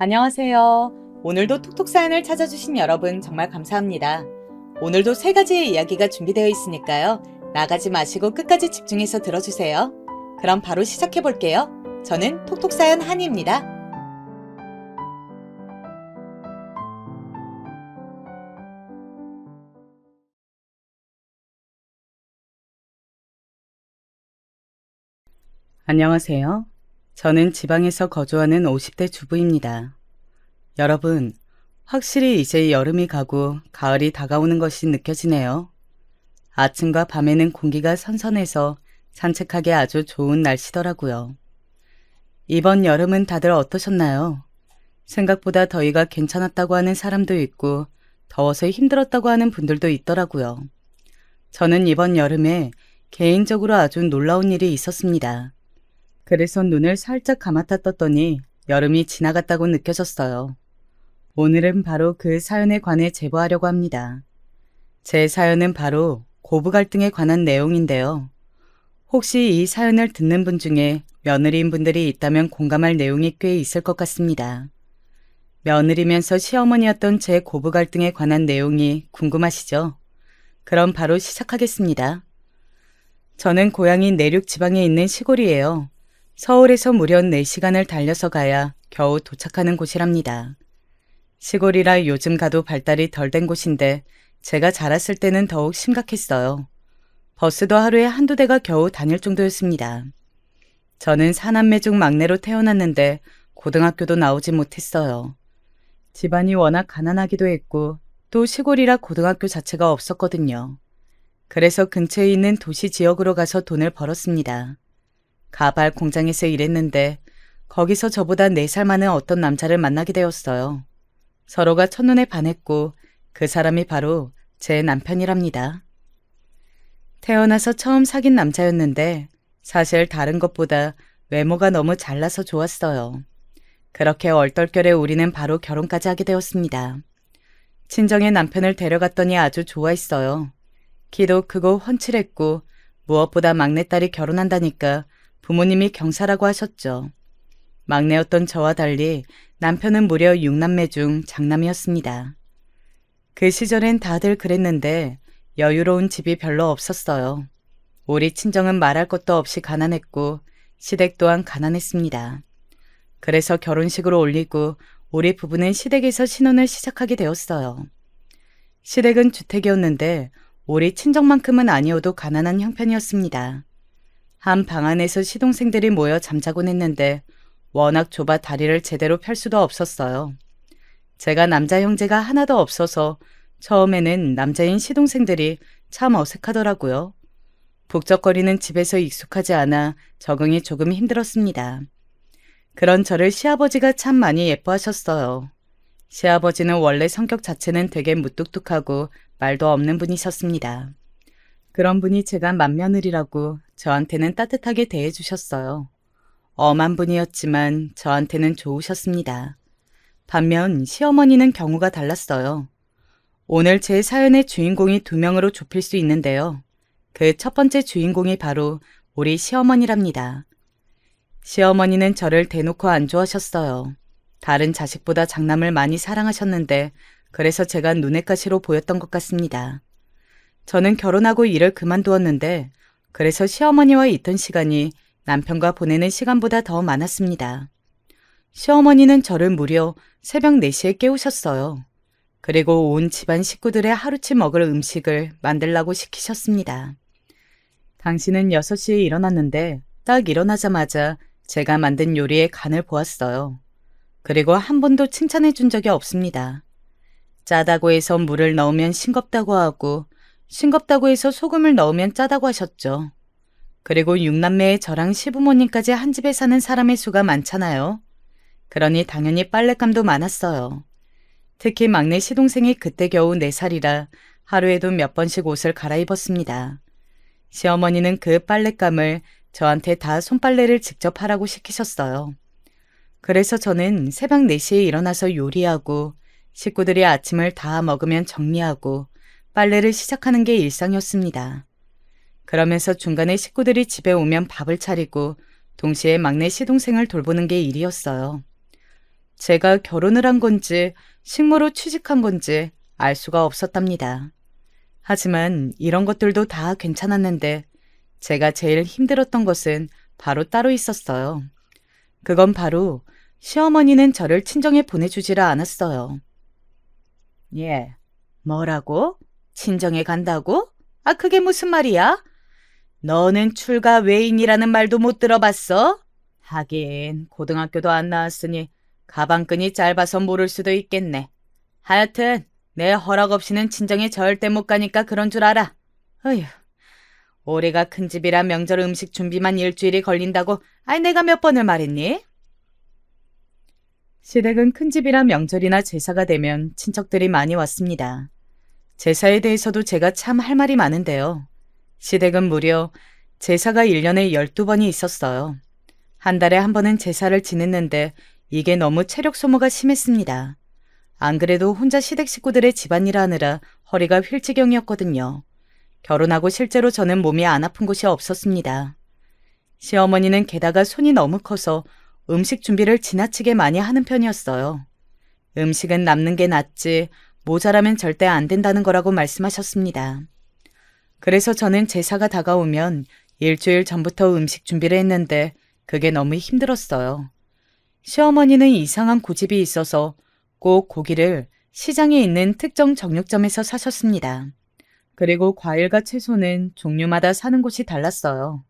안녕하세요. 오늘도 톡톡 사연을 찾아주신 여러분 정말 감사합니다. 오늘도 세 가지의 이야기가 준비되어 있으니까요. 나가지 마시고 끝까지 집중해서 들어주세요. 그럼 바로 시작해 볼게요. 저는 톡톡 사연 한이입니다. 안녕하세요. 저는 지방에서 거주하는 50대 주부입니다. 여러분, 확실히 이제 여름이 가고 가을이 다가오는 것이 느껴지네요. 아침과 밤에는 공기가 선선해서 산책하기 아주 좋은 날씨더라고요. 이번 여름은 다들 어떠셨나요? 생각보다 더위가 괜찮았다고 하는 사람도 있고 더워서 힘들었다고 하는 분들도 있더라고요. 저는 이번 여름에 개인적으로 아주 놀라운 일이 있었습니다. 그래서 눈을 살짝 감았다 떴더니 여름이 지나갔다고 느껴졌어요. 오늘은 바로 그 사연에 관해 제보하려고 합니다. 제 사연은 바로 고부 갈등에 관한 내용인데요. 혹시 이 사연을 듣는 분 중에 며느리인 분들이 있다면 공감할 내용이 꽤 있을 것 같습니다. 며느리면서 시어머니였던 제 고부 갈등에 관한 내용이 궁금하시죠? 그럼 바로 시작하겠습니다. 저는 고향이 내륙 지방에 있는 시골이에요. 서울에서 무려 4시간을 달려서 가야 겨우 도착하는 곳이랍니다. 시골이라 요즘 가도 발달이 덜 된 곳인데 제가 자랐을 때는 더욱 심각했어요. 버스도 하루에 한두 대가 겨우 다닐 정도였습니다. 저는 사남매 중 막내로 태어났는데 고등학교도 나오지 못했어요. 집안이 워낙 가난하기도 했고 또 시골이라 고등학교 자체가 없었거든요. 그래서 근처에 있는 도시 지역으로 가서 돈을 벌었습니다. 가발 공장에서 일했는데 거기서 저보다 4살 많은 어떤 남자를 만나게 되었어요. 서로가 첫눈에 반했고 그 사람이 바로 제 남편이랍니다. 태어나서 처음 사귄 남자였는데 사실 다른 것보다 외모가 너무 잘나서 좋았어요. 그렇게 얼떨결에 우리는 바로 결혼까지 하게 되었습니다. 친정에 남편을 데려갔더니 아주 좋아했어요. 키도 크고 훤칠했고 무엇보다 막내딸이 결혼한다니까 부모님이 경사라고 하셨죠. 막내였던 저와 달리 남편은 무려 6남매 중 장남이었습니다. 그 시절엔 다들 그랬는데 여유로운 집이 별로 없었어요. 우리 친정은 말할 것도 없이 가난했고 시댁 또한 가난했습니다. 그래서 결혼식으로 올리고 우리 부부는 시댁에서 신혼을 시작하게 되었어요. 시댁은 주택이었는데 우리 친정만큼은 아니어도 가난한 형편이었습니다. 한 방 안에서 시동생들이 모여 잠자곤 했는데 워낙 좁아 다리를 제대로 펼 수도 없었어요. 제가 남자 형제가 하나도 없어서 처음에는 남자인 시동생들이 참 어색하더라고요. 북적거리는 집에서 익숙하지 않아 적응이 조금 힘들었습니다. 그런 저를 시아버지가 참 많이 예뻐하셨어요. 시아버지는 원래 성격 자체는 되게 무뚝뚝하고 말도 없는 분이셨습니다. 그런 분이 제가 맏며느리라고 저한테는 따뜻하게 대해주셨어요. 엄한 분이었지만 저한테는 좋으셨습니다. 반면 시어머니는 경우가 달랐어요. 오늘 제 사연의 주인공이 2명으로 좁힐 수 있는데요. 그 첫 번째 주인공이 바로 우리 시어머니랍니다. 시어머니는 저를 대놓고 안 좋아하셨어요. 다른 자식보다 장남을 많이 사랑하셨는데 그래서 제가 눈엣 가시로 보였던 것 같습니다. 저는 결혼하고 일을 그만두었는데 그래서 시어머니와 있던 시간이 남편과 보내는 시간보다 더 많았습니다. 시어머니는 저를 무려 새벽 4시에 깨우셨어요. 그리고 온 집안 식구들의 하루치 먹을 음식을 만들라고 시키셨습니다. 당신은 6시에 일어났는데 딱 일어나자마자 제가 만든 요리의 간을 보았어요. 그리고 한 번도 칭찬해 준 적이 없습니다. 짜다고 해서 물을 넣으면 싱겁다고 하고 싱겁다고 해서 소금을 넣으면 짜다고 하셨죠. 그리고 6남매의 저랑 시부모님까지 한 집에 사는 사람의 수가 많잖아요. 그러니 당연히 빨랫감도 많았어요. 특히 막내 시동생이 그때 겨우 4살이라 하루에도 몇 번씩 옷을 갈아입었습니다. 시어머니는 그 빨랫감을 저한테 다 손빨래를 직접 하라고 시키셨어요. 그래서 저는 새벽 4시에 일어나서 요리하고 식구들이 아침을 다 먹으면 정리하고 빨래를 시작하는 게 일상이었습니다. 그러면서 중간에 식구들이 집에 오면 밥을 차리고 동시에 막내 시동생을 돌보는 게 일이었어요. 제가 결혼을 한 건지 식모로 취직한 건지 알 수가 없었답니다. 하지만 이런 것들도 다 괜찮았는데 제가 제일 힘들었던 것은 바로 따로 있었어요. 그건 바로 시어머니는 저를 친정에 보내주지를 않았어요. 예, 뭐라고? 친정에 간다고? 아, 그게 무슨 말이야? 너는 출가 외인이라는 말도 못 들어봤어? 하긴 고등학교도 안 나왔으니 가방끈이 짧아서 모를 수도 있겠네. 하여튼 내 허락 없이는 친정에 절대 못 가니까 그런 줄 알아. 어휴, 올해가 큰 집이라 명절 음식 준비만 일주일이 걸린다고 내가 몇 번을 말했니? 시댁은 큰 집이라 명절이나 제사가 되면 친척들이 많이 왔습니다. 제사에 대해서도 제가 참 할 말이 많은데요. 시댁은 무려 제사가 1년에 12번이 있었어요. 한 달에 한 번은 제사를 지냈는데 이게 너무 체력 소모가 심했습니다. 안 그래도 혼자 시댁 식구들의 집안일 하느라 허리가 휠지경이었거든요. 결혼하고 실제로 저는 몸이 안 아픈 곳이 없었습니다. 시어머니는 게다가 손이 너무 커서 음식 준비를 지나치게 많이 하는 편이었어요. 음식은 남는 게 낫지 모자라면 절대 안 된다는 거라고 말씀하셨습니다. 그래서 저는 제사가 다가오면 일주일 전부터 음식 준비를 했는데 그게 너무 힘들었어요. 시어머니는 이상한 고집이 있어서 꼭 고기를 시장에 있는 특정 정육점에서 사셨습니다. 그리고 과일과 채소는 종류마다 사는 곳이 달랐어요.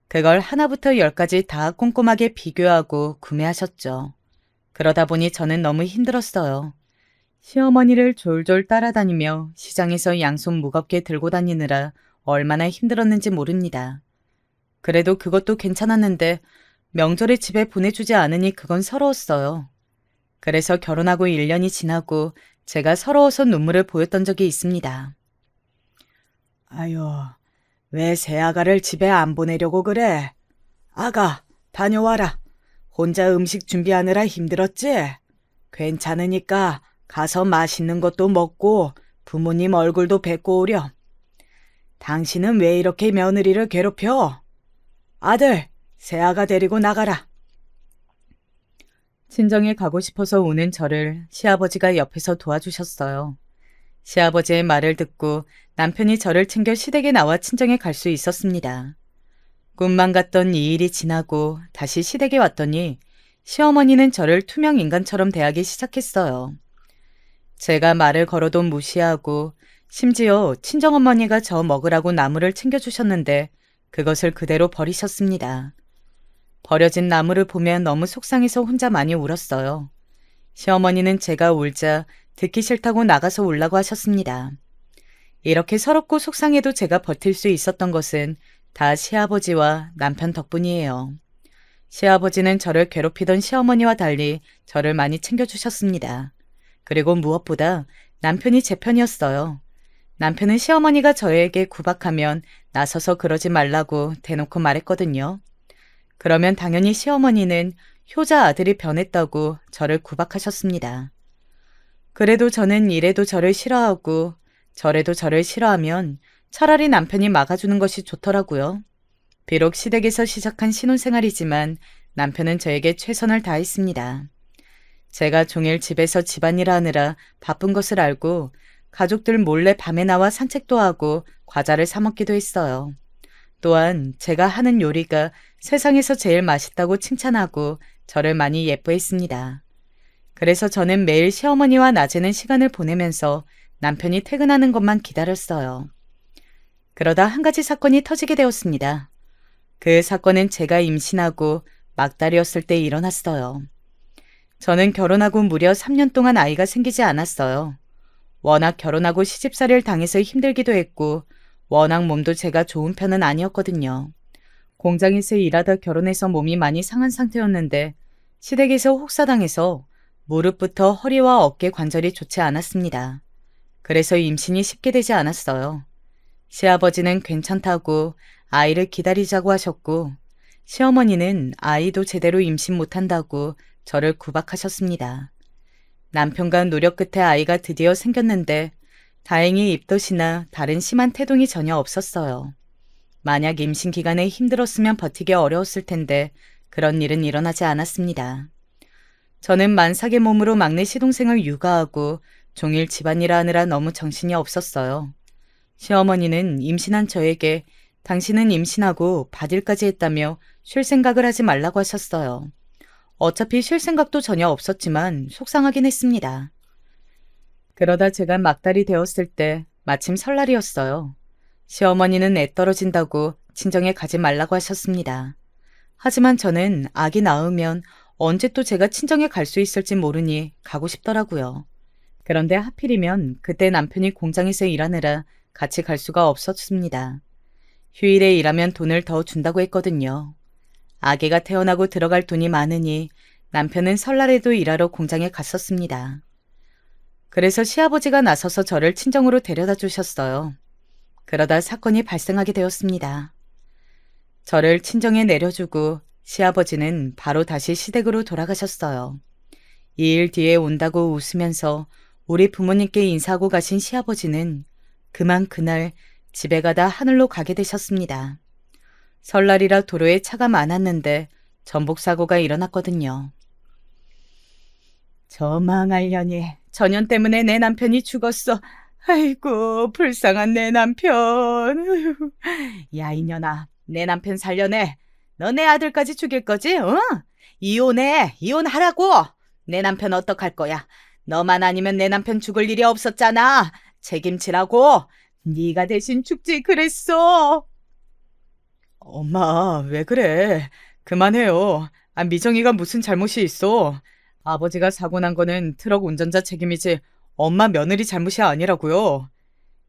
그걸 하나부터 열까지 다 꼼꼼하게 비교하고 구매하셨죠. 그러다 보니 저는 너무 힘들었어요. 시어머니를 졸졸 따라다니며 시장에서 양손 무겁게 들고 다니느라 얼마나 힘들었는지 모릅니다. 그래도 그것도 괜찮았는데 명절에 집에 보내주지 않으니 그건 서러웠어요. 그래서 결혼하고 1년이 지나고 제가 서러워서 눈물을 보였던 적이 있습니다. 아유, 왜 새아가를 집에 안 보내려고 그래? 아가, 다녀와라. 혼자 음식 준비하느라 힘들었지? 괜찮으니까 가서 맛있는 것도 먹고 부모님 얼굴도 뵙고 오렴. 당신은 왜 이렇게 며느리를 괴롭혀? 아들, 새아가 데리고 나가라. 친정에 가고 싶어서 우는 저를 시아버지가 옆에서 도와주셨어요. 시아버지의 말을 듣고 남편이 저를 챙겨 시댁에 나와 친정에 갈 수 있었습니다. 꿈만 같던 이 일이 지나고 다시 시댁에 왔더니 시어머니는 저를 투명 인간처럼 대하기 시작했어요. 제가 말을 걸어도 무시하고 심지어 친정어머니가 저 먹으라고 나물을 챙겨주셨는데 그것을 그대로 버리셨습니다. 버려진 나물을 보면 너무 속상해서 혼자 많이 울었어요. 시어머니는 제가 울자 듣기 싫다고 나가서 울라고 하셨습니다. 이렇게 서럽고 속상해도 제가 버틸 수 있었던 것은 다 시아버지와 남편 덕분이에요. 시아버지는 저를 괴롭히던 시어머니와 달리 저를 많이 챙겨주셨습니다. 그리고 무엇보다 남편이 제 편이었어요. 남편은 시어머니가 저에게 구박하면 나서서 그러지 말라고 대놓고 말했거든요. 그러면 당연히 시어머니는 효자 아들이 변했다고 저를 구박하셨습니다. 그래도 저는 이래도 저를 싫어하고 저래도 저를 싫어하면 차라리 남편이 막아주는 것이 좋더라고요. 비록 시댁에서 시작한 신혼생활이지만 남편은 저에게 최선을 다했습니다. 제가 종일 집에서 집안일 하느라 바쁜 것을 알고 가족들 몰래 밤에 나와 산책도 하고 과자를 사 먹기도 했어요. 또한 제가 하는 요리가 세상에서 제일 맛있다고 칭찬하고 저를 많이 예뻐했습니다. 그래서 저는 매일 시어머니와 낮에는 시간을 보내면서 남편이 퇴근하는 것만 기다렸어요. 그러다 한 가지 사건이 터지게 되었습니다. 그 사건은 제가 임신하고 막달이었을 때 일어났어요. 저는 결혼하고 무려 3년 동안 아이가 생기지 않았어요. 워낙 결혼하고 시집살이를 당해서 힘들기도 했고 워낙 몸도 제가 좋은 편은 아니었거든요. 공장에서 일하다 결혼해서 몸이 많이 상한 상태였는데 시댁에서 혹사당해서 무릎부터 허리와 어깨 관절이 좋지 않았습니다. 그래서 임신이 쉽게 되지 않았어요. 시아버지는 괜찮다고 아이를 기다리자고 하셨고 시어머니는 아이도 제대로 임신 못한다고 저를 구박하셨습니다. 남편과 노력 끝에 아이가 드디어 생겼는데 다행히 입덧이나 다른 심한 태동이 전혀 없었어요. 만약 임신 기간에 힘들었으면 버티기 어려웠을 텐데 그런 일은 일어나지 않았습니다. 저는 만삭의 몸으로 막내 시동생을 육아하고 종일 집안일 하느라 너무 정신이 없었어요. 시어머니는 임신한 저에게 당신은 임신하고 받일까지 했다며 쉴 생각을 하지 말라고 하셨어요. 어차피 쉴 생각도 전혀 없었지만 속상하긴 했습니다. 그러다 제가 막달이 되었을 때 마침 설날이었어요. 시어머니는 애 떨어진다고 친정에 가지 말라고 하셨습니다. 하지만 저는 아기 낳으면 언제 또 제가 친정에 갈 수 있을지 모르니 가고 싶더라고요. 그런데 하필이면 그때 남편이 공장에서 일하느라 같이 갈 수가 없었습니다. 휴일에 일하면 돈을 더 준다고 했거든요. 아기가 태어나고 들어갈 돈이 많으니 남편은 설날에도 일하러 공장에 갔었습니다. 그래서 시아버지가 나서서 저를 친정으로 데려다 주셨어요. 그러다 사건이 발생하게 되었습니다. 저를 친정에 내려주고 시아버지는 바로 다시 시댁으로 돌아가셨어요. 2일 뒤에 온다고 웃으면서 우리 부모님께 인사하고 가신 시아버지는 그만 그날 집에 가다 하늘로 가게 되셨습니다. 설날이라 도로에 차가 많았는데 전복사고가 일어났거든요. 저 망할년이 전염 때문에 내 남편이 죽었어. 아이고 불쌍한 내 남편. 야 이년아 내 남편 살려내. 너 내 아들까지 죽일 거지? 어? 이혼해. 이혼하라고. 내 남편 어떡할 거야. 너만 아니면 내 남편 죽을 일이 없었잖아. 책임지라고. 네가 대신 죽지 그랬어. 엄마 왜 그래. 그만해요. 미정이가 무슨 잘못이 있어. 아버지가 사고 난 거는 트럭 운전자 책임이지 엄마 며느리 잘못이 아니라고요.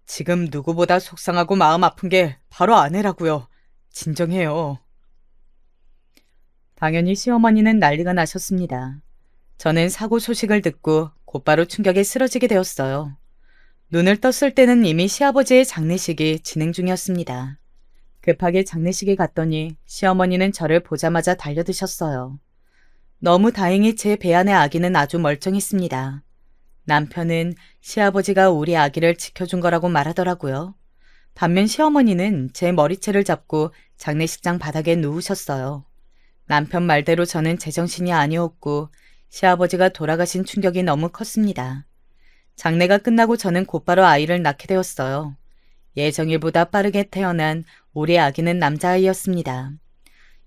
지금 누구보다 속상하고 마음 아픈 게 바로 아내라고요. 진정해요. 당연히 시어머니는 난리가 나셨습니다. 저는 사고 소식을 듣고 곧바로 충격에 쓰러지게 되었어요. 눈을 떴을 때는 이미 시아버지의 장례식이 진행 중이었습니다. 급하게 장례식에 갔더니 시어머니는 저를 보자마자 달려드셨어요. 너무 다행히 제 배 안의 아기는 아주 멀쩡했습니다. 남편은 시아버지가 우리 아기를 지켜준 거라고 말하더라고요. 반면 시어머니는 제 머리채를 잡고 장례식장 바닥에 누우셨어요. 남편 말대로 저는 제정신이 아니었고 시아버지가 돌아가신 충격이 너무 컸습니다. 장례가 끝나고 저는 곧바로 아이를 낳게 되었어요. 예정일보다 빠르게 태어난 우리 아기는 남자아이였습니다.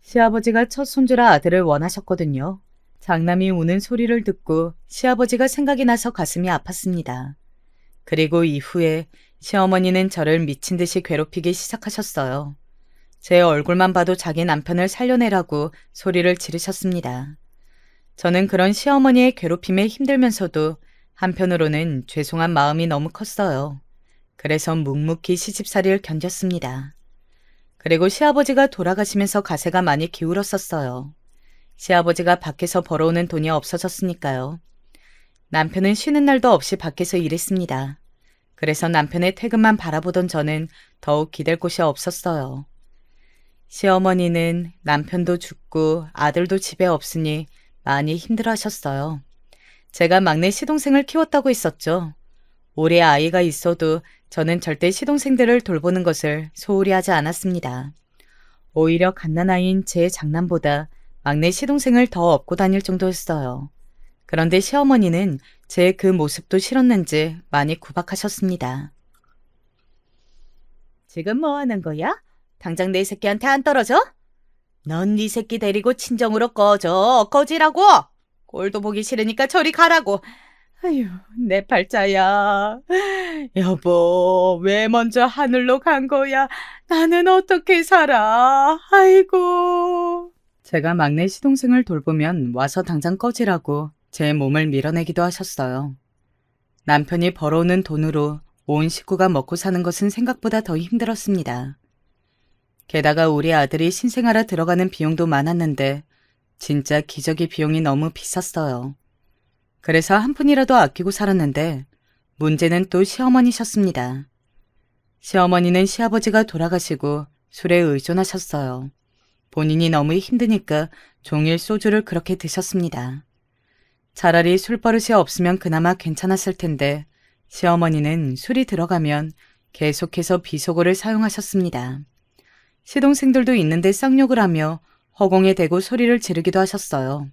시아버지가 첫 손주라 아들을 원하셨거든요. 장남이 우는 소리를 듣고 시아버지가 생각이 나서 가슴이 아팠습니다. 그리고 이후에 시어머니는 저를 미친 듯이 괴롭히기 시작하셨어요. 제 얼굴만 봐도 자기 남편을 살려내라고 소리를 지르셨습니다. 저는 그런 시어머니의 괴롭힘에 힘들면서도 한편으로는 죄송한 마음이 너무 컸어요. 그래서 묵묵히 시집살이를 견뎠습니다. 그리고 시아버지가 돌아가시면서 가세가 많이 기울었었어요. 시아버지가 밖에서 벌어오는 돈이 없어졌으니까요. 남편은 쉬는 날도 없이 밖에서 일했습니다. 그래서 남편의 퇴근만 바라보던 저는 더욱 기댈 곳이 없었어요. 시어머니는 남편도 죽고 아들도 집에 없으니 많이 힘들어하셨어요. 제가 막내 시동생을 키웠다고 했었죠. 올해 아이가 있어도 저는 절대 시동생들을 돌보는 것을 소홀히 하지 않았습니다. 오히려 갓난아이인 제 장남보다 막내 시동생을 더 업고 다닐 정도였어요. 그런데 시어머니는 제 그 모습도 싫었는지 많이 구박하셨습니다. 지금 뭐 하는 거야? 당장 내 새끼한테 안 떨어져? 넌 네 새끼 데리고 친정으로 꺼지라고! 꼴도 보기 싫으니까 저리 가라고. 아휴, 내 팔자야. 여보, 왜 먼저 하늘로 간 거야? 나는 어떻게 살아? 아이고. 제가 막내 시동생을 돌보면 와서 당장 꺼지라고 제 몸을 밀어내기도 하셨어요. 남편이 벌어오는 돈으로 온 식구가 먹고 사는 것은 생각보다 더 힘들었습니다. 게다가 우리 아들이 신생아라 들어가는 비용도 많았는데 진짜 기저귀 비용이 너무 비쌌어요. 그래서 한 푼이라도 아끼고 살았는데 문제는 또 시어머니셨습니다. 시어머니는 시아버지가 돌아가시고 술에 의존하셨어요. 본인이 너무 힘드니까 종일 소주를 그렇게 드셨습니다. 차라리 술버릇이 없으면 그나마 괜찮았을 텐데 시어머니는 술이 들어가면 계속해서 비속어를 사용하셨습니다. 시동생들도 있는데 쌍욕을 하며 허공에 대고 소리를 지르기도 하셨어요.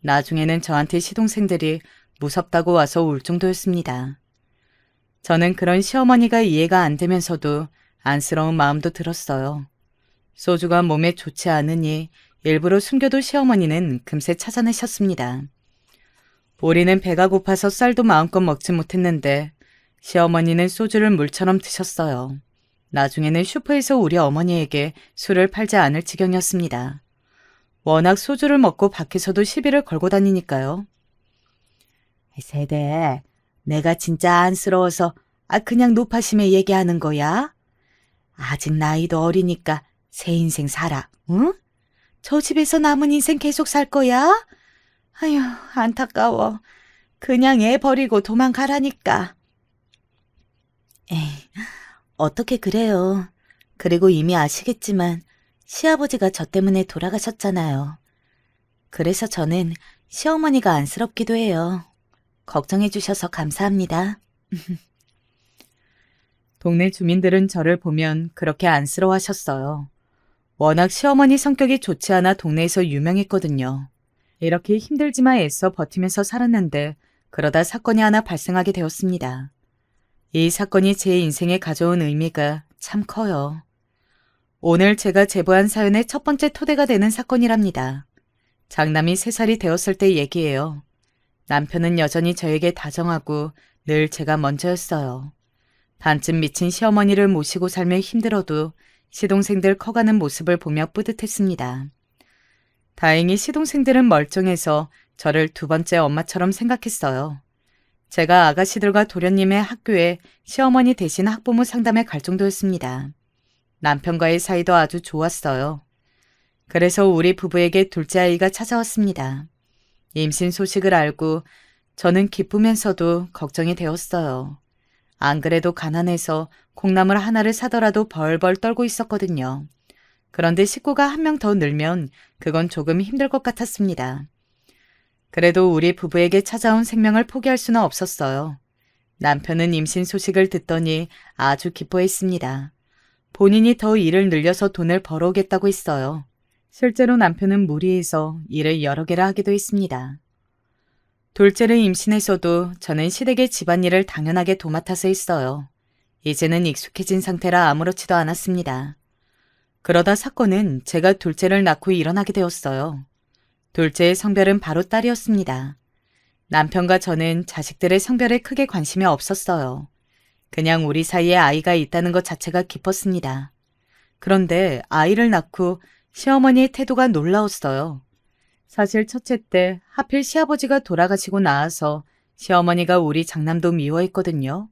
나중에는 저한테 시동생들이 무섭다고 와서 울 정도였습니다. 저는 그런 시어머니가 이해가 안 되면서도 안쓰러운 마음도 들었어요. 소주가 몸에 좋지 않으니 일부러 숨겨둔 시어머니는 금세 찾아내셨습니다. 우리는 배가 고파서 쌀도 마음껏 먹지 못했는데 시어머니는 소주를 물처럼 드셨어요. 나중에는 슈퍼에서 우리 어머니에게 술을 팔지 않을 지경이었습니다. 워낙 소주를 먹고 밖에서도 시비를 걸고 다니니까요. 세대, 내가 진짜 안쓰러워서 그냥 노파심에 얘기하는 거야? 아직 나이도 어리니까 새 인생 살아, 응? 저 집에서 남은 인생 계속 살 거야? 아휴, 안타까워. 그냥 애 버리고 도망가라니까. 에이, 어떻게 그래요. 그리고 이미 아시겠지만 시아버지가 저 때문에 돌아가셨잖아요. 그래서 저는 시어머니가 안쓰럽기도 해요. 걱정해 주셔서 감사합니다. 동네 주민들은 저를 보면 그렇게 안쓰러워하셨어요. 워낙 시어머니 성격이 좋지 않아 동네에서 유명했거든요. 이렇게 힘들지만 애써 버티면서 살았는데 그러다 사건이 하나 발생하게 되었습니다. 이 사건이 제 인생에 가져온 의미가 참 커요. 오늘 제가 제보한 사연의 첫 번째 토대가 되는 사건이랍니다. 장남이 3살이 되었을 때 얘기예요. 남편은 여전히 저에게 다정하고 늘 제가 먼저였어요. 반쯤 미친 시어머니를 모시고 살며 힘들어도 시동생들 커가는 모습을 보며 뿌듯했습니다. 다행히 시동생들은 멀쩡해서 저를 2번째 엄마처럼 생각했어요. 제가 아가씨들과 도련님의 학교에 시어머니 대신 학부모 상담에 갈 정도였습니다. 남편과의 사이도 아주 좋았어요. 그래서 우리 부부에게 둘째 아이가 찾아왔습니다. 임신 소식을 알고 저는 기쁘면서도 걱정이 되었어요. 안 그래도 가난해서 콩나물 하나를 사더라도 벌벌 떨고 있었거든요. 그런데 식구가 한 명 더 늘면 그건 조금 힘들 것 같았습니다. 그래도 우리 부부에게 찾아온 생명을 포기할 수는 없었어요. 남편은 임신 소식을 듣더니 아주 기뻐했습니다. 본인이 더 일을 늘려서 돈을 벌어오겠다고 했어요. 실제로 남편은 무리해서 일을 여러 개를 하기도 했습니다. 둘째를 임신해서도 저는 시댁의 집안일을 당연하게 도맡아서 했어요. 이제는 익숙해진 상태라 아무렇지도 않았습니다. 그러다 사건은 제가 둘째를 낳고 일어나게 되었어요. 둘째의 성별은 바로 딸이었습니다. 남편과 저는 자식들의 성별에 크게 관심이 없었어요. 그냥 우리 사이에 아이가 있다는 것 자체가 기뻤습니다. 그런데 아이를 낳고 시어머니의 태도가 놀라웠어요. 사실 첫째 때 하필 시아버지가 돌아가시고 나와서 시어머니가 우리 장남도 미워했거든요.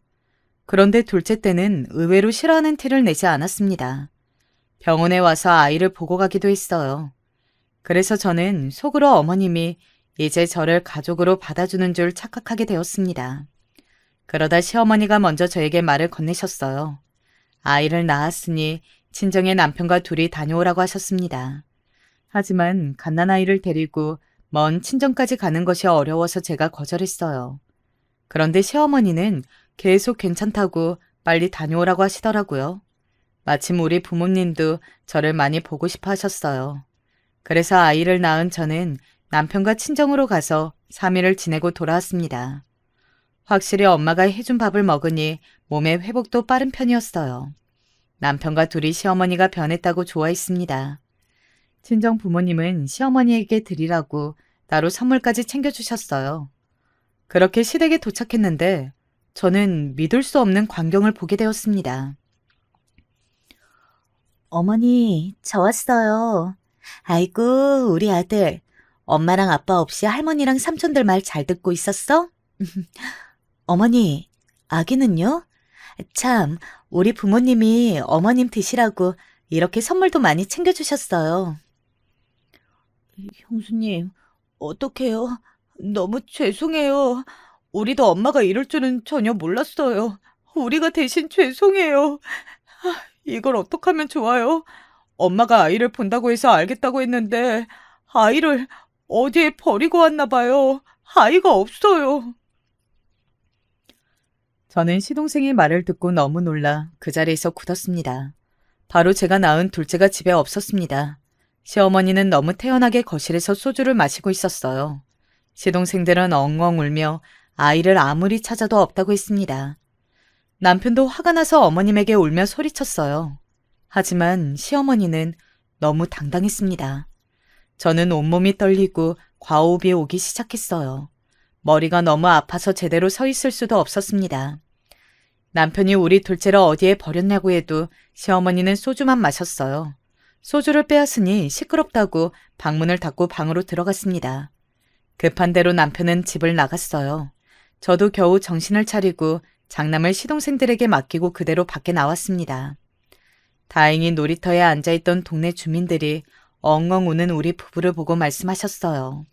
그런데 둘째 때는 의외로 싫어하는 티를 내지 않았습니다. 병원에 와서 아이를 보고 가기도 했어요. 그래서 저는 속으로 어머님이 이제 저를 가족으로 받아주는 줄 착각하게 되었습니다. 그러다 시어머니가 먼저 저에게 말을 건네셨어요. 아이를 낳았으니 친정의 남편과 둘이 다녀오라고 하셨습니다. 하지만 갓난아이를 데리고 먼 친정까지 가는 것이 어려워서 제가 거절했어요. 그런데 시어머니는 계속 괜찮다고 빨리 다녀오라고 하시더라고요. 마침 우리 부모님도 저를 많이 보고 싶어 하셨어요. 그래서 아이를 낳은 저는 남편과 친정으로 가서 3일을 지내고 돌아왔습니다. 확실히 엄마가 해준 밥을 먹으니 몸의 회복도 빠른 편이었어요. 남편과 둘이 시어머니가 변했다고 좋아했습니다. 친정 부모님은 시어머니에게 드리라고 따로 선물까지 챙겨주셨어요. 그렇게 시댁에 도착했는데 저는 믿을 수 없는 광경을 보게 되었습니다. 어머니, 저 왔어요. 아이고, 우리 아들. 엄마랑 아빠 없이 할머니랑 삼촌들 말 잘 듣고 있었어? 어머니, 아기는요? 참, 우리 부모님이 어머님 드시라고 이렇게 선물도 많이 챙겨주셨어요. 형수님, 어떡해요? 너무 죄송해요. 우리도 엄마가 이럴 줄은 전혀 몰랐어요. 우리가 대신 죄송해요. 이걸 어떡하면 좋아요? 엄마가 아이를 본다고 해서 알겠다고 했는데 아이를 어디에 버리고 왔나 봐요. 아이가 없어요. 저는 시동생의 말을 듣고 너무 놀라 그 자리에서 굳었습니다. 바로 제가 낳은 둘째가 집에 없었습니다. 시어머니는 너무 태연하게 거실에서 소주를 마시고 있었어요. 시동생들은 엉엉 울며 아이를 아무리 찾아도 없다고 했습니다. 남편도 화가 나서 어머님에게 울며 소리쳤어요. 하지만 시어머니는 너무 당당했습니다. 저는 온몸이 떨리고 과호흡이 오기 시작했어요. 머리가 너무 아파서 제대로 서 있을 수도 없었습니다. 남편이 우리 둘째를 어디에 버렸냐고 해도 시어머니는 소주만 마셨어요. 소주를 빼앗으니 시끄럽다고 방문을 닫고 방으로 들어갔습니다. 급한 대로 남편은 집을 나갔어요. 저도 겨우 정신을 차리고 장남을 시동생들에게 맡기고 그대로 밖에 나왔습니다. 다행히 놀이터에 앉아있던 동네 주민들이 엉엉 우는 우리 부부를 보고 말씀하셨어요.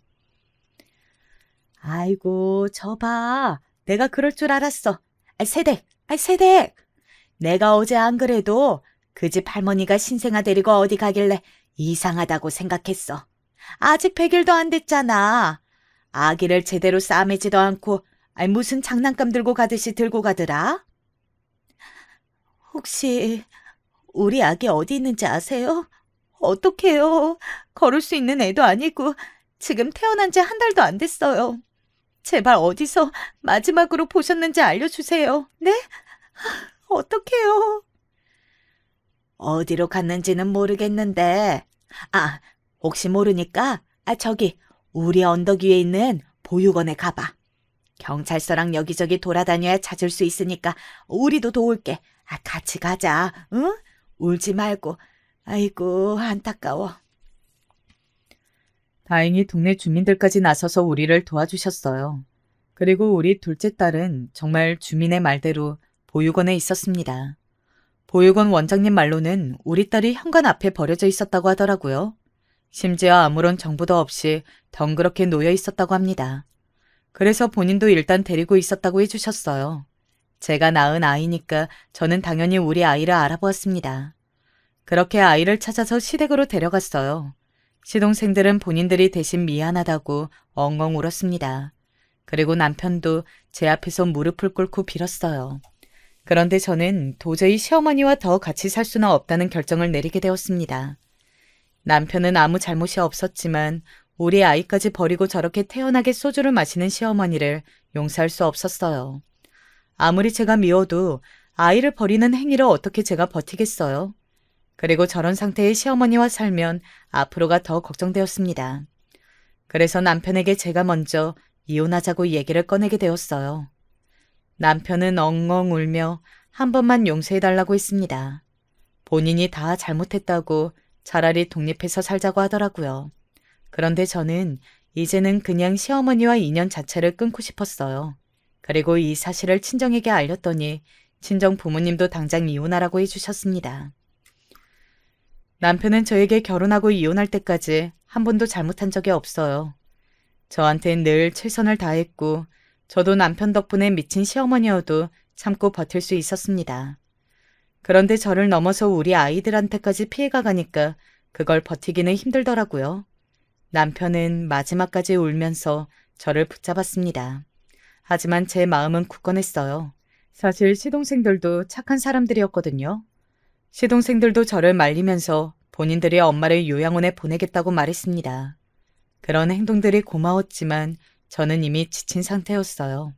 아이고, 저 봐. 내가 그럴 줄 알았어. 세댁. 내가 어제 안 그래도 그 집 할머니가 신생아 데리고 어디 가길래 이상하다고 생각했어. 아직 100일도 안 됐잖아. 아기를 제대로 싸매지도 않고 무슨 장난감 들고 가듯이 들고 가더라? 혹시 우리 아기 어디 있는지 아세요? 어떡해요. 걸을 수 있는 애도 아니고 지금 태어난 지 한 달도 안 됐어요. 제발 어디서 마지막으로 보셨는지 알려주세요. 네? 어떡해요. 어디로 갔는지는 모르겠는데. 혹시 모르니까 저기 우리 언덕 위에 있는 보육원에 가봐. 경찰서랑 여기저기 돌아다녀야 찾을 수 있으니까 우리도 도울게. 같이 가자. 응? 울지 말고. 아이고, 안타까워. 다행히 동네 주민들까지 나서서 우리를 도와주셨어요. 그리고 우리 둘째 딸은 정말 주민의 말대로 보육원에 있었습니다. 보육원 원장님 말로는 우리 딸이 현관 앞에 버려져 있었다고 하더라고요. 심지어 아무런 정보도 없이 덩그렇게 놓여 있었다고 합니다. 그래서 본인도 일단 데리고 있었다고 해주셨어요. 제가 낳은 아이니까 저는 당연히 우리 아이를 알아보았습니다. 그렇게 아이를 찾아서 시댁으로 데려갔어요. 시동생들은 본인들이 대신 미안하다고 엉엉 울었습니다. 그리고 남편도 제 앞에서 무릎을 꿇고 빌었어요. 그런데 저는 도저히 시어머니와 더 같이 살 수는 없다는 결정을 내리게 되었습니다. 남편은 아무 잘못이 없었지만 우리 아이까지 버리고 저렇게 태연하게 소주를 마시는 시어머니를 용서할 수 없었어요. 아무리 제가 미워도 아이를 버리는 행위를 어떻게 제가 버티겠어요. 그리고 저런 상태의 시어머니와 살면 앞으로가 더 걱정되었습니다. 그래서 남편에게 제가 먼저 이혼하자고 얘기를 꺼내게 되었어요. 남편은 엉엉 울며 한 번만 용서해달라고 했습니다. 본인이 다 잘못했다고 차라리 독립해서 살자고 하더라고요. 그런데 저는 이제는 그냥 시어머니와 인연 자체를 끊고 싶었어요. 그리고 이 사실을 친정에게 알렸더니 친정 부모님도 당장 이혼하라고 해주셨습니다. 남편은 저에게 결혼하고 이혼할 때까지 한 번도 잘못한 적이 없어요. 저한텐 늘 최선을 다했고 저도 남편 덕분에 미친 시어머니여도 참고 버틸 수 있었습니다. 그런데 저를 넘어서 우리 아이들한테까지 피해가 가니까 그걸 버티기는 힘들더라고요. 남편은 마지막까지 울면서 저를 붙잡았습니다. 하지만 제 마음은 굳건했어요. 사실 시동생들도 착한 사람들이었거든요. 시동생들도 저를 말리면서 본인들이 엄마를 요양원에 보내겠다고 말했습니다. 그런 행동들이 고마웠지만 저는 이미 지친 상태였어요.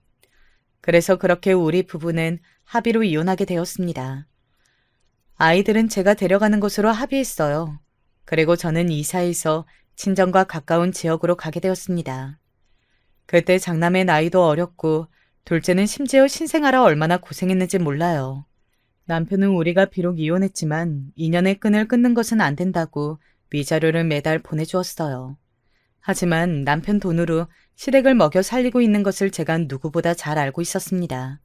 그래서 그렇게 우리 부부는 합의로 이혼하게 되었습니다. 아이들은 제가 데려가는 곳으로 합의했어요. 그리고 저는 이사해서 친정과 가까운 지역으로 가게 되었습니다. 그때 장남의 나이도 어렸고 둘째는 심지어 신생아라 얼마나 고생했는지 몰라요. 남편은 우리가 비록 이혼했지만 인연의 끈을 끊는 것은 안 된다고 위자료를 매달 보내주었어요. 하지만 남편 돈으로 시댁을 먹여 살리고 있는 것을 제가 누구보다 잘 알고 있었습니다.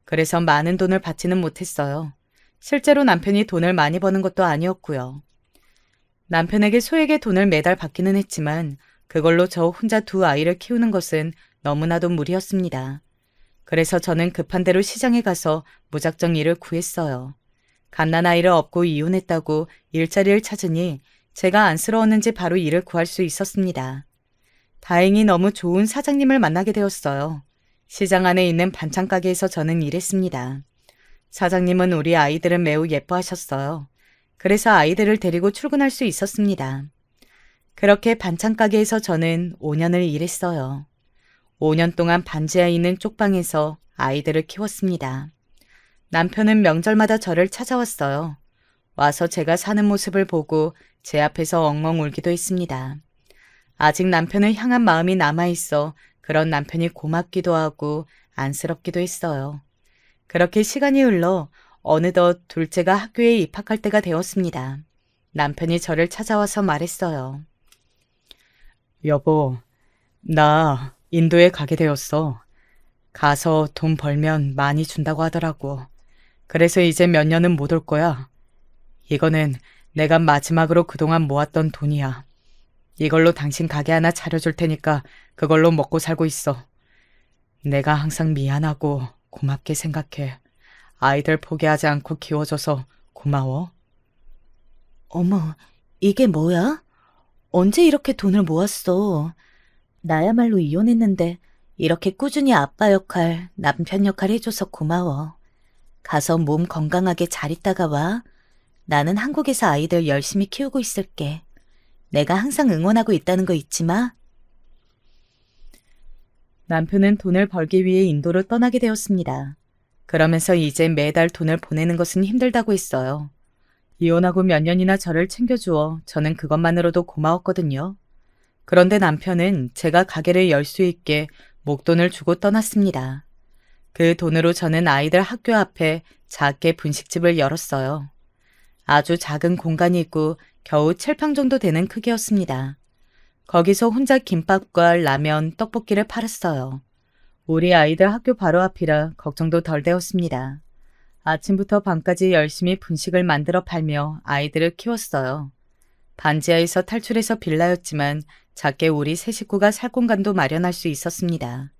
그래서 많은 돈을 받지는 못했어요. 실제로 남편이 돈을 많이 버는 것도 아니었고요. 남편에게 소액의 돈을 매달 받기는 했지만 그걸로 저 혼자 두 아이를 키우는 것은 너무나도 무리였습니다. 그래서 저는 급한 대로 시장에 가서 무작정 일을 구했어요. 갓난아이를 업고 이혼했다고 일자리를 찾으니 제가 안쓰러웠는지 바로 일을 구할 수 있었습니다. 다행히 너무 좋은 사장님을 만나게 되었어요. 시장 안에 있는 반찬 가게에서 저는 일했습니다. 사장님은 우리 아이들을 매우 예뻐하셨어요. 그래서 아이들을 데리고 출근할 수 있었습니다. 그렇게 반찬 가게에서 저는 5년을 일했어요. 5년 동안 반지하에 있는 쪽방에서 아이들을 키웠습니다. 남편은 명절마다 저를 찾아왔어요. 와서 제가 사는 모습을 보고 제 앞에서 엉엉 울기도 했습니다. 아직 남편을 향한 마음이 남아있어 그런 남편이 고맙기도 하고 안쓰럽기도 했어요. 그렇게 시간이 흘러 어느덧 둘째가 학교에 입학할 때가 되었습니다. 남편이 저를 찾아와서 말했어요. 여보, 나 인도에 가게 되었어. 가서 돈 벌면 많이 준다고 하더라고. 그래서 이제 몇 년은 못 올 거야. 이거는 내가 마지막으로 그동안 모았던 돈이야. 이걸로 당신 가게 하나 차려줄 테니까 그걸로 먹고 살고 있어. 내가 항상 미안하고 고맙게 생각해. 아이들 포기하지 않고 키워줘서 고마워. 어머, 이게 뭐야? 언제 이렇게 돈을 모았어? 나야말로 이혼했는데 이렇게 꾸준히 아빠 역할, 남편 역할 해줘서 고마워. 가서 몸 건강하게 잘 있다가 와. 나는 한국에서 아이들 열심히 키우고 있을게. 내가 항상 응원하고 있다는 거 잊지 마. 남편은 돈을 벌기 위해 인도로 떠나게 되었습니다. 그러면서 이제 매달 돈을 보내는 것은 힘들다고 했어요. 이혼하고 몇 년이나 저를 챙겨주어 저는 그것만으로도 고마웠거든요. 그런데 남편은 제가 가게를 열 수 있게 목돈을 주고 떠났습니다. 그 돈으로 저는 아이들 학교 앞에 작게 분식집을 열었어요. 아주 작은 공간이 있고 겨우 7평 정도 되는 크기였습니다. 거기서 혼자 김밥과 라면, 떡볶이를 팔았어요. 우리 아이들 학교 바로 앞이라 걱정도 덜 되었습니다. 아침부터 밤까지 열심히 분식을 만들어 팔며 아이들을 키웠어요. 반지하에서 탈출해서 빌라였지만 작게 우리 세 식구가 살 공간도 마련할 수 있었습니다.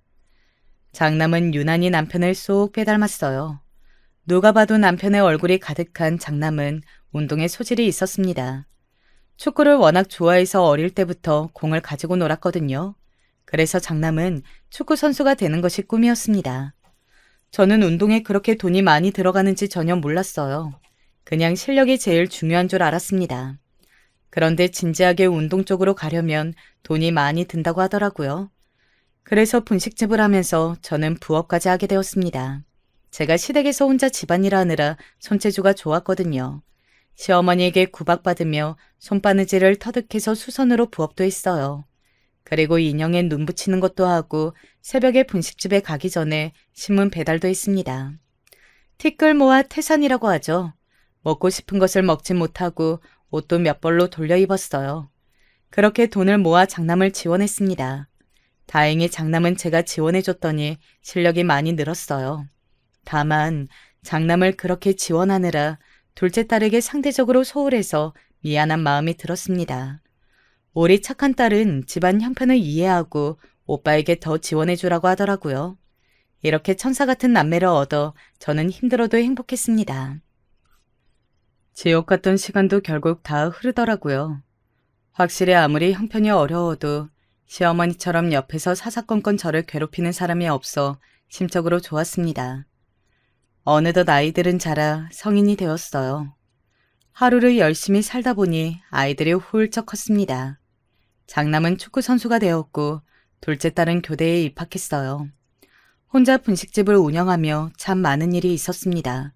장남은 유난히 남편을 쏙 빼닮았어요. 누가 봐도 남편의 얼굴이 가득한 장남은 운동에 소질이 있었습니다. 축구를 워낙 좋아해서 어릴 때부터 공을 가지고 놀았거든요. 그래서 장남은 축구 선수가 되는 것이 꿈이었습니다. 저는 운동에 그렇게 돈이 많이 들어가는지 전혀 몰랐어요. 그냥 실력이 제일 중요한 줄 알았습니다. 그런데 진지하게 운동 쪽으로 가려면 돈이 많이 든다고 하더라고요. 그래서 분식집을 하면서 저는 부업까지 하게 되었습니다. 제가 시댁에서 혼자 집안일 하느라 손재주가 좋았거든요. 시어머니에게 구박받으며 손바느질을 터득해서 수선으로 부업도 했어요. 그리고 인형에 눈 붙이는 것도 하고 새벽에 분식집에 가기 전에 신문 배달도 했습니다. 티끌모아 태산이라고 하죠. 먹고 싶은 것을 먹지 못하고 옷도 몇 벌로 돌려 입었어요. 그렇게 돈을 모아 장남을 지원했습니다. 다행히 장남은 제가 지원해줬더니 실력이 많이 늘었어요. 다만 장남을 그렇게 지원하느라 둘째 딸에게 상대적으로 소홀해서 미안한 마음이 들었습니다. 우리 착한 딸은 집안 형편을 이해하고 오빠에게 더 지원해주라고 하더라고요. 이렇게 천사 같은 남매를 얻어 저는 힘들어도 행복했습니다. 지옥 같던 시간도 결국 다 흐르더라고요. 확실히 아무리 형편이 어려워도 시어머니처럼 옆에서 사사건건 저를 괴롭히는 사람이 없어 심적으로 좋았습니다. 어느덧 아이들은 자라 성인이 되었어요. 하루를 열심히 살다 보니 아이들이 훌쩍 컸습니다. 장남은 축구 선수가 되었고 둘째 딸은 교대에 입학했어요. 혼자 분식집을 운영하며 참 많은 일이 있었습니다.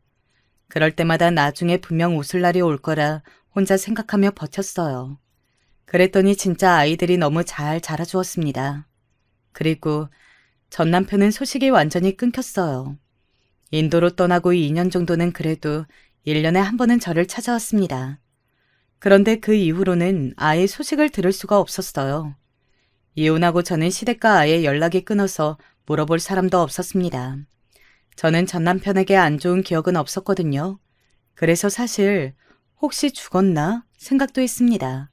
그럴 때마다 나중에 분명 웃을 날이 올 거라 혼자 생각하며 버텼어요. 그랬더니 진짜 아이들이 너무 잘 자라주었습니다. 그리고 전 남편은 소식이 완전히 끊겼어요. 인도로 떠나고 2년 정도는 그래도 1년에 한 번은 저를 찾아왔습니다. 그런데 그 이후로는 아예 소식을 들을 수가 없었어요. 이혼하고 저는 시댁과 아예 연락이 끊어서 물어볼 사람도 없었습니다. 저는 전 남편에게 안 좋은 기억은 없었거든요. 그래서 사실 혹시 죽었나 생각도 했습니다.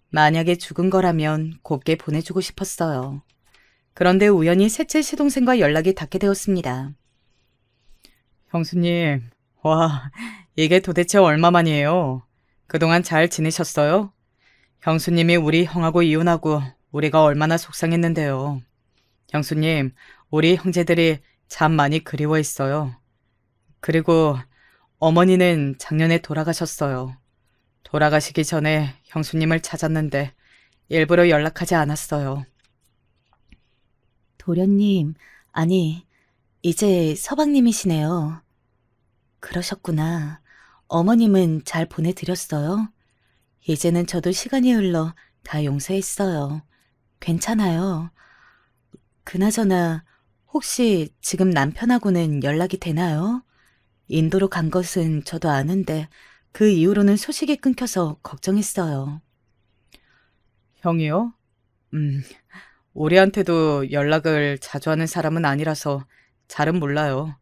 만약에 죽은 거라면 곱게 보내주고 싶었어요. 그런데 우연히 셋째 시동생과 연락이 닿게 되었습니다. 형수님, 와, 이게 도대체 얼마만이에요? 그동안 잘 지내셨어요? 형수님이 우리 형하고 이혼하고 우리가 얼마나 속상했는데요. 형수님, 우리 형제들이 참 많이 그리워했어요. 그리고 어머니는 작년에 돌아가셨어요. 돌아가시기 전에 형수님을 찾았는데 일부러 연락하지 않았어요. 도련님, 아니, 이제 서방님이시네요. 그러셨구나. 어머님은 잘 보내드렸어요? 이제는 저도 시간이 흘러 다 용서했어요. 괜찮아요. 그나저나 혹시 지금 남편하고는 연락이 되나요? 인도로 간 것은 저도 아는데 그 이후로는 소식이 끊겨서 걱정했어요. 형이요? 우리한테도 연락을 자주 하는 사람은 아니라서 잘은 몰라요.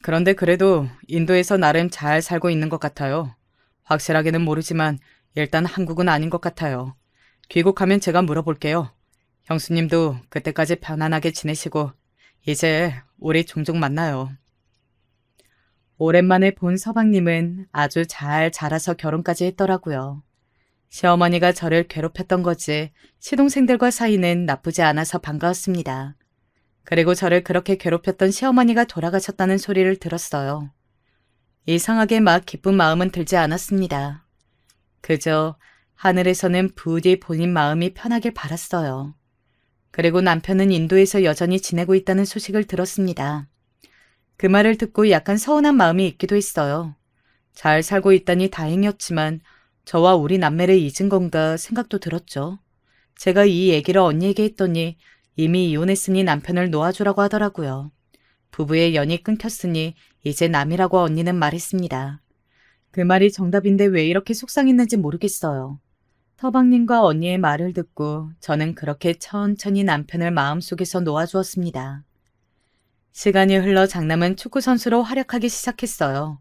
그런데 그래도 인도에서 나름 잘 살고 있는 것 같아요. 확실하게는 모르지만 일단 한국은 아닌 것 같아요. 귀국하면 제가 물어볼게요. 형수님도 그때까지 편안하게 지내시고 이제 우리 종종 만나요. 오랜만에 본 서방님은 아주 잘 자라서 결혼까지 했더라고요. 시어머니가 저를 괴롭혔던 거지 시동생들과 사이는 나쁘지 않아서 반가웠습니다. 그리고 저를 그렇게 괴롭혔던 시어머니가 돌아가셨다는 소리를 들었어요. 이상하게 막 기쁜 마음은 들지 않았습니다. 그저 하늘에서는 부디 본인 마음이 편하길 바랐어요. 그리고 남편은 인도에서 여전히 지내고 있다는 소식을 들었습니다. 그 말을 듣고 약간 서운한 마음이 있기도 했어요. 잘 살고 있다니 다행이었지만 저와 우리 남매를 잊은 건가 생각도 들었죠. 제가 이 얘기를 언니에게 했더니 이미 이혼했으니 남편을 놓아주라고 하더라고요. 부부의 연이 끊겼으니 이제 남이라고 언니는 말했습니다. 그 말이 정답인데 왜 이렇게 속상했는지 모르겠어요. 서방님과 언니의 말을 듣고 저는 그렇게 천천히 남편을 마음속에서 놓아주었습니다. 시간이 흘러 장남은 축구선수로 활약하기 시작했어요.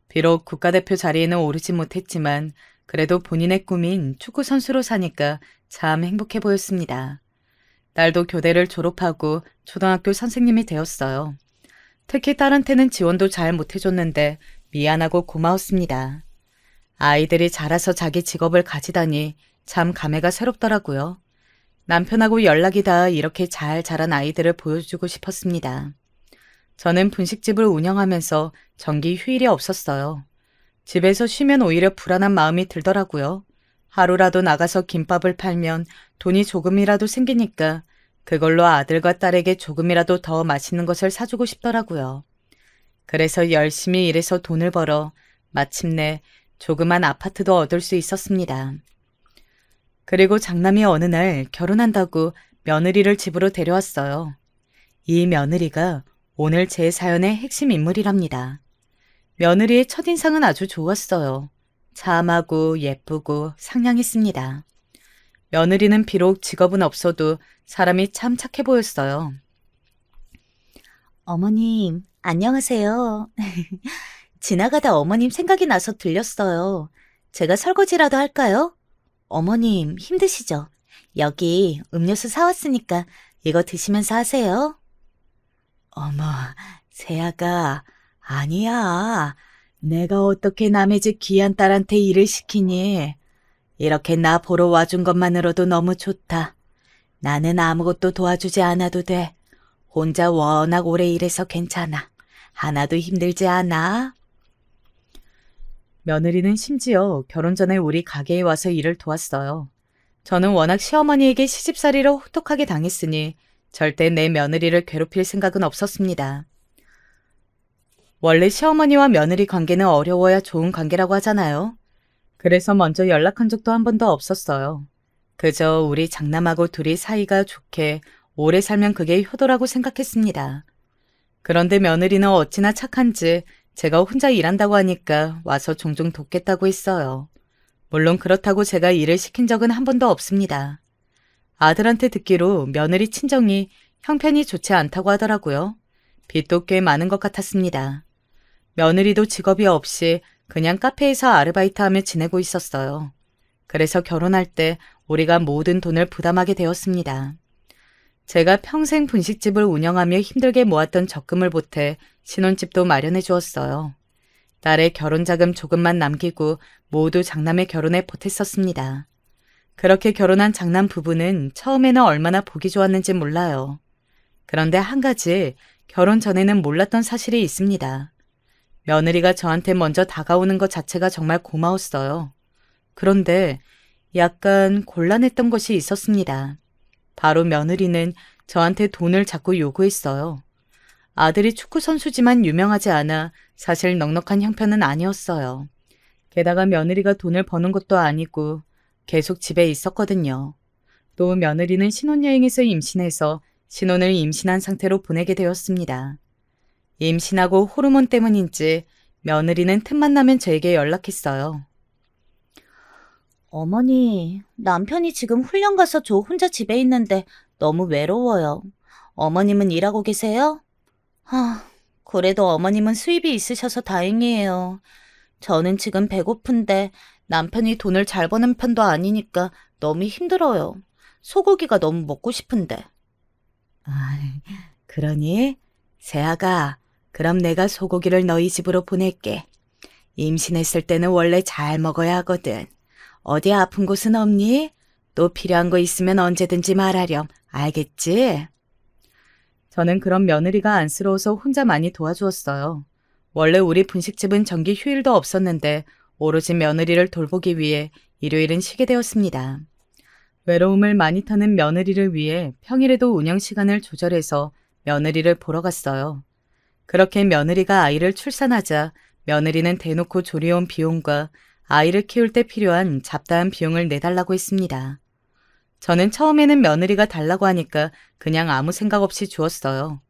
비록 국가대표 자리에는 오르지 못했지만 그래도 본인의 꿈인 축구선수로 사니까 참 행복해 보였습니다. 딸도 교대를 졸업하고 초등학교 선생님이 되었어요. 특히 딸한테는 지원도 잘 못해줬는데 미안하고 고마웠습니다. 아이들이 자라서 자기 직업을 가지다니 참 감회가 새롭더라고요. 남편하고 연락이 닿아 이렇게 잘 자란 아이들을 보여주고 싶었습니다. 저는 분식집을 운영하면서 정기 휴일이 없었어요. 집에서 쉬면 오히려 불안한 마음이 들더라고요. 하루라도 나가서 김밥을 팔면 돈이 조금이라도 생기니까 그걸로 아들과 딸에게 조금이라도 더 맛있는 것을 사주고 싶더라고요. 그래서 열심히 일해서 돈을 벌어 마침내 조그만 아파트도 얻을 수 있었습니다. 그리고 장남이 어느 날 결혼한다고 며느리를 집으로 데려왔어요. 이 며느리가 오늘 제 사연의 핵심 인물이랍니다. 며느리의 첫인상은 아주 좋았어요. 참하고 예쁘고 상냥했습니다. 며느리는 비록 직업은 없어도 사람이 참 착해 보였어요. 어머님, 안녕하세요. 지나가다 어머님 생각이 나서 들렸어요. 제가 설거지라도 할까요? 어머님, 힘드시죠? 여기 음료수 사왔으니까 이거 드시면서 하세요. 어머, 세아가, 아니야. 내가 어떻게 남의 집 귀한 딸한테 일을 시키니? 이렇게 나 보러 와준 것만으로도 너무 좋다. 나는 아무것도 도와주지 않아도 돼. 혼자 워낙 오래 일해서 괜찮아. 하나도 힘들지 않아. 며느리는 심지어 결혼 전에 우리 가게에 와서 일을 도왔어요. 저는 워낙 시어머니에게 시집살이를 혹독하게 당했으니 절대 내 며느리를 괴롭힐 생각은 없었습니다. 원래 시어머니와 며느리 관계는 어려워야 좋은 관계라고 하잖아요. 그래서 먼저 연락한 적도 한 번도 없었어요. 그저 우리 장남하고 둘이 사이가 좋게 오래 살면 그게 효도라고 생각했습니다. 그런데 며느리는 어찌나 착한지 제가 혼자 일한다고 하니까 와서 종종 돕겠다고 했어요. 물론 그렇다고 제가 일을 시킨 적은 한 번도 없습니다. 아들한테 듣기로 며느리 친정이 형편이 좋지 않다고 하더라고요. 빚도 꽤 많은 것 같았습니다. 며느리도 직업이 없이 그냥 카페에서 아르바이트하며 지내고 있었어요. 그래서 결혼할 때 우리가 모든 돈을 부담하게 되었습니다. 제가 평생 분식집을 운영하며 힘들게 모았던 적금을 보태 신혼집도 마련해 주었어요. 딸의 결혼자금 조금만 남기고 모두 장남의 결혼에 보탰었습니다. 그렇게 결혼한 장남 부부는 처음에는 얼마나 보기 좋았는지 몰라요. 그런데 한 가지 결혼 전에는 몰랐던 사실이 있습니다. 며느리가 저한테 먼저 다가오는 것 자체가 정말 고마웠어요. 그런데 약간 곤란했던 것이 있었습니다. 바로 며느리는 저한테 돈을 자꾸 요구했어요. 아들이 축구선수지만 유명하지 않아 사실 넉넉한 형편은 아니었어요. 게다가 며느리가 돈을 버는 것도 아니고 계속 집에 있었거든요. 또 며느리는 신혼여행에서 임신해서 신혼을 임신한 상태로 보내게 되었습니다. 임신하고 호르몬 때문인지 며느리는 틈만 나면 저에게 연락했어요. 어머니, 남편이 지금 훈련 가서 저 혼자 집에 있는데 너무 외로워요. 어머님은 일하고 계세요? 그래도 어머님은 수입이 있으셔서 다행이에요. 저는 지금 배고픈데 남편이 돈을 잘 버는 편도 아니니까 너무 힘들어요. 소고기가 너무 먹고 싶은데. 그러니? 세아가, 그럼 내가 소고기를 너희 집으로 보낼게. 임신했을 때는 원래 잘 먹어야 하거든. 어디 아픈 곳은 없니? 또 필요한 거 있으면 언제든지 말하렴. 알겠지? 저는 그런 며느리가 안쓰러워서 혼자 많이 도와주었어요. 원래 우리 분식집은 정기 휴일도 없었는데 오로지 며느리를 돌보기 위해 일요일은 쉬게 되었습니다. 외로움을 많이 타는 며느리를 위해 평일에도 운영 시간을 조절해서 며느리를 보러 갔어요. 그렇게 며느리가 아이를 출산하자 며느리는 대놓고 조리원 비용과 아이를 키울 때 필요한 잡다한 비용을 내달라고 했습니다. 저는 처음에는 며느리가 달라고 하니까 그냥 아무 생각 없이 주었어요.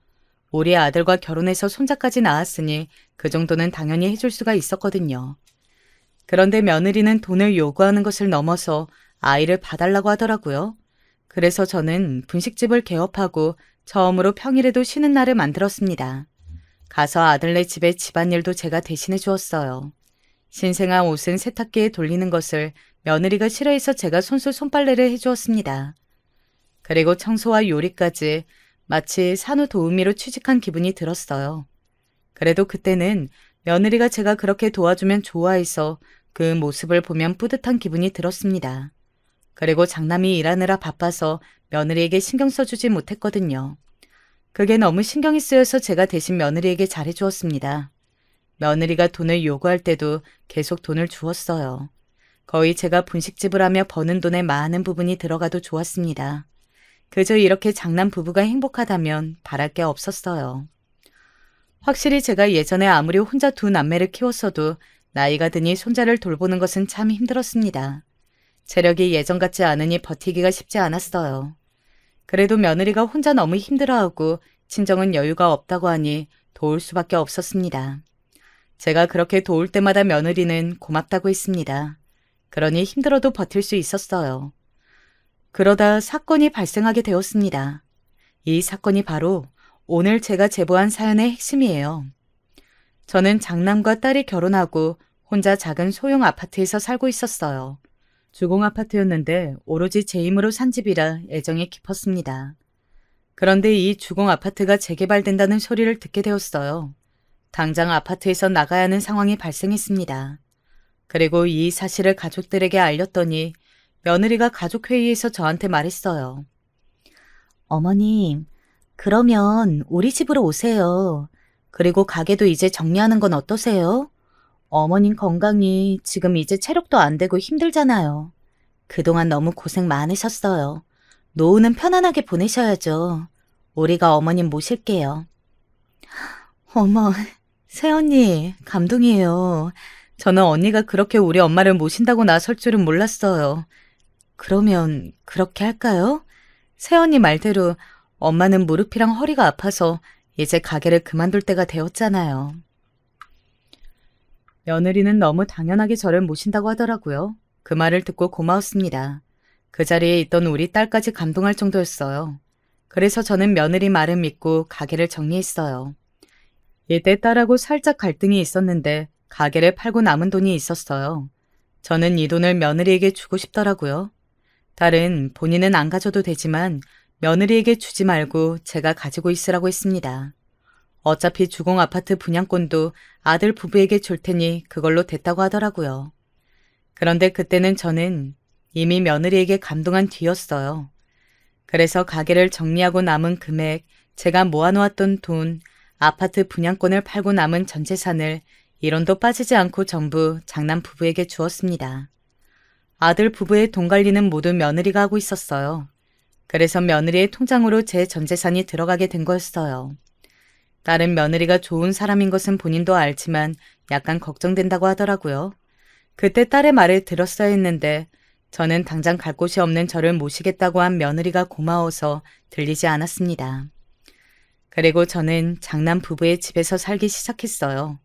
우리 아들과 결혼해서 손자까지 낳았으니 그 정도는 당연히 해줄 수가 있었거든요. 그런데 며느리는 돈을 요구하는 것을 넘어서 아이를 봐달라고 하더라고요. 그래서 저는 분식집을 개업하고 처음으로 평일에도 쉬는 날을 만들었습니다. 가서 아들네 집에 집안일도 제가 대신해 주었어요. 신생아 옷은 세탁기에 돌리는 것을 며느리가 싫어해서 제가 손수 손빨래를 해주었습니다. 그리고 청소와 요리까지 마치 산후도우미로 취직한 기분이 들었어요. 그래도 그때는 며느리가 제가 그렇게 도와주면 좋아해서 그 모습을 보면 뿌듯한 기분이 들었습니다. 그리고 장남이 일하느라 바빠서 며느리에게 신경 써주지 못했거든요. 그게 너무 신경이 쓰여서 제가 대신 며느리에게 잘해주었습니다. 며느리가 돈을 요구할 때도 계속 돈을 주었어요. 거의 제가 분식집을 하며 버는 돈의 많은 부분이 들어가도 좋았습니다. 그저 이렇게 장남 부부가 행복하다면 바랄 게 없었어요. 확실히 제가 예전에 아무리 혼자 두 남매를 키웠어도 나이가 드니 손자를 돌보는 것은 참 힘들었습니다. 체력이 예전 같지 않으니 버티기가 쉽지 않았어요. 그래도 며느리가 혼자 너무 힘들어하고 친정은 여유가 없다고 하니 도울 수밖에 없었습니다. 제가 그렇게 도울 때마다 며느리는 고맙다고 했습니다. 그러니 힘들어도 버틸 수 있었어요. 그러다 사건이 발생하게 되었습니다. 이 사건이 바로 오늘 제가 제보한 사연의 핵심이에요. 저는 장남과 딸이 결혼하고 혼자 작은 소형 아파트에서 살고 있었어요. 주공 아파트였는데 오로지 제 힘으로 산 집이라 애정이 깊었습니다. 그런데 이 주공 아파트가 재개발된다는 소리를 듣게 되었어요. 당장 아파트에서 나가야 하는 상황이 발생했습니다. 그리고 이 사실을 가족들에게 알렸더니 며느리가 가족회의에서 저한테 말했어요. 어머님, 그러면 우리 집으로 오세요. 그리고 가게도 이제 정리하는 건 어떠세요? 어머님 건강이 지금 이제 체력도 안 되고 힘들잖아요. 그동안 너무 고생 많으셨어요. 노후는 편안하게 보내셔야죠. 우리가 어머님 모실게요. 어머, 새언니, 감동이에요. 저는 언니가 그렇게 우리 엄마를 모신다고 나설 줄은 몰랐어요. 그러면 그렇게 할까요? 새언니 말대로 엄마는 무릎이랑 허리가 아파서 이제 가게를 그만둘 때가 되었잖아요. 며느리는 너무 당연하게 저를 모신다고 하더라고요. 그 말을 듣고 고마웠습니다. 그 자리에 있던 우리 딸까지 감동할 정도였어요. 그래서 저는 며느리 말을 믿고 가게를 정리했어요. 이때 딸하고 살짝 갈등이 있었는데 가게를 팔고 남은 돈이 있었어요. 저는 이 돈을 며느리에게 주고 싶더라고요. 딸은 본인은 안 가져도 되지만 며느리에게 주지 말고 제가 가지고 있으라고 했습니다. 어차피 주공 아파트 분양권도 아들 부부에게 줄 테니 그걸로 됐다고 하더라고요. 그런데 그때는 저는 이미 며느리에게 감동한 뒤였어요. 그래서 가게를 정리하고 남은 금액, 제가 모아놓았던 돈, 아파트 분양권을 팔고 남은 전 재산을 1원도 빠지지 않고 전부 장남 부부에게 주었습니다. 아들 부부의 돈 관리는 모두 며느리가 하고 있었어요. 그래서 며느리의 통장으로 제 전 재산이 들어가게 된 거였어요. 딸은 며느리가 좋은 사람인 것은 본인도 알지만 약간 걱정된다고 하더라고요. 그때 딸의 말을 들었어야 했는데 저는 당장 갈 곳이 없는 저를 모시겠다고 한 며느리가 고마워서 들리지 않았습니다. 그리고 저는 장남 부부의 집에서 살기 시작했어요.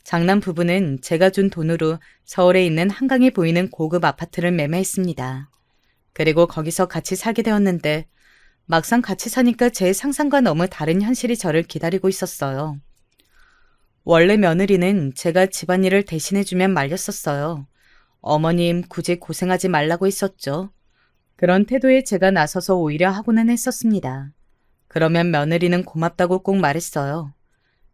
장남 부부는 제가 준 돈으로 서울에 있는 한강이 보이는 고급 아파트를 매매했습니다. 그리고 거기서 같이 살게 되었는데 막상 같이 사니까 제 상상과 너무 다른 현실이 저를 기다리고 있었어요. 원래 며느리는 제가 집안일을 대신해주면 말렸었어요. 어머님 굳이 고생하지 말라고 했었죠. 그런 태도에 제가 나서서 오히려 하고는 했었습니다. 그러면 며느리는 고맙다고 꼭 말했어요.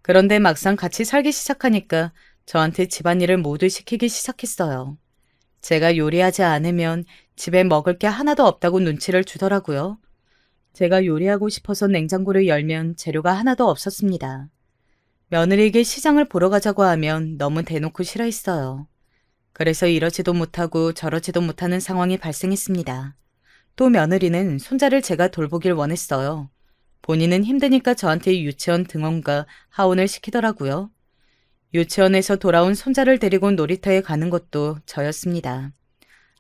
그런데 막상 같이 살기 시작하니까 저한테 집안일을 모두 시키기 시작했어요. 제가 요리하지 않으면 집에 먹을 게 하나도 없다고 눈치를 주더라고요. 제가 요리하고 싶어서 냉장고를 열면 재료가 하나도 없었습니다. 며느리에게 시장을 보러 가자고 하면 너무 대놓고 싫어했어요. 그래서 이러지도 못하고 저러지도 못하는 상황이 발생했습니다. 또 며느리는 손자를 제가 돌보길 원했어요. 본인은 힘드니까 저한테 유치원 등원과 하원을 시키더라고요. 유치원에서 돌아온 손자를 데리고 놀이터에 가는 것도 저였습니다.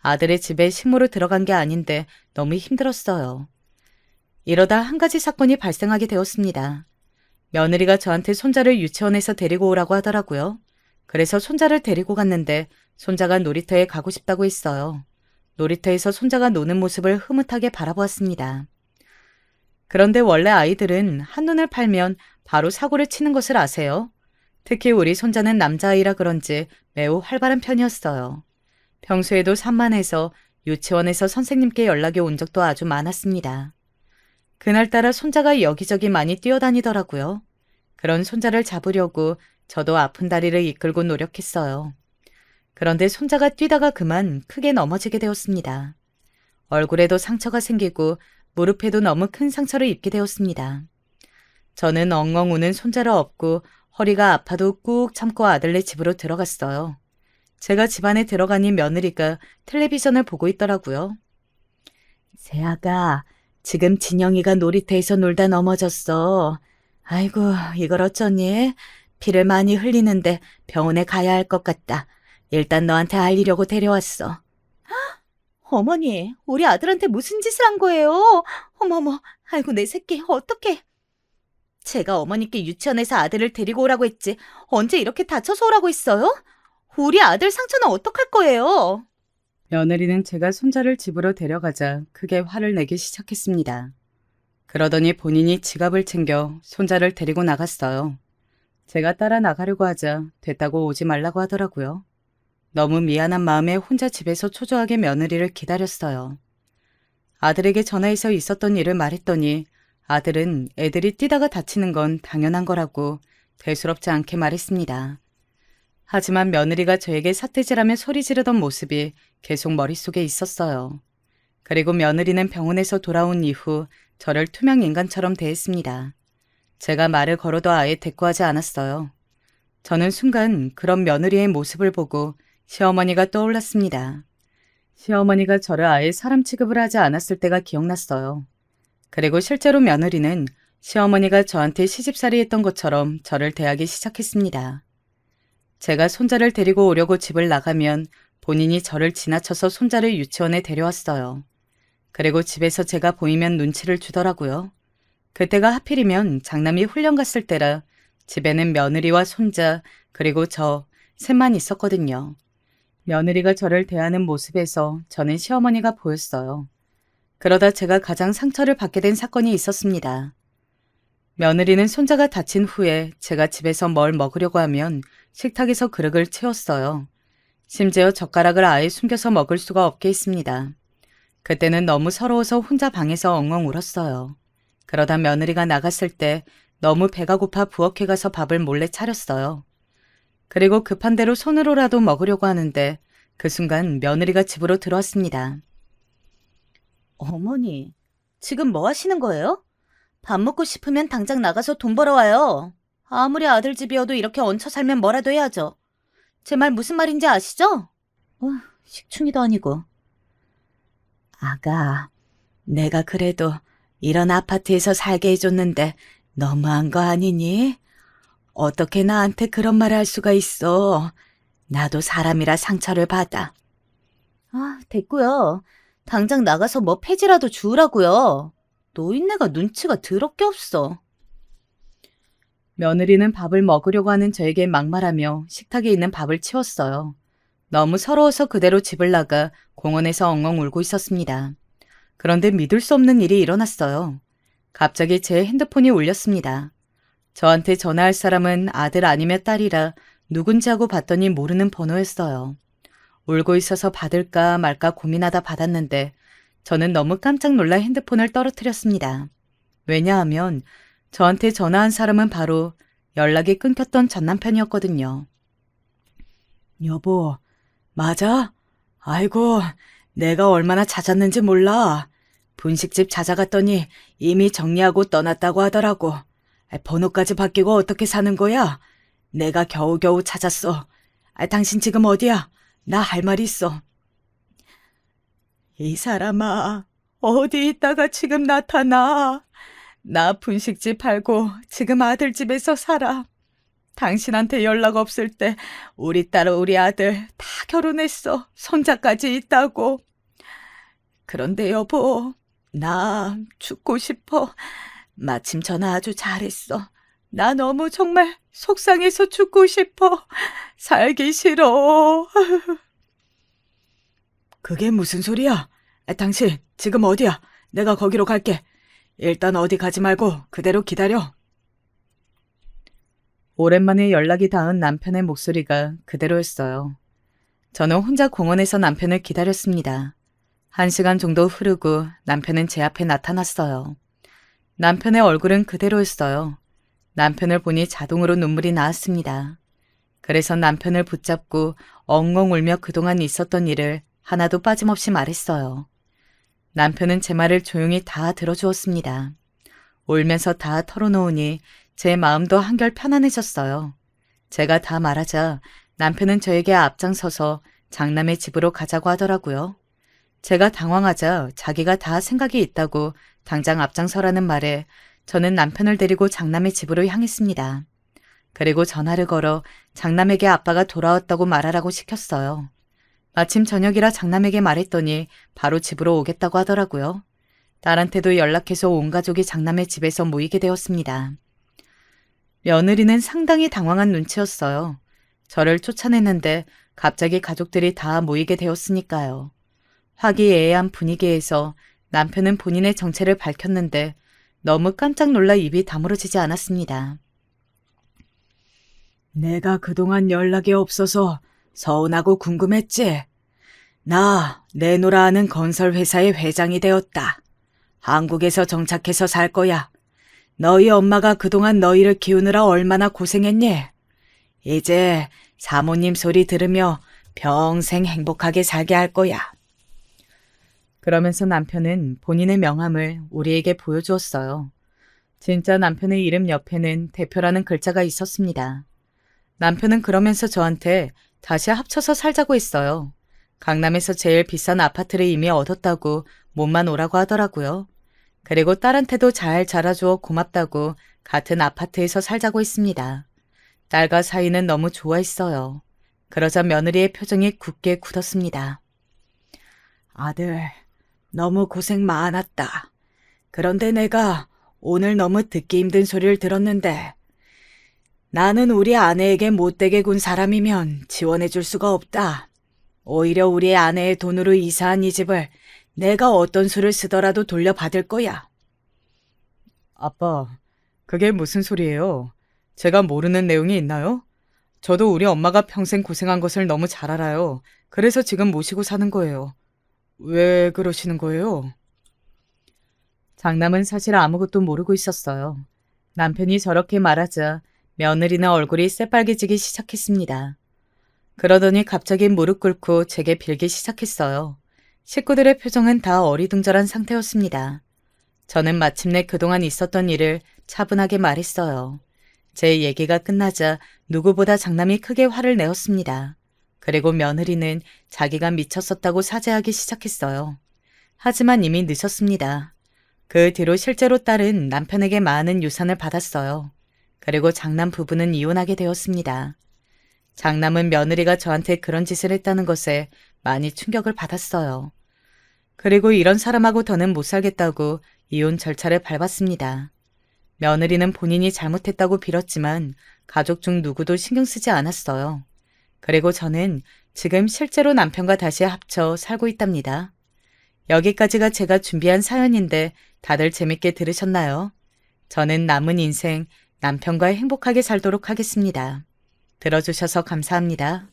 아들의 집에 식모로 들어간 게 아닌데 너무 힘들었어요. 이러다 한 가지 사건이 발생하게 되었습니다. 며느리가 저한테 손자를 유치원에서 데리고 오라고 하더라고요. 그래서 손자를 데리고 갔는데 손자가 놀이터에 가고 싶다고 했어요. 놀이터에서 손자가 노는 모습을 흐뭇하게 바라보았습니다. 그런데 원래 아이들은 한눈을 팔면 바로 사고를 치는 것을 아세요? 특히 우리 손자는 남자아이라 그런지 매우 활발한 편이었어요. 평소에도 산만해서 유치원에서 선생님께 연락이 온 적도 아주 많았습니다. 그날따라 손자가 여기저기 많이 뛰어다니더라고요. 그런 손자를 잡으려고 저도 아픈 다리를 이끌고 노력했어요. 그런데 손자가 뛰다가 그만 크게 넘어지게 되었습니다. 얼굴에도 상처가 생기고 무릎에도 너무 큰 상처를 입게 되었습니다. 저는 엉엉 우는 손자를 업고 허리가 아파도 꾹 참고 아들네 집으로 들어갔어요. 제가 집 안에 들어가니 며느리가 텔레비전을 보고 있더라고요. 세아가 지금 진영이가 놀이터에서 놀다 넘어졌어. 아이고, 이걸 어쩌니? 피를 많이 흘리는데 병원에 가야 할 것 같다. 일단 너한테 알리려고 데려왔어. 어머니, 우리 아들한테 무슨 짓을 한 거예요? 어머머, 아이고 내 새끼, 어떡해. 제가 어머니께 유치원에서 아들을 데리고 오라고 했지. 언제 이렇게 다쳐서 오라고 했어요? 우리 아들 상처는 어떡할 거예요? 며느리는 제가 손자를 집으로 데려가자 크게 화를 내기 시작했습니다. 그러더니 본인이 지갑을 챙겨 손자를 데리고 나갔어요. 제가 따라 나가려고 하자 됐다고 오지 말라고 하더라고요. 너무 미안한 마음에 혼자 집에서 초조하게 며느리를 기다렸어요. 아들에게 전화해서 있었던 일을 말했더니 아들은 애들이 뛰다가 다치는 건 당연한 거라고 대수롭지 않게 말했습니다. 하지만 며느리가 저에게 삿대질하며 소리 지르던 모습이 계속 머릿속에 있었어요. 그리고 며느리는 병원에서 돌아온 이후 저를 투명 인간처럼 대했습니다. 제가 말을 걸어도 아예 대꾸하지 않았어요. 저는 순간 그런 며느리의 모습을 보고 시어머니가 떠올랐습니다. 시어머니가 저를 아예 사람 취급을 하지 않았을 때가 기억났어요. 그리고 실제로 며느리는 시어머니가 저한테 시집살이 했던 것처럼 저를 대하기 시작했습니다. 제가 손자를 데리고 오려고 집을 나가면 본인이 저를 지나쳐서 손자를 유치원에 데려왔어요. 그리고 집에서 제가 보이면 눈치를 주더라고요. 그때가 하필이면 장남이 훈련 갔을 때라 집에는 며느리와 손자 그리고 저 셋만 있었거든요. 며느리가 저를 대하는 모습에서 저는 시어머니가 보였어요. 그러다 제가 가장 상처를 받게 된 사건이 있었습니다. 며느리는 손자가 다친 후에 제가 집에서 뭘 먹으려고 하면 식탁에서 그릇을 채웠어요. 심지어 젓가락을 아예 숨겨서 먹을 수가 없게 했습니다. 그때는 너무 서러워서 혼자 방에서 엉엉 울었어요. 그러다 며느리가 나갔을 때 너무 배가 고파 부엌에 가서 밥을 몰래 차렸어요. 그리고 급한 대로 손으로라도 먹으려고 하는데 그 순간 며느리가 집으로 들어왔습니다. 어머니, 지금 뭐 하시는 거예요? 밥 먹고 싶으면 당장 나가서 돈 벌어와요. 아무리 아들 집이어도 이렇게 얹혀 살면 뭐라도 해야죠. 제 말 무슨 말인지 아시죠? 식충이도 아니고. 아가, 내가 그래도 이런 아파트에서 살게 해줬는데 너무한 거 아니니? 어떻게 나한테 그런 말을 할 수가 있어? 나도 사람이라 상처를 받아. 아, 됐고요. 당장 나가서 뭐 폐지라도 주우라고요. 노인네가 눈치가 더럽게 없어. 며느리는 밥을 먹으려고 하는 저에게 막말하며 식탁에 있는 밥을 치웠어요. 너무 서러워서 그대로 집을 나가 공원에서 엉엉 울고 있었습니다. 그런데 믿을 수 없는 일이 일어났어요. 갑자기 제 핸드폰이 울렸습니다. 저한테 전화할 사람은 아들 아니면 딸이라 누군지 하고 봤더니 모르는 번호였어요. 울고 있어서 받을까 말까 고민하다 받았는데 저는 너무 깜짝 놀라 핸드폰을 떨어뜨렸습니다. 왜냐하면 저한테 전화한 사람은 바로 연락이 끊겼던 전 남편이었거든요. 여보, 맞아? 아이고, 내가 얼마나 찾았는지 몰라. 분식집 찾아갔더니 이미 정리하고 떠났다고 하더라고. 번호까지 바뀌고 어떻게 사는 거야? 내가 겨우겨우 찾았어. 당신 지금 어디야? 나 할 말 있어. 이 사람아, 어디 있다가 지금 나타나? 나 분식집 팔고 지금 아들 집에서 살아. 당신한테 연락 없을 때 우리 딸, 우리 아들 다 결혼했어. 손자까지 있다고. 그런데 여보, 나 죽고 싶어. 마침 전화 아주 잘했어. 나 너무 정말 속상해서 죽고 싶어. 살기 싫어. 그게 무슨 소리야? 당신 지금 어디야? 내가 거기로 갈게. 일단 어디 가지 말고 그대로 기다려. 오랜만에 연락이 닿은 남편의 목소리가 그대로였어요. 저는 혼자 공원에서 남편을 기다렸습니다. 1시간 정도 흐르고 남편은 제 앞에 나타났어요. 남편의 얼굴은 그대로였어요. 남편을 보니 자동으로 눈물이 나왔습니다. 그래서 남편을 붙잡고 엉엉 울며 그동안 있었던 일을 하나도 빠짐없이 말했어요. 남편은 제 말을 조용히 다 들어주었습니다. 울면서 다 털어놓으니 제 마음도 한결 편안해졌어요. 제가 다 말하자 남편은 저에게 앞장서서 장남의 집으로 가자고 하더라고요. 제가 당황하자 자기가 다 생각이 있다고 당장 앞장서라는 말에 저는 남편을 데리고 장남의 집으로 향했습니다. 그리고 전화를 걸어 장남에게 아빠가 돌아왔다고 말하라고 시켰어요. 마침 저녁이라 장남에게 말했더니 바로 집으로 오겠다고 하더라고요. 딸한테도 연락해서 온 가족이 장남의 집에서 모이게 되었습니다. 며느리는 상당히 당황한 눈치였어요. 저를 쫓아냈는데 갑자기 가족들이 다 모이게 되었으니까요. 화기애애한 분위기에서 남편은 본인의 정체를 밝혔는데 너무 깜짝 놀라 입이 다물어지지 않았습니다. 내가 그동안 연락이 없어서 서운하고 궁금했지? 나 내노라 하는 건설회사의 회장이 되었다. 한국에서 정착해서 살 거야. 너희 엄마가 그동안 너희를 키우느라 얼마나 고생했니? 이제 사모님 소리 들으며 평생 행복하게 살게 할 거야. 그러면서 남편은 본인의 명함을 우리에게 보여주었어요. 진짜 남편의 이름 옆에는 대표라는 글자가 있었습니다. 남편은 그러면서 저한테 다시 합쳐서 살자고 했어요. 강남에서 제일 비싼 아파트를 이미 얻었다고 몸만 오라고 하더라고요. 그리고 딸한테도 잘 자라주어 고맙다고 같은 아파트에서 살자고 했습니다. 딸과 사이는 너무 좋아했어요. 그러자 며느리의 표정이 굳게 굳었습니다. 아들, 너무 고생 많았다. 그런데 내가 오늘 너무 듣기 힘든 소리를 들었는데 나는 우리 아내에게 못되게 군 사람이면 지원해 줄 수가 없다. 오히려 우리 아내의 돈으로 이사한 이 집을 내가 어떤 수를 쓰더라도 돌려받을 거야. 아빠, 그게 무슨 소리예요? 제가 모르는 내용이 있나요? 저도 우리 엄마가 평생 고생한 것을 너무 잘 알아요. 그래서 지금 모시고 사는 거예요. 왜 그러시는 거예요? 장남은 사실 아무것도 모르고 있었어요. 남편이 저렇게 말하자 며느리는 얼굴이 새빨개지기 시작했습니다. 그러더니 갑자기 무릎 꿇고 제게 빌기 시작했어요. 식구들의 표정은 다 어리둥절한 상태였습니다. 저는 마침내 그동안 있었던 일을 차분하게 말했어요. 제 얘기가 끝나자 누구보다 장남이 크게 화를 내었습니다. 그리고 며느리는 자기가 미쳤었다고 사죄하기 시작했어요. 하지만 이미 늦었습니다. 그 뒤로 실제로 딸은 남편에게 많은 유산을 받았어요. 그리고 장남 부부는 이혼하게 되었습니다. 장남은 며느리가 저한테 그런 짓을 했다는 것에 많이 충격을 받았어요. 그리고 이런 사람하고 더는 못 살겠다고 이혼 절차를 밟았습니다. 며느리는 본인이 잘못했다고 빌었지만 가족 중 누구도 신경 쓰지 않았어요. 그리고 저는 지금 실제로 남편과 다시 합쳐 살고 있답니다. 여기까지가 제가 준비한 사연인데 다들 재밌게 들으셨나요? 저는 남은 인생 남편과 행복하게 살도록 하겠습니다. 들어주셔서 감사합니다.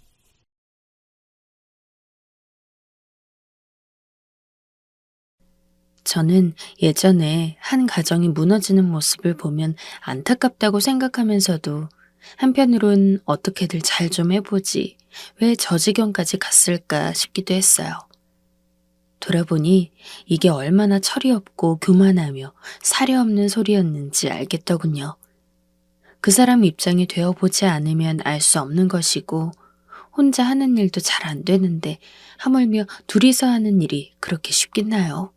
저는 예전에 한 가정이 무너지는 모습을 보면 안타깝다고 생각하면서도 한편으론 어떻게들 잘 좀 해보지, 왜 저 지경까지 갔을까 싶기도 했어요. 돌아보니 이게 얼마나 철이 없고 교만하며 사려 없는 소리였는지 알겠더군요. 그 사람 입장이 되어보지 않으면 알 수 없는 것이고, 혼자 하는 일도 잘 안 되는데 하물며 둘이서 하는 일이 그렇게 쉽겠나요?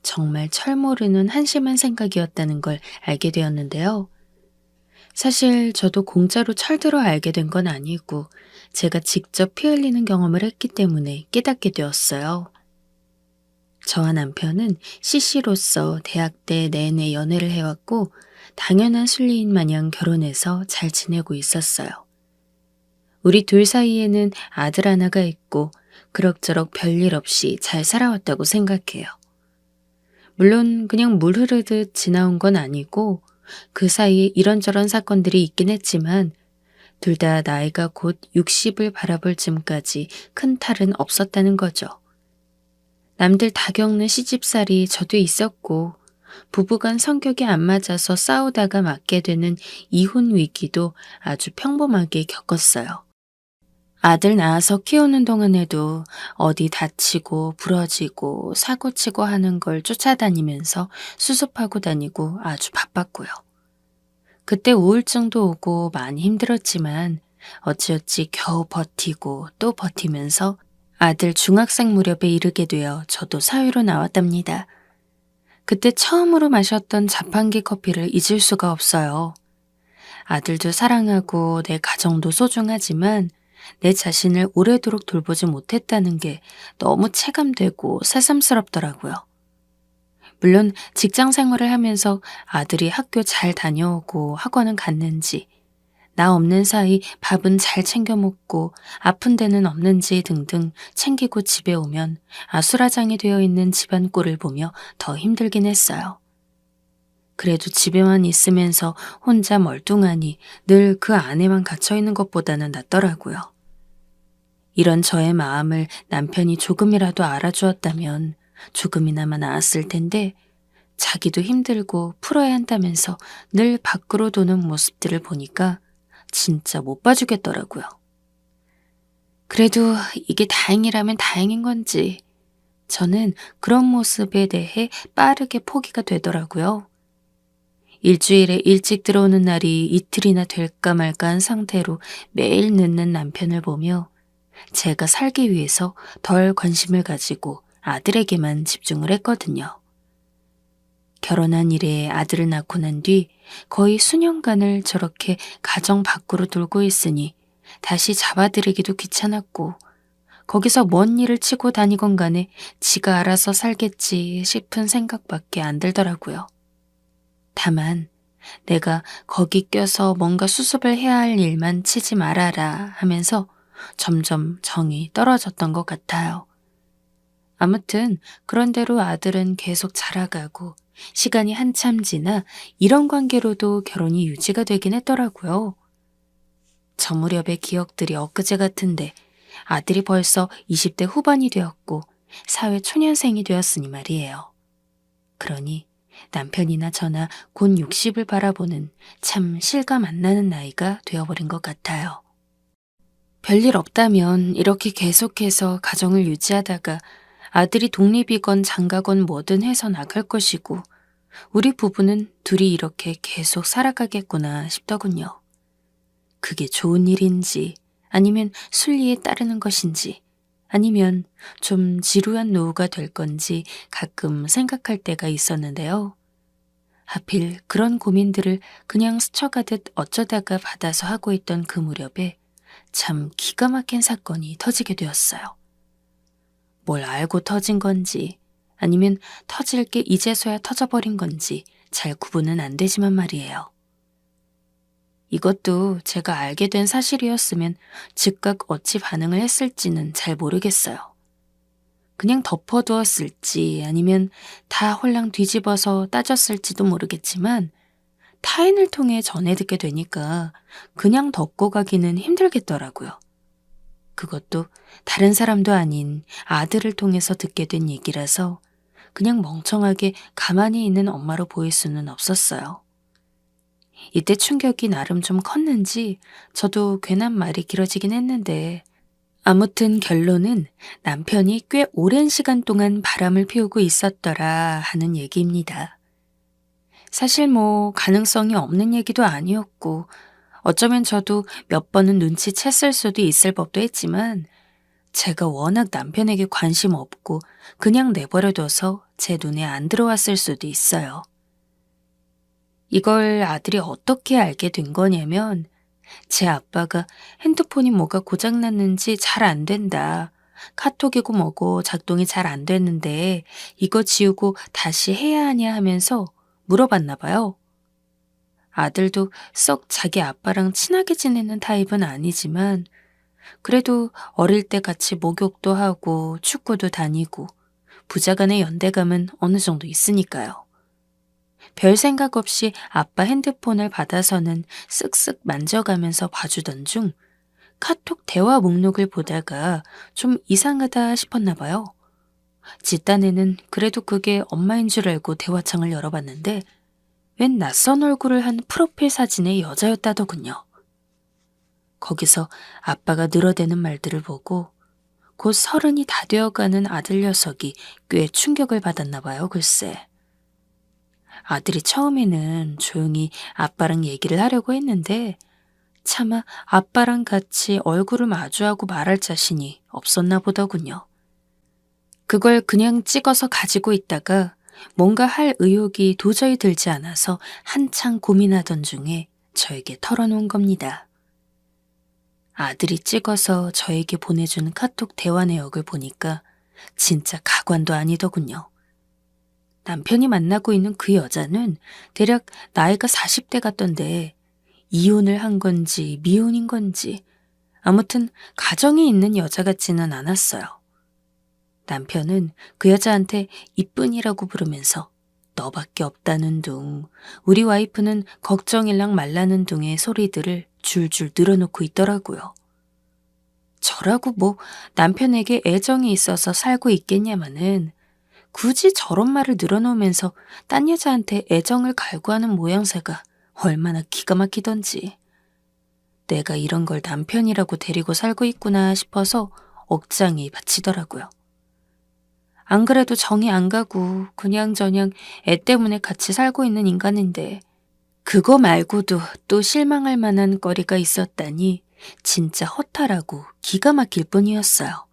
정말 철모르는 한심한 생각이었다는 걸 알게 되었는데요. 사실 저도 공짜로 철들어 알게 된 건 아니고 제가 직접 피 흘리는 경험을 했기 때문에 깨닫게 되었어요. 저와 남편은 CC로서 대학 때 내내 연애를 해왔고 당연한 순리인 마냥 결혼해서 잘 지내고 있었어요. 우리 둘 사이에는 아들 하나가 있고 그럭저럭 별일 없이 잘 살아왔다고 생각해요. 물론 그냥 물 흐르듯 지나온 건 아니고 그 사이에 이런저런 사건들이 있긴 했지만 둘 다 나이가 곧 60을 바라볼 즈음까지 큰 탈은 없었다는 거죠. 남들 다 겪는 시집살이 저도 있었고 부부간 성격이 안 맞아서 싸우다가 맞게 되는 이혼 위기도 아주 평범하게 겪었어요. 아들 낳아서 키우는 동안에도 어디 다치고 부러지고 사고치고 하는 걸 쫓아다니면서 수습하고 다니고 아주 바빴고요. 그때 우울증도 오고 많이 힘들었지만 어찌어찌 겨우 버티고 또 버티면서 아들 중학생 무렵에 이르게 되어 저도 사회로 나왔답니다. 그때 처음으로 마셨던 자판기 커피를 잊을 수가 없어요. 아들도 사랑하고 내 가정도 소중하지만 내 자신을 오래도록 돌보지 못했다는 게 너무 체감되고 새삼스럽더라고요. 물론 직장 생활을 하면서 아들이 학교 잘 다녀오고 학원은 갔는지, 나 없는 사이 밥은 잘 챙겨 먹고 아픈 데는 없는지 등등 챙기고 집에 오면 아수라장이 되어 있는 집안 꼴을 보며 더 힘들긴 했어요. 그래도 집에만 있으면서 혼자 멀뚱하니 늘 그 안에만 갇혀 있는 것보다는 낫더라고요. 이런 저의 마음을 남편이 조금이라도 알아주었다면 조금이나마 나았을 텐데 자기도 힘들고 풀어야 한다면서 늘 밖으로 도는 모습들을 보니까 진짜 못 봐주겠더라고요. 그래도 이게 다행이라면 다행인 건지 저는 그런 모습에 대해 빠르게 포기가 되더라고요. 일주일에 일찍 들어오는 날이 이틀이나 될까 말까 한 상태로 매일 늦는 남편을 보며 제가 살기 위해서 덜 관심을 가지고 아들에게만 집중을 했거든요. 결혼한 이래 아들을 낳고 난 뒤 거의 수년간을 저렇게 가정 밖으로 돌고 있으니 다시 잡아들이기도 귀찮았고 거기서 뭔 일을 치고 다니건 간에 지가 알아서 살겠지 싶은 생각밖에 안 들더라고요. 다만 내가 거기 껴서 뭔가 수습을 해야 할 일만 치지 말아라 하면서 점점 정이 떨어졌던 것 같아요. 아무튼 그런대로 아들은 계속 자라가고 시간이 한참 지나 이런 관계로도 결혼이 유지가 되긴 했더라고요. 저 무렵의 기억들이 엊그제 같은데 아들이 벌써 20대 후반이 되었고 사회 초년생이 되었으니 말이에요. 그러니 남편이나 저나 곧 60을 바라보는 참 실감 안 나는 나이가 되어버린 것 같아요. 별일 없다면 이렇게 계속해서 가정을 유지하다가 아들이 독립이건 장가건 뭐든 해서 나갈 것이고 우리 부부는 둘이 이렇게 계속 살아가겠구나 싶더군요. 그게 좋은 일인지 아니면 순리에 따르는 것인지 아니면 좀 지루한 노후가 될 건지 가끔 생각할 때가 있었는데요. 하필 그런 고민들을 그냥 스쳐가듯 어쩌다가 받아서 하고 있던 그 무렵에 참 기가 막힌 사건이 터지게 되었어요. 뭘 알고 터진 건지 아니면 터질 게 이제서야 터져버린 건지 잘 구분은 안 되지만 말이에요. 이것도 제가 알게 된 사실이었으면 즉각 어찌 반응을 했을지는 잘 모르겠어요. 그냥 덮어두었을지 아니면 다 홀랑 뒤집어서 따졌을지도 모르겠지만 타인을 통해 전해 듣게 되니까 그냥 덮고 가기는 힘들겠더라고요. 그것도 다른 사람도 아닌 아들을 통해서 듣게 된 얘기라서 그냥 멍청하게 가만히 있는 엄마로 보일 수는 없었어요. 이때 충격이 나름 좀 컸는지 저도 괜한 말이 길어지긴 했는데 아무튼 결론은 남편이 꽤 오랜 시간 동안 바람을 피우고 있었더라 하는 얘기입니다. 사실 뭐 가능성이 없는 얘기도 아니었고 어쩌면 저도 몇 번은 눈치챘을 수도 있을 법도 했지만 제가 워낙 남편에게 관심 없고 그냥 내버려둬서 제 눈에 안 들어왔을 수도 있어요. 이걸 아들이 어떻게 알게 된 거냐면 제 아빠가 핸드폰이 뭐가 고장났는지 잘 안 된다. 카톡이고 뭐고 작동이 잘 안 됐는데 이거 지우고 다시 해야 하냐 하면서 물어봤나 봐요. 아들도 썩 자기 아빠랑 친하게 지내는 타입은 아니지만 그래도 어릴 때 같이 목욕도 하고 축구도 다니고 부자간의 연대감은 어느 정도 있으니까요. 별 생각 없이 아빠 핸드폰을 받아서는 쓱쓱 만져가면서 봐주던 중 카톡 대화 목록을 보다가 좀 이상하다 싶었나 봐요. 지 딴에는 그래도 그게 엄마인 줄 알고 대화창을 열어봤는데 웬 낯선 얼굴을 한 프로필 사진의 여자였다더군요. 거기서 아빠가 늘어대는 말들을 보고 곧 30이 다 되어가는 아들 녀석이 꽤 충격을 받았나 봐요, 글쎄. 아들이 처음에는 조용히 아빠랑 얘기를 하려고 했는데 차마 아빠랑 같이 얼굴을 마주하고 말할 자신이 없었나 보더군요. 그걸 그냥 찍어서 가지고 있다가 뭔가 할 의욕이 도저히 들지 않아서 한창 고민하던 중에 저에게 털어놓은 겁니다. 아들이 찍어서 저에게 보내준 카톡 대화 내역을 보니까 진짜 가관도 아니더군요. 남편이 만나고 있는 그 여자는 대략 나이가 40대 같던데 이혼을 한 건지 미혼인 건지 아무튼 가정이 있는 여자 같지는 않았어요. 남편은 그 여자한테 이쁜이라고 부르면서 너밖에 없다는 둥, 우리 와이프는 걱정일랑 말라는 둥의 소리들을 줄줄 늘어놓고 있더라고요. 저라고 뭐 남편에게 애정이 있어서 살고 있겠냐마는 굳이 저런 말을 늘어놓으면서 딴 여자한테 애정을 갈구하는 모양새가 얼마나 기가 막히던지. 내가 이런 걸 남편이라고 데리고 살고 있구나 싶어서 억장이 받치더라고요. 안 그래도 정이 안 가고 그냥저냥 애 때문에 같이 살고 있는 인간인데 그거 말고도 또 실망할 만한 거리가 있었다니 진짜 허탈하고 기가 막힐 뿐이었어요.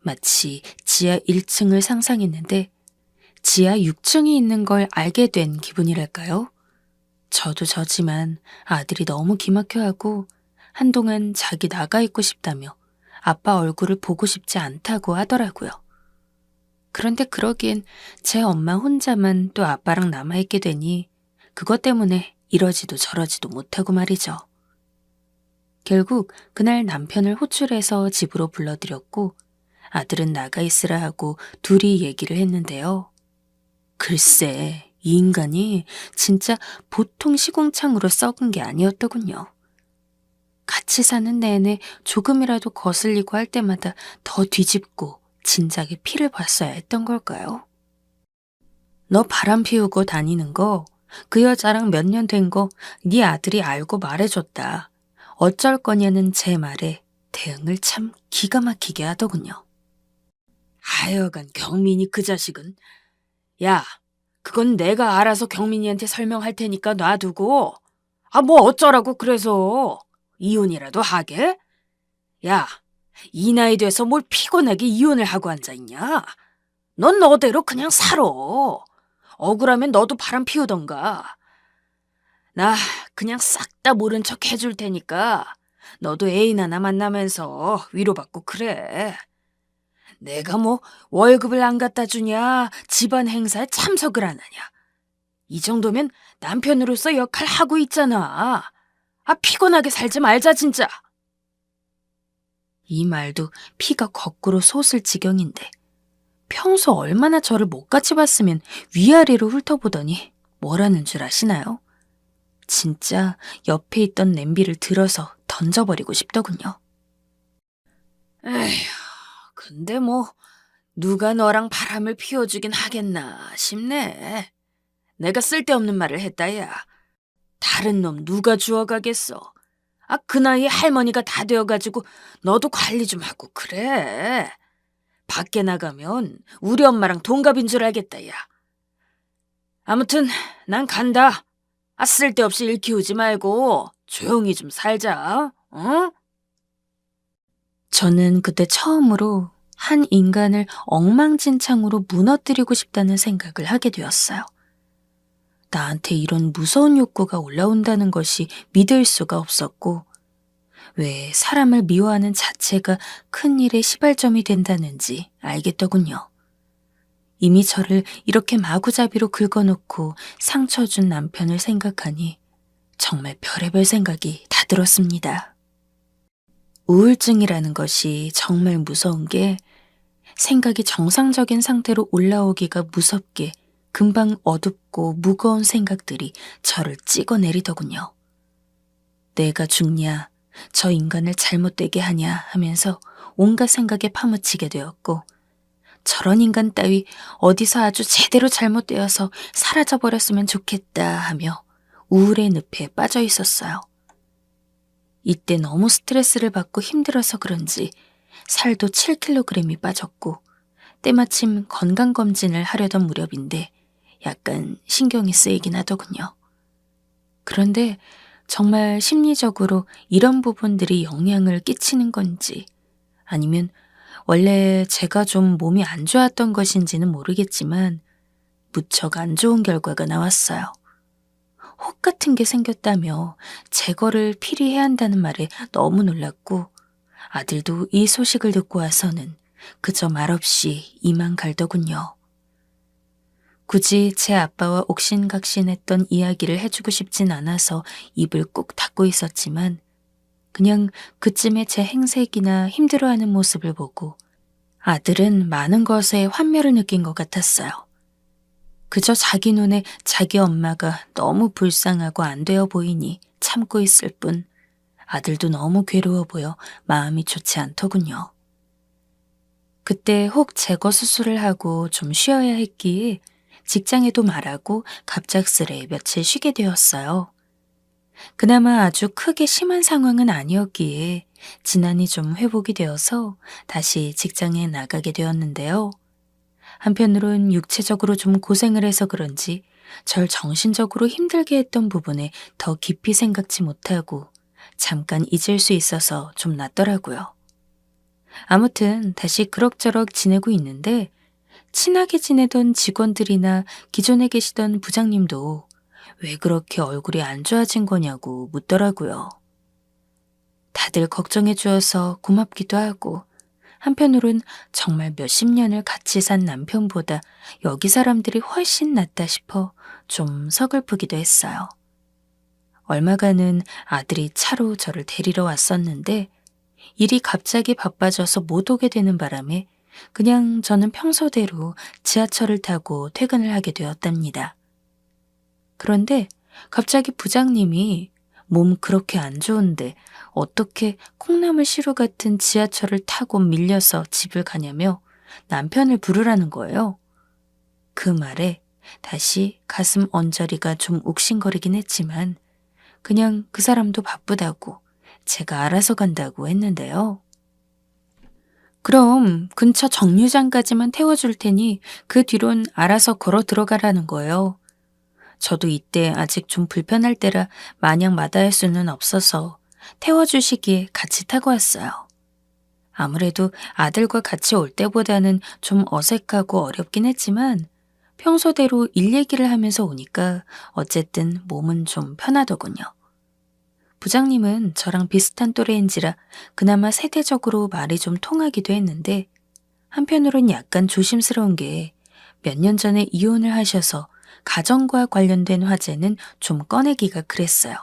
마치 지하 1층을 상상했는데 지하 6층이 있는 걸 알게 된 기분이랄까요? 저도 저지만 아들이 너무 기막혀하고 한동안 자기 나가 있고 싶다며 아빠 얼굴을 보고 싶지 않다고 하더라고요. 그런데 그러기엔 제 엄마 혼자만 또 아빠랑 남아있게 되니 그것 때문에 이러지도 저러지도 못하고 말이죠. 결국 그날 남편을 호출해서 집으로 불러들였고 아들은 나가 있으라 하고 둘이 얘기를 했는데요. 글쎄, 이 인간이 진짜 보통 시궁창으로 썩은 게 아니었더군요. 같이 사는 내내 조금이라도 거슬리고 할 때마다 더 뒤집고 진작에 피를 봤어야 했던 걸까요? 너 바람 피우고 다니는 거, 그 여자랑 몇 년 된 거 네 아들이 알고 말해줬다. 어쩔 거냐는 제 말에 대응을 참 기가 막히게 하더군요. 하여간 경민이 그 자식은 야, 그건 내가 알아서 경민이한테 설명할 테니까 놔두고 뭐 어쩌라고 그래서 이혼이라도 하게? 야, 이 나이 돼서 뭘 피곤하게 이혼을 하고 앉아있냐? 넌 너대로 그냥 살아. 억울하면 너도 바람 피우던가. 나 그냥 싹 다 모른 척 해줄 테니까 너도 애인 하나 만나면서 위로받고 그래. 내가 뭐 월급을 안 갖다 주냐, 집안 행사에 참석을 안 하냐. 이 정도면 남편으로서 역할 하고 있잖아. 피곤하게 살지 말자 진짜. 이 말도 피가 거꾸로 솟을 지경인데 평소 얼마나 저를 못같이 봤으면 위아래로 훑어보더니 뭐라는 줄 아시나요? 진짜 옆에 있던 냄비를 들어서 던져버리고 싶더군요. 에휴, 근데 뭐 누가 너랑 바람을 피워주긴 하겠나 싶네. 내가 쓸데없는 말을 했다 야. 다른 놈 누가 주워가겠어. 그 나이에 할머니가 다 되어가지고 너도 관리 좀 하고 그래. 밖에 나가면 우리 엄마랑 동갑인 줄 알겠다 야. 아무튼 난 간다. 쓸데없이 일 키우지 말고 조용히 좀 살자. 어? 저는 그때 처음으로 한 인간을 엉망진창으로 무너뜨리고 싶다는 생각을 하게 되었어요. 나한테 이런 무서운 욕구가 올라온다는 것이 믿을 수가 없었고, 왜 사람을 미워하는 자체가 큰 일의 시발점이 된다는지 알겠더군요. 이미 저를 이렇게 마구잡이로 긁어놓고 상처 준 남편을 생각하니 정말 별의별 생각이 다 들었습니다. 우울증이라는 것이 정말 무서운 게 생각이 정상적인 상태로 올라오기가 무섭게 금방 어둡고 무거운 생각들이 저를 찍어내리더군요. 내가 죽냐, 저 인간을 잘못되게 하냐 하면서 온갖 생각에 파묻히게 되었고, 저런 인간 따위 어디서 아주 제대로 잘못되어서 사라져버렸으면 좋겠다 하며 우울의 늪에 빠져 있었어요. 이때 너무 스트레스를 받고 힘들어서 그런지 살도 7kg이 빠졌고 때마침 건강검진을 하려던 무렵인데 약간 신경이 쓰이긴 하더군요. 그런데 정말 심리적으로 이런 부분들이 영향을 끼치는 건지 아니면 원래 제가 좀 몸이 안 좋았던 것인지는 모르겠지만 무척 안 좋은 결과가 나왔어요. 혹 같은 게 생겼다며 제거를 필히 해야 한다는 말에 너무 놀랐고 아들도 이 소식을 듣고 와서는 그저 말없이 이만 갈더군요. 굳이 제 아빠와 옥신각신했던 이야기를 해주고 싶진 않아서 입을 꾹 닫고 있었지만 그냥 그쯤에 제 행색이나 힘들어하는 모습을 보고 아들은 많은 것에 환멸을 느낀 것 같았어요. 그저 자기 눈에 자기 엄마가 너무 불쌍하고 안 되어 보이니 참고 있을 뿐 아들도 너무 괴로워 보여 마음이 좋지 않더군요. 그때 혹 제거 수술을 하고 좀 쉬어야 했기에 직장에도 말하고 갑작스레 며칠 쉬게 되었어요. 그나마 아주 크게 심한 상황은 아니었기에 지난이 좀 회복이 되어서 다시 직장에 나가게 되었는데요. 한편으론 육체적으로 좀 고생을 해서 그런지 절 정신적으로 힘들게 했던 부분에 더 깊이 생각지 못하고 잠깐 잊을 수 있어서 좀 낫더라고요. 아무튼 다시 그럭저럭 지내고 있는데 친하게 지내던 직원들이나 기존에 계시던 부장님도 왜 그렇게 얼굴이 안 좋아진 거냐고 묻더라고요. 다들 걱정해 주어서 고맙기도 하고 한편으론 정말 몇십 년을 같이 산 남편보다 여기 사람들이 훨씬 낫다 싶어 좀 서글프기도 했어요. 얼마간은 아들이 차로 저를 데리러 왔었는데 일이 갑자기 바빠져서 못 오게 되는 바람에 그냥 저는 평소대로 지하철을 타고 퇴근을 하게 되었답니다. 그런데 갑자기 부장님이 몸 그렇게 안 좋은데 어떻게 콩나물 시루 같은 지하철을 타고 밀려서 집을 가냐며 남편을 부르라는 거예요. 그 말에 다시 가슴 언저리가 좀 욱신거리긴 했지만 그냥 그 사람도 바쁘다고 제가 알아서 간다고 했는데요. 그럼 근처 정류장까지만 태워줄 테니 그 뒤론 알아서 걸어 들어가라는 거예요. 저도 이때 아직 좀 불편할 때라 마냥 마다할 수는 없어서 태워주시기에 같이 타고 왔어요. 아무래도 아들과 같이 올 때보다는 좀 어색하고 어렵긴 했지만 평소대로 일 얘기를 하면서 오니까 어쨌든 몸은 좀 편하더군요. 부장님은 저랑 비슷한 또래인지라 그나마 세대적으로 말이 좀 통하기도 했는데 한편으론 약간 조심스러운 게 몇 년 전에 이혼을 하셔서 가정과 관련된 화제는 좀 꺼내기가 그랬어요.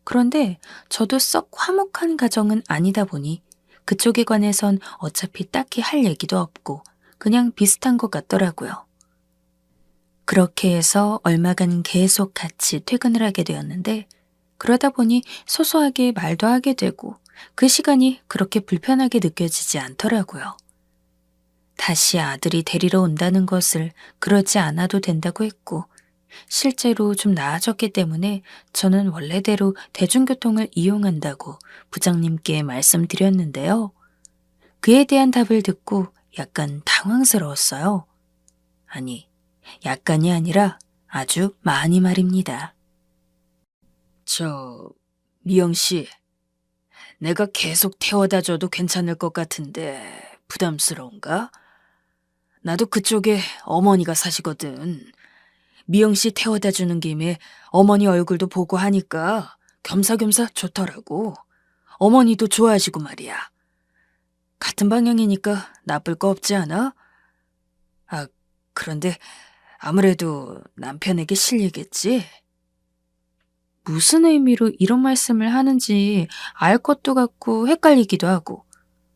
그런데 저도 썩 화목한 가정은 아니다 보니 그쪽에 관해선 어차피 딱히 할 얘기도 없고 그냥 비슷한 것 같더라고요. 그렇게 해서 얼마간 계속 같이 퇴근을 하게 되었는데 그러다 보니 소소하게 말도 하게 되고 그 시간이 그렇게 불편하게 느껴지지 않더라고요. 다시 아들이 데리러 온다는 것을 그러지 않아도 된다고 했고 실제로 좀 나아졌기 때문에 저는 원래대로 대중교통을 이용한다고 부장님께 말씀드렸는데요. 그에 대한 답을 듣고 약간 당황스러웠어요. 아니, 약간이 아니라 아주 많이 말입니다. 미영 씨, 내가 계속 태워다 줘도 괜찮을 것 같은데 부담스러운가? 나도 그쪽에 어머니가 사시거든. 미영 씨 태워다 주는 김에 어머니 얼굴도 보고 하니까 겸사겸사 좋더라고. 어머니도 좋아하시고 말이야. 같은 방향이니까 나쁠 거 없지 않아? 아, 그런데 아무래도 남편에게 실례겠지? 무슨 의미로 이런 말씀을 하는지 알 것도 같고 헷갈리기도 하고.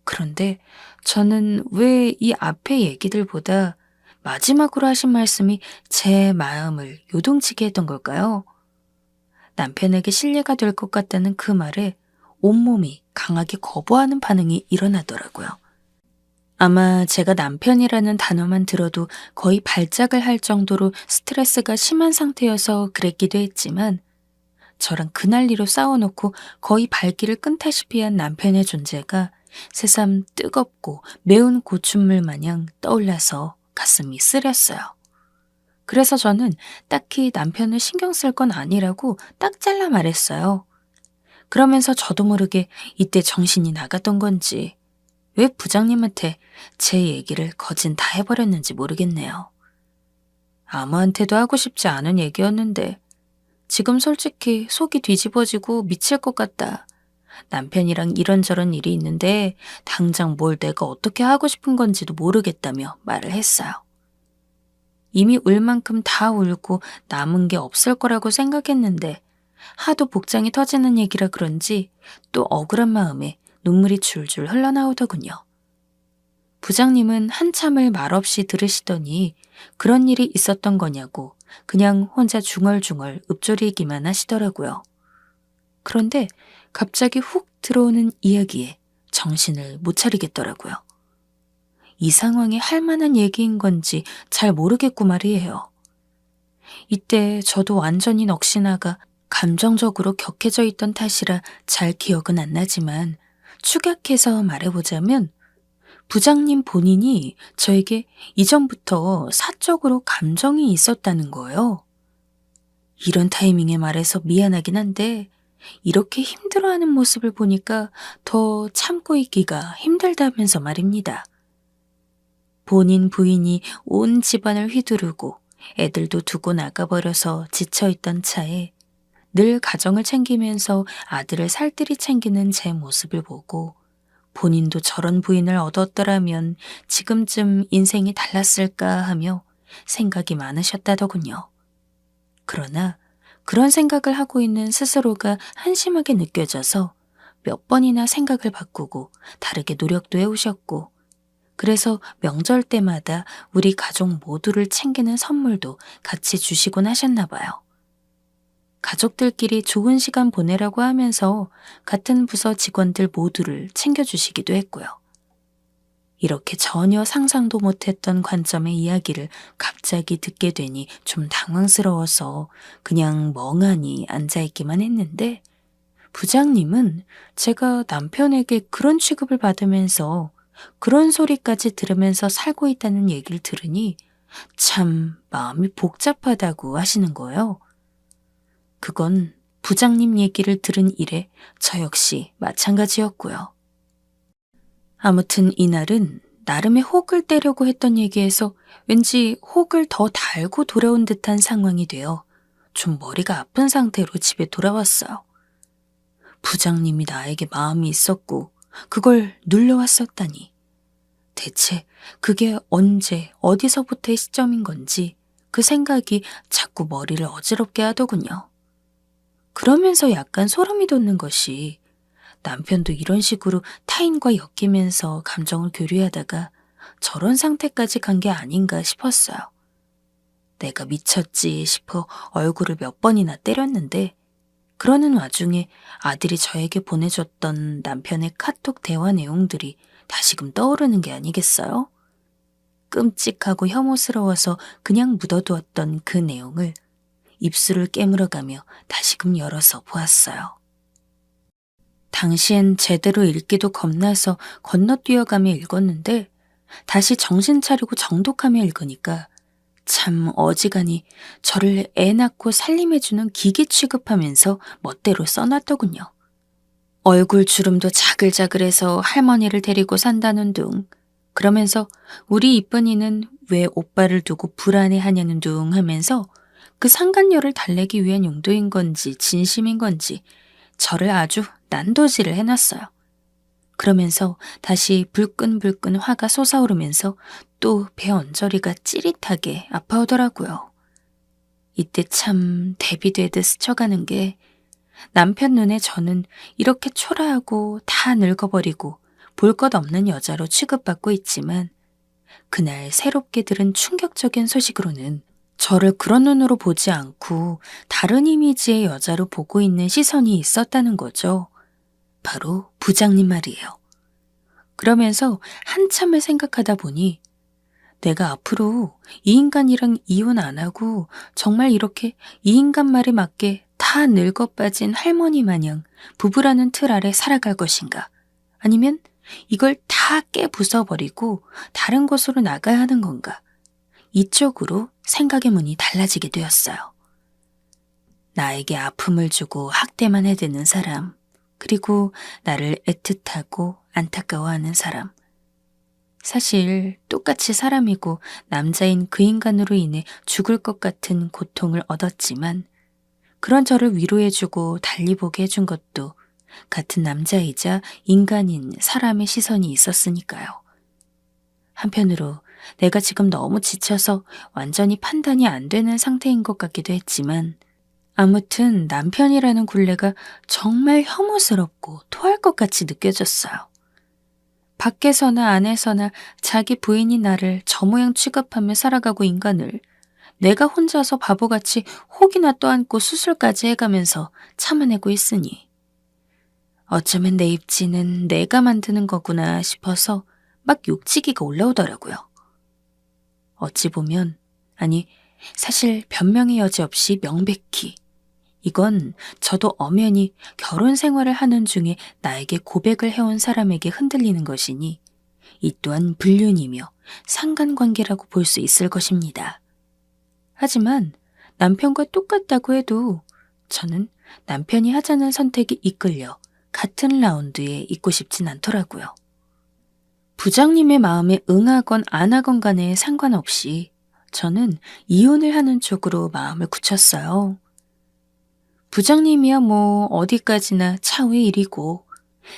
그런데 저는 왜 이 앞의 얘기들보다 마지막으로 하신 말씀이 제 마음을 요동치게 했던 걸까요? 남편에게 신뢰가 될 것 같다는 그 말에 온몸이 강하게 거부하는 반응이 일어나더라고요. 아마 제가 남편이라는 단어만 들어도 거의 발작을 할 정도로 스트레스가 심한 상태여서 그랬기도 했지만 저랑 그날리로 싸워놓고 거의 발길을 끈다시피 한 남편의 존재가 새삼 뜨겁고 매운 고춘물 마냥 떠올라서 가슴이 쓰렸어요. 그래서 저는 딱히 남편을 신경 쓸 건 아니라고 딱 잘라 말했어요. 그러면서 저도 모르게 이때 정신이 나갔던 건지 왜 부장님한테 제 얘기를 거진 다 해버렸는지 모르겠네요. 아무한테도 하고 싶지 않은 얘기였는데 지금 솔직히 속이 뒤집어지고 미칠 것 같다. 남편이랑 이런저런 일이 있는데 당장 뭘 내가 어떻게 하고 싶은 건지도 모르겠다며 말을 했어요. 이미 울 만큼 다 울고 남은 게 없을 거라고 생각했는데 하도 복장이 터지는 얘기라 그런지 또 억울한 마음에 눈물이 줄줄 흘러나오더군요. 부장님은 한참을 말없이 들으시더니 그런 일이 있었던 거냐고 그냥 혼자 중얼중얼 읊조리기만 하시더라고요. 그런데 갑자기 훅 들어오는 이야기에 정신을 못 차리겠더라고요. 이 상황이 할 만한 얘기인 건지 잘 모르겠고 말이에요. 이때 저도 완전히 넋이 나가 감정적으로 격해져 있던 탓이라 잘 기억은 안 나지만 축약해서 말해보자면 부장님 본인이 저에게 이전부터 사적으로 감정이 있었다는 거예요. 이런 타이밍에 말해서 미안하긴 한데 이렇게 힘들어하는 모습을 보니까 더 참고 있기가 힘들다면서 말입니다. 본인 부인이 온 집안을 휘두르고 애들도 두고 나가버려서 지쳐있던 차에 늘 가정을 챙기면서 아들을 살뜰히 챙기는 제 모습을 보고 본인도 저런 부인을 얻었더라면 지금쯤 인생이 달랐을까 하며 생각이 많으셨다더군요. 그러나 그런 생각을 하고 있는 스스로가 한심하게 느껴져서 몇 번이나 생각을 바꾸고 다르게 노력도 해오셨고 그래서 명절 때마다 우리 가족 모두를 챙기는 선물도 같이 주시곤 하셨나 봐요. 가족들끼리 좋은 시간 보내라고 하면서 같은 부서 직원들 모두를 챙겨주시기도 했고요. 이렇게 전혀 상상도 못했던 관점의 이야기를 갑자기 듣게 되니 좀 당황스러워서 그냥 멍하니 앉아있기만 했는데 부장님은 제가 남편에게 그런 취급을 받으면서 그런 소리까지 들으면서 살고 있다는 얘기를 들으니 참 마음이 복잡하다고 하시는 거예요. 그건 부장님 얘기를 들은 이래 저 역시 마찬가지였고요. 아무튼 이날은 나름의 혹을 떼려고 했던 얘기에서 왠지 혹을 더 달고 돌아온 듯한 상황이 되어 좀 머리가 아픈 상태로 집에 돌아왔어요. 부장님이 나에게 마음이 있었고 그걸 눌려왔었다니. 대체 그게 언제 어디서부터의 시점인 건지 그 생각이 자꾸 머리를 어지럽게 하더군요. 그러면서 약간 소름이 돋는 것이 남편도 이런 식으로 타인과 엮이면서 감정을 교류하다가 저런 상태까지 간 게 아닌가 싶었어요. 내가 미쳤지 싶어 얼굴을 몇 번이나 때렸는데 그러는 와중에 아들이 저에게 보내줬던 남편의 카톡 대화 내용들이 다시금 떠오르는 게 아니겠어요? 끔찍하고 혐오스러워서 그냥 묻어두었던 그 내용을 입술을 깨물어가며 다시금 열어서 보았어요. 당시엔 제대로 읽기도 겁나서 건너뛰어가며 읽었는데 다시 정신 차리고 정독하며 읽으니까 참 어지간히 저를 애 낳고 살림해주는 기계 취급하면서 멋대로 써놨더군요. 얼굴 주름도 자글자글해서 할머니를 데리고 산다는 둥, 그러면서 우리 이쁜이는 왜 오빠를 두고 불안해하냐는 둥 하면서 그 상간녀를 달래기 위한 용도인 건지 진심인 건지 저를 아주 난도질을 해놨어요. 그러면서 다시 불끈불끈 화가 솟아오르면서 또 배 언저리가 찌릿하게 아파오더라고요. 이때 참 대비되듯 스쳐가는 게 남편 눈에 저는 이렇게 초라하고 다 늙어버리고 볼 것 없는 여자로 취급받고 있지만 그날 새롭게 들은 충격적인 소식으로는 저를 그런 눈으로 보지 않고 다른 이미지의 여자로 보고 있는 시선이 있었다는 거죠. 바로 부장님 말이에요. 그러면서 한참을 생각하다 보니 내가 앞으로 이 인간이랑 이혼 안 하고 정말 이렇게 이 인간 말에 맞게 다 늙어 빠진 할머니 마냥 부부라는 틀 아래 살아갈 것인가? 아니면 이걸 다 깨부숴버리고 다른 곳으로 나가야 하는 건가? 이쪽으로 생각의 문이 달라지게 되었어요. 나에게 아픔을 주고 학대만 해대는 사람, 그리고 나를 애틋하고 안타까워하는 사람. 사실 똑같이 사람이고 남자인 그 인간으로 인해 죽을 것 같은 고통을 얻었지만 그런 저를 위로해주고 달리 보게 해준 것도 같은 남자이자 인간인 사람의 시선이 있었으니까요. 한편으로 내가 지금 너무 지쳐서 완전히 판단이 안 되는 상태인 것 같기도 했지만 아무튼 남편이라는 굴레가 정말 혐오스럽고 토할 것 같이 느껴졌어요. 밖에서나 안에서나 자기 부인이 나를 저 모양 취급하며 살아가고 인간을 내가 혼자서 바보같이 혹이나 떠안고 수술까지 해가면서 참아내고 있으니 어쩌면 내 입지는 내가 만드는 거구나 싶어서 막 욕지기가 올라오더라고요. 어찌 보면, 아니 사실 변명의 여지 없이 명백히 이건 저도 엄연히 결혼 생활을 하는 중에 나에게 고백을 해온 사람에게 흔들리는 것이니 이 또한 불륜이며 상관관계라고 볼 수 있을 것입니다. 하지만 남편과 똑같다고 해도 저는 남편이 하자는 선택에 이끌려 같은 라운드에 있고 싶진 않더라고요. 부장님의 마음에 응하건 안 하건 간에 상관없이 저는 이혼을 하는 쪽으로 마음을 굳혔어요. 부장님이야 뭐 어디까지나 차후의 일이고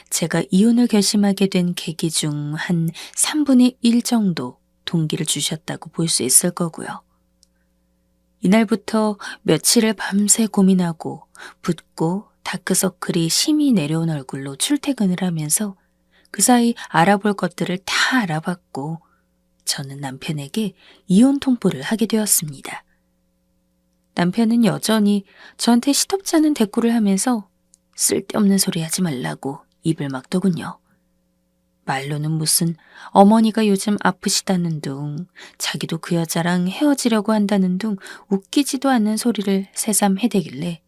제가 이혼을 결심하게 된 계기 중 한 3분의 1 정도 동기를 주셨다고 볼 수 있을 거고요. 이날부터 며칠을 밤새 고민하고 붓고 다크서클이 심히 내려온 얼굴로 출퇴근을 하면서 그 사이 알아볼 것들을 다 알아봤고 저는 남편에게 이혼 통보를 하게 되었습니다. 남편은 여전히 저한테 시덥지 않은 대꾸를 하면서 쓸데없는 소리 하지 말라고 입을 막더군요. 말로는 무슨 어머니가 요즘 아프시다는 둥, 자기도 그 여자랑 헤어지려고 한다는 둥 웃기지도 않는 소리를 새삼 해대길래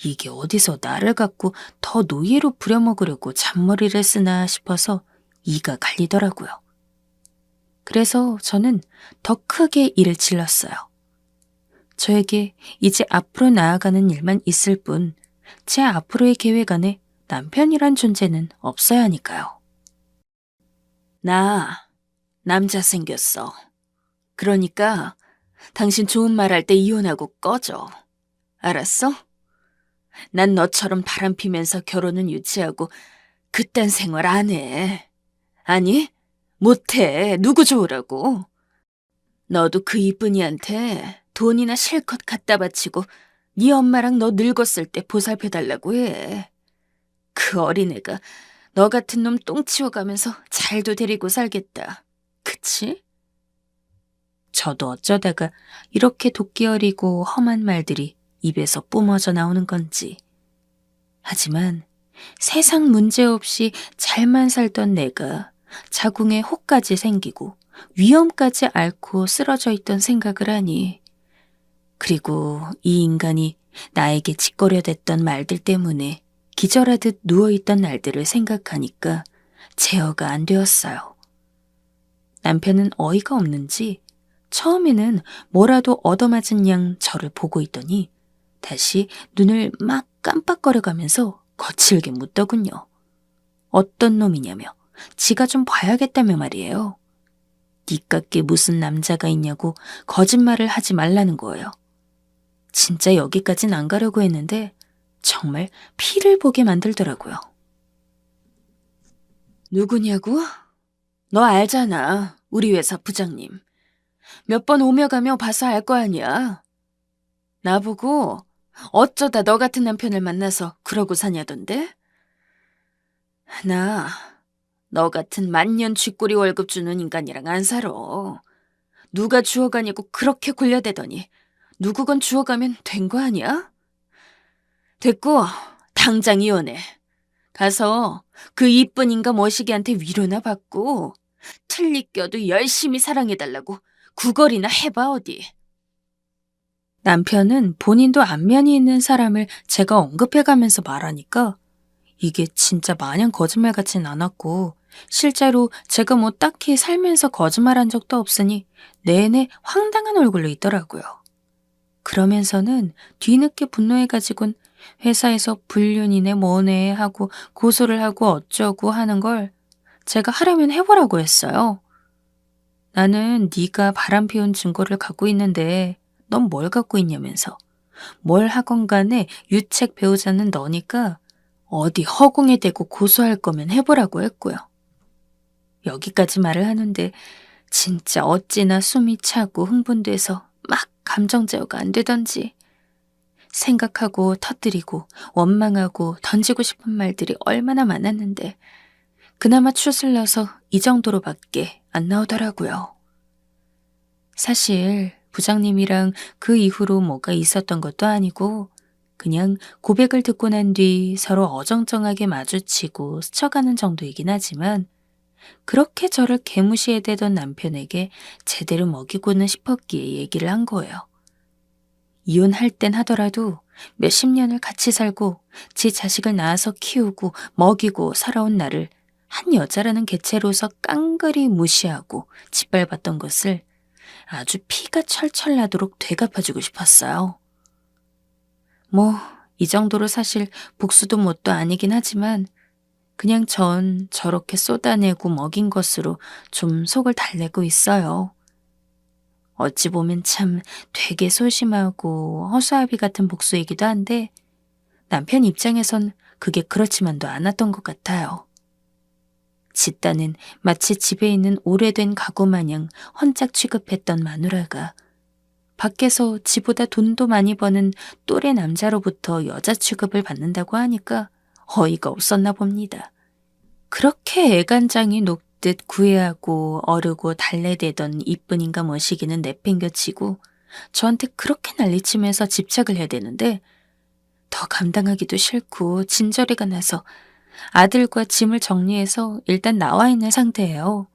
이게 어디서 나를 갖고 더 노예로 부려먹으려고 잔머리를 쓰나 싶어서 이가 갈리더라고요. 그래서 저는 더 크게 일을 질렀어요. 저에게 이제 앞으로 나아가는 일만 있을 뿐 제 앞으로의 계획 안에 남편이란 존재는 없어야 하니까요. 나 남자 생겼어. 그러니까 당신 좋은 말 할 때 이혼하고 꺼져. 알았어? 난 너처럼 바람 피면서 결혼은 유치하고 그딴 생활 안 해. 아니, 못해. 누구 좋으라고. 너도 그 이쁜이한테 돈이나 실컷 갖다 바치고 네 엄마랑 너 늙었을 때 보살펴달라고 해. 그 어린애가 너 같은 놈 똥 치워가면서 잘도 데리고 살겠다. 그치? 저도 어쩌다가 이렇게 도끼 어리고 험한 말들이 입에서 뿜어져 나오는 건지. 하지만 세상 문제 없이 잘만 살던 내가 자궁에 혹까지 생기고 위험까지 앓고 쓰러져 있던 생각을 하니, 그리고 이 인간이 나에게 짓거려댔던 말들 때문에 기절하듯 누워있던 날들을 생각하니까 제어가 안 되었어요. 남편은 어이가 없는지 처음에는 뭐라도 얻어맞은 양 저를 보고 있더니 다시 눈을 막 깜빡거려가면서 거칠게 묻더군요. 어떤 놈이냐며 지가 좀 봐야겠다며 말이에요. 니깎게 무슨 남자가 있냐고 거짓말을 하지 말라는 거예요. 진짜 여기까진 안 가려고 했는데 정말 피를 보게 만들더라고요. 누구냐고? 너 알잖아. 우리 회사 부장님. 몇 번 오며 가며 봐서 알 거 아니야. 나보고 어쩌다 너 같은 남편을 만나서 그러고 사냐던데? 나 너 같은 만년 쥐꼬리 월급 주는 인간이랑 안 살아. 누가 주워가냐고 그렇게 굴려대더니 누구 건 주워가면 된 거 아니야? 됐고 당장 이혼해. 가서 그 이쁜 인간 머시기한테 위로나 받고 틀리 껴도 열심히 사랑해달라고 구걸이나 해봐 어디. 남편은 본인도 안면이 있는 사람을 제가 언급해가면서 말하니까 이게 진짜 마냥 거짓말 같진 않았고, 실제로 제가 뭐 딱히 살면서 거짓말한 적도 없으니 내내 황당한 얼굴로 있더라고요. 그러면서는 뒤늦게 분노해가지곤 회사에서 불륜이네 뭐네 하고 고소를 하고 어쩌고 하는 걸 제가 하라면 해보라고 했어요. 나는 네가 바람피운 증거를 갖고 있는데 넌 뭘 갖고 있냐면서. 뭘 하건 간에 유책 배우자는 너니까 어디 허공에 대고 고소할 거면 해보라고 했고요. 여기까지 말을 하는데 진짜 어찌나 숨이 차고 흥분돼서 막 감정 제어가 안 되던지. 생각하고 터뜨리고 원망하고 던지고 싶은 말들이 얼마나 많았는데 그나마 추슬려서 이 정도로밖에 안 나오더라고요. 사실 부장님이랑 그 이후로 뭐가 있었던 것도 아니고 그냥 고백을 듣고 난 뒤 서로 어정쩡하게 마주치고 스쳐가는 정도이긴 하지만 그렇게 저를 개무시해대던 남편에게 제대로 먹이고는 싶었기에 얘기를 한 거예요. 이혼할 땐 하더라도 몇십 년을 같이 살고 지 자식을 낳아서 키우고 먹이고 살아온 나를 한 여자라는 개체로서 깡그리 무시하고 짓밟았던 것을 아주 피가 철철 나도록 되갚아주고 싶었어요. 뭐 이 정도로 사실 복수도 뭣도 아니긴 하지만 그냥 전 저렇게 쏟아내고 먹인 것으로 좀 속을 달래고 있어요. 어찌 보면 참 되게 소심하고 허수아비 같은 복수이기도 한데 남편 입장에선 그게 그렇지만도 않았던 것 같아요. 짓단은 마치 집에 있는 오래된 가구 마냥 헌짝 취급했던 마누라가 밖에서 지보다 돈도 많이 버는 또래 남자로부터 여자 취급을 받는다고 하니까 어이가 없었나 봅니다. 그렇게 애간장이 녹듯 구애하고 어르고 달래대던 이쁜 인간 머시기는 내팽겨치고 저한테 그렇게 난리치면서 집착을 해야 되는데 더 감당하기도 싫고 진저리가 나서 아들과 짐을 정리해서 일단 나와 있는 상태예요.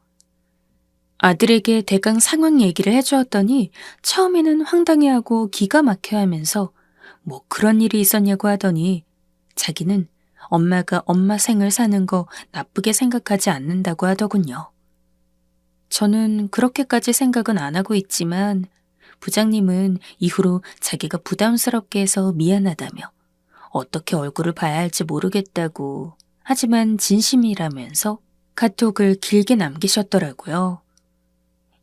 아들에게 대강 상황 얘기를 해주었더니 처음에는 황당해하고 기가 막혀하면서 뭐 그런 일이 있었냐고 하더니 자기는 엄마가 엄마 생을 사는 거 나쁘게 생각하지 않는다고 하더군요. 저는 그렇게까지 생각은 안 하고 있지만 부장님은 이후로 자기가 부담스럽게 해서 미안하다며 어떻게 얼굴을 봐야 할지 모르겠다고 하지만 진심이라면서 카톡을 길게 남기셨더라고요.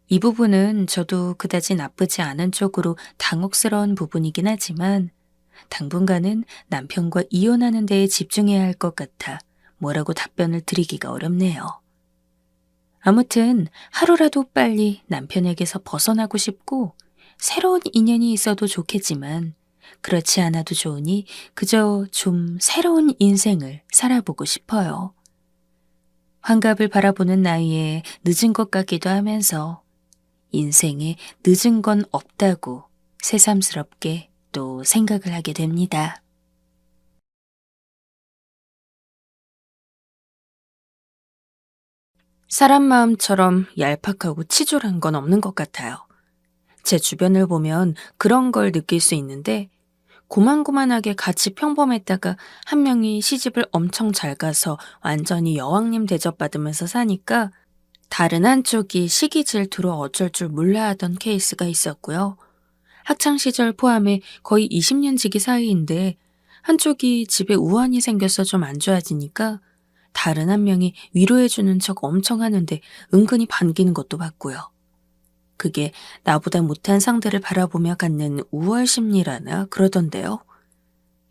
이 부분은 저도 그다지 나쁘지 않은 쪽으로 당혹스러운 부분이긴 하지만 당분간은 남편과 이혼하는 데에 집중해야 할 것 같아 뭐라고 답변을 드리기가 어렵네요. 아무튼 하루라도 빨리 남편에게서 벗어나고 싶고 새로운 인연이 있어도 좋겠지만 그렇지 않아도 좋으니 그저 좀 새로운 인생을 살아보고 싶어요. 환갑을 바라보는 나이에 늦은 것 같기도 하면서 인생에 늦은 건 없다고 새삼스럽게 또 생각을 하게 됩니다. 사람 마음처럼 얄팍하고 치졸한 건 없는 것 같아요. 제 주변을 보면 그런 걸 느낄 수 있는데 고만고만하게 같이 평범했다가 한 명이 시집을 엄청 잘 가서 완전히 여왕님 대접받으면서 사니까 다른 한쪽이 시기 질투로 어쩔 줄 몰라 하던 케이스가 있었고요. 학창시절 포함해 거의 20년 지기 사이인데 한쪽이 집에 우환이 생겨서 좀 안 좋아지니까 다른 한 명이 위로해주는 척 엄청 하는데 은근히 반기는 것도 봤고요. 그게 나보다 못한 상대를 바라보며 갖는 우월 심리라나 그러던데요.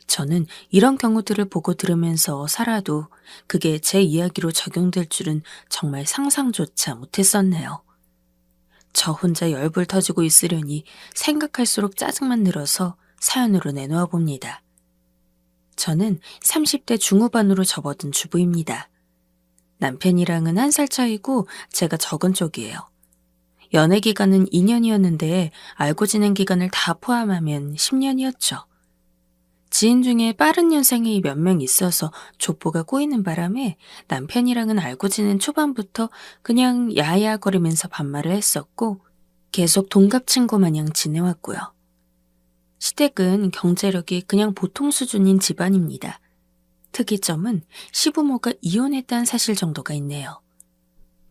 저는 이런 경우들을 보고 들으면서 살아도 그게 제 이야기로 적용될 줄은 정말 상상조차 못했었네요. 저 혼자 열불 터지고 있으려니 생각할수록 짜증만 늘어서 사연으로 내놓아 봅니다. 저는 30대 중후반으로 접어든 주부입니다. 남편이랑은 1살 차이고 제가 적은 쪽이에요. 연애 기간은 2년이었는데 알고 지낸 기간을 다 포함하면 10년이었죠. 지인 중에 빠른 년생이 몇 명 있어서 족보가 꼬이는 바람에 남편이랑은 알고 지낸 초반부터 그냥 야야거리면서 반말을 했었고 계속 동갑 친구 마냥 지내왔고요. 시댁은 경제력이 그냥 보통 수준인 집안입니다. 특이점은 시부모가 이혼했다는 사실 정도가 있네요.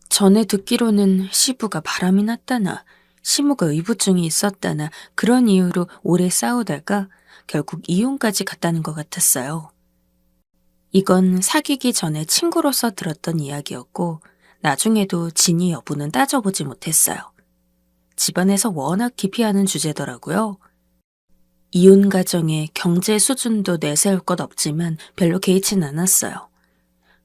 전에 듣기로는 시부가 바람이 났다나 시모가 의부증이 있었다나 그런 이유로 오래 싸우다가 결국 이혼까지 갔다는 것 같았어요. 이건 사귀기 전에 친구로서 들었던 이야기였고 나중에도 진위 여부는 따져보지 못했어요. 집안에서 워낙 기피하는 주제더라고요. 이혼 가정의 경제 수준도 내세울 것 없지만 별로 개의치는 않았어요.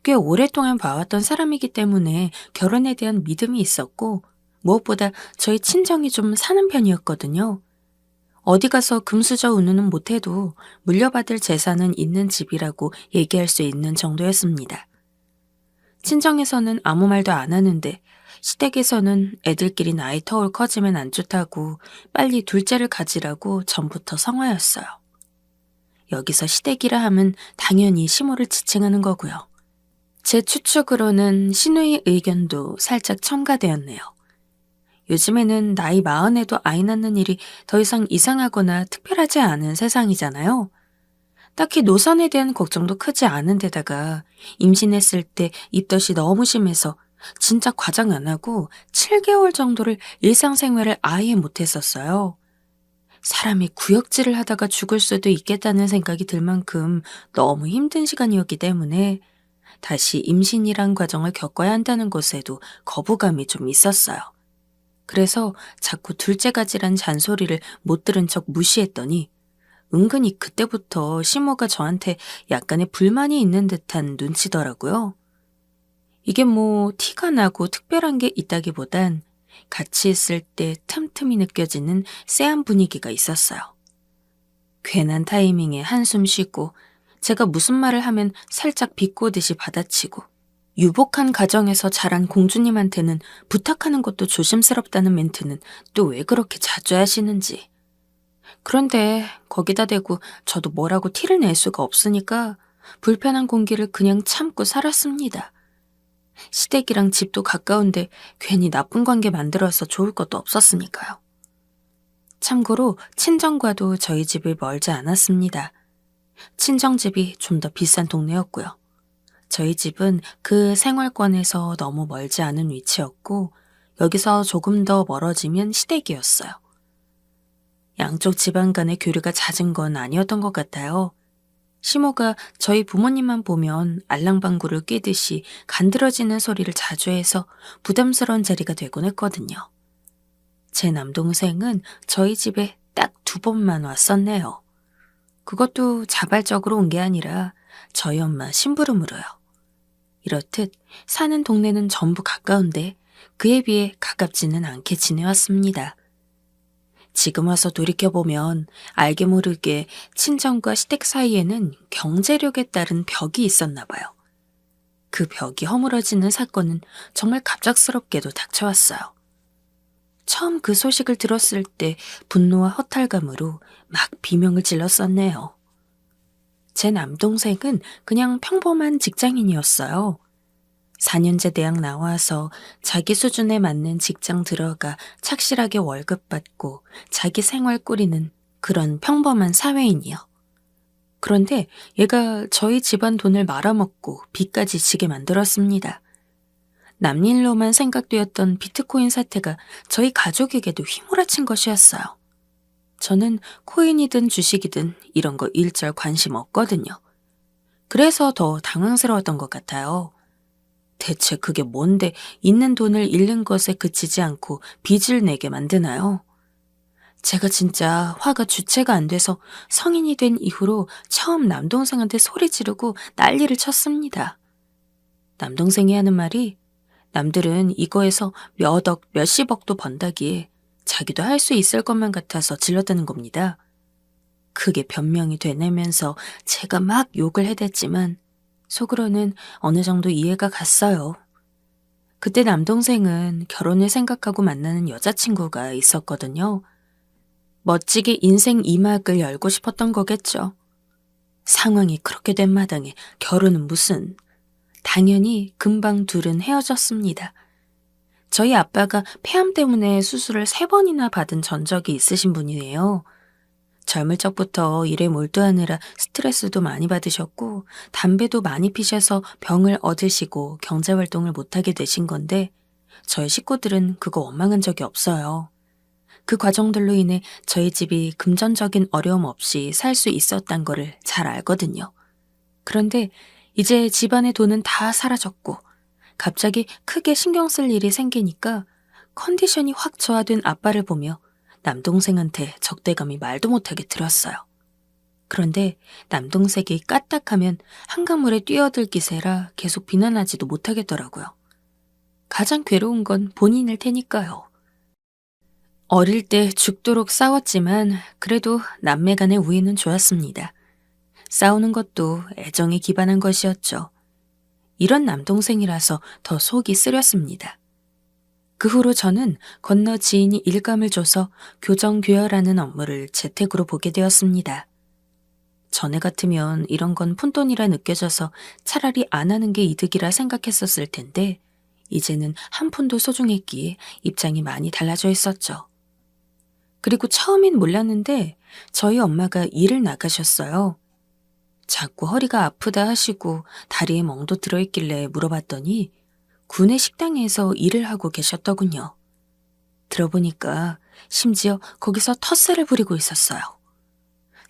꽤 오랫동안 봐왔던 사람이기 때문에 결혼에 대한 믿음이 있었고 무엇보다 저희 친정이 좀 사는 편이었거든요. 어디 가서 금수저 운운은 못해도 물려받을 재산은 있는 집이라고 얘기할 수 있는 정도였습니다. 친정에서는 아무 말도 안 하는데 시댁에서는 애들끼리 나이 터울 커지면 안 좋다고 빨리 둘째를 가지라고 전부터 성화였어요. 여기서 시댁이라 하면 당연히 시모를 지칭하는 거고요. 제 추측으로는 시누이 의견도 살짝 첨가되었네요. 요즘에는 나이 40에도 아이 낳는 일이 더 이상 이상하거나 특별하지 않은 세상이잖아요. 딱히 노산에 대한 걱정도 크지 않은 데다가 임신했을 때 입덧이 너무 심해서 진짜 과장 안 하고 7개월 정도를 일상생활을 아예 못했었어요. 사람이 구역질을 하다가 죽을 수도 있겠다는 생각이 들 만큼 너무 힘든 시간이었기 때문에 다시 임신이란 과정을 겪어야 한다는 것에도 거부감이 좀 있었어요. 그래서 자꾸 둘째 가지란 잔소리를 못 들은 척 무시했더니 은근히 그때부터 시모가 저한테 약간의 불만이 있는 듯한 눈치더라고요. 이게 뭐 티가 나고 특별한 게 있다기보단 같이 있을 때 틈틈이 느껴지는 쎄한 분위기가 있었어요. 괜한 타이밍에 한숨 쉬고 제가 무슨 말을 하면 살짝 비꼬듯이 받아치고 유복한 가정에서 자란 공주님한테는 부탁하는 것도 조심스럽다는 멘트는 또 왜 그렇게 자주 하시는지. 그런데 거기다 대고 저도 뭐라고 티를 낼 수가 없으니까 불편한 공기를 그냥 참고 살았습니다. 시댁이랑 집도 가까운데 괜히 나쁜 관계 만들어서 좋을 것도 없었으니까요. 참고로 친정과도 저희 집이 멀지 않았습니다. 친정집이 좀 더 비싼 동네였고요. 저희 집은 그 생활권에서 너무 멀지 않은 위치였고 여기서 조금 더 멀어지면 시댁이었어요. 양쪽 집안 간의 교류가 잦은 건 아니었던 것 같아요. 시모가 저희 부모님만 보면 알랑방구를 뀌듯이 간드러지는 소리를 자주 해서 부담스러운 자리가 되곤 했거든요. 제 남동생은 저희 집에 딱 2번만 왔었네요. 그것도 자발적으로 온 게 아니라 저희 엄마 심부름으로요. 이렇듯 사는 동네는 전부 가까운데 그에 비해 가깝지는 않게 지내왔습니다. 지금 와서 돌이켜보면 알게 모르게 친정과 시댁 사이에는 경제력에 따른 벽이 있었나 봐요. 그 벽이 허물어지는 사건은 정말 갑작스럽게도 닥쳐왔어요. 처음 그 소식을 들었을 때 분노와 허탈감으로 막 비명을 질렀었네요. 제 남동생은 그냥 평범한 직장인이었어요. 4년제 대학 나와서 자기 수준에 맞는 직장 들어가 착실하게 월급 받고 자기 생활 꾸리는 그런 평범한 사회인이요. 그런데 얘가 저희 집안 돈을 말아먹고 빚까지 지게 만들었습니다. 남일로만 생각되었던 비트코인 사태가 저희 가족에게도 휘몰아친 것이었어요. 저는 코인이든 주식이든 이런 거 일절 관심 없거든요. 그래서 더 당황스러웠던 것 같아요. 대체 그게 뭔데 있는 돈을 잃는 것에 그치지 않고 빚을 내게 만드나요? 제가 진짜 화가 주체가 안 돼서 성인이 된 이후로 처음 남동생한테 소리 지르고 난리를 쳤습니다. 남동생이 하는 말이 남들은 이거에서 몇 억, 몇십억도 번다기에 자기도 할 수 있을 것만 같아서 질렀다는 겁니다. 그게 변명이 되내면서 제가 막 욕을 해댔지만 속으로는 어느 정도 이해가 갔어요. 그때 남동생은 결혼을 생각하고 만나는 여자친구가 있었거든요. 멋지게 인생 2막을 열고 싶었던 거겠죠. 상황이 그렇게 된 마당에 결혼은 무슨. 당연히 금방 둘은 헤어졌습니다. 저희 아빠가 폐암 때문에 수술을 3번이나 받은 전적이 있으신 분이에요. 젊을 적부터 일에 몰두하느라 스트레스도 많이 받으셨고 담배도 많이 피셔서 병을 얻으시고 경제활동을 못하게 되신 건데 저희 식구들은 그거 원망한 적이 없어요. 그 과정들로 인해 저희 집이 금전적인 어려움 없이 살 수 있었단 거를 잘 알거든요. 그런데 이제 집안의 돈은 다 사라졌고 갑자기 크게 신경 쓸 일이 생기니까 컨디션이 확 저하된 아빠를 보며 남동생한테 적대감이 말도 못하게 들었어요. 그런데 남동생이 까딱하면 한강물에 뛰어들 기세라 계속 비난하지도 못하겠더라고요. 가장 괴로운 건 본인일 테니까요. 어릴 때 죽도록 싸웠지만 그래도 남매 간의 우애는 좋았습니다. 싸우는 것도 애정에 기반한 것이었죠. 이런 남동생이라서 더 속이 쓰렸습니다. 그 후로 저는 건너 지인이 일감을 줘서 교정교열하는 업무를 재택으로 보게 되었습니다. 전에 같으면 이런 건 푼돈이라 느껴져서 차라리 안 하는 게 이득이라 생각했었을 텐데 이제는 한 푼도 소중했기에 입장이 많이 달라져 있었죠. 그리고 처음엔 몰랐는데 저희 엄마가 일을 나가셨어요. 자꾸 허리가 아프다 하시고 다리에 멍도 들어있길래 물어봤더니 구내 식당에서 일을 하고 계셨더군요. 들어보니까 심지어 거기서 텃세를 부리고 있었어요.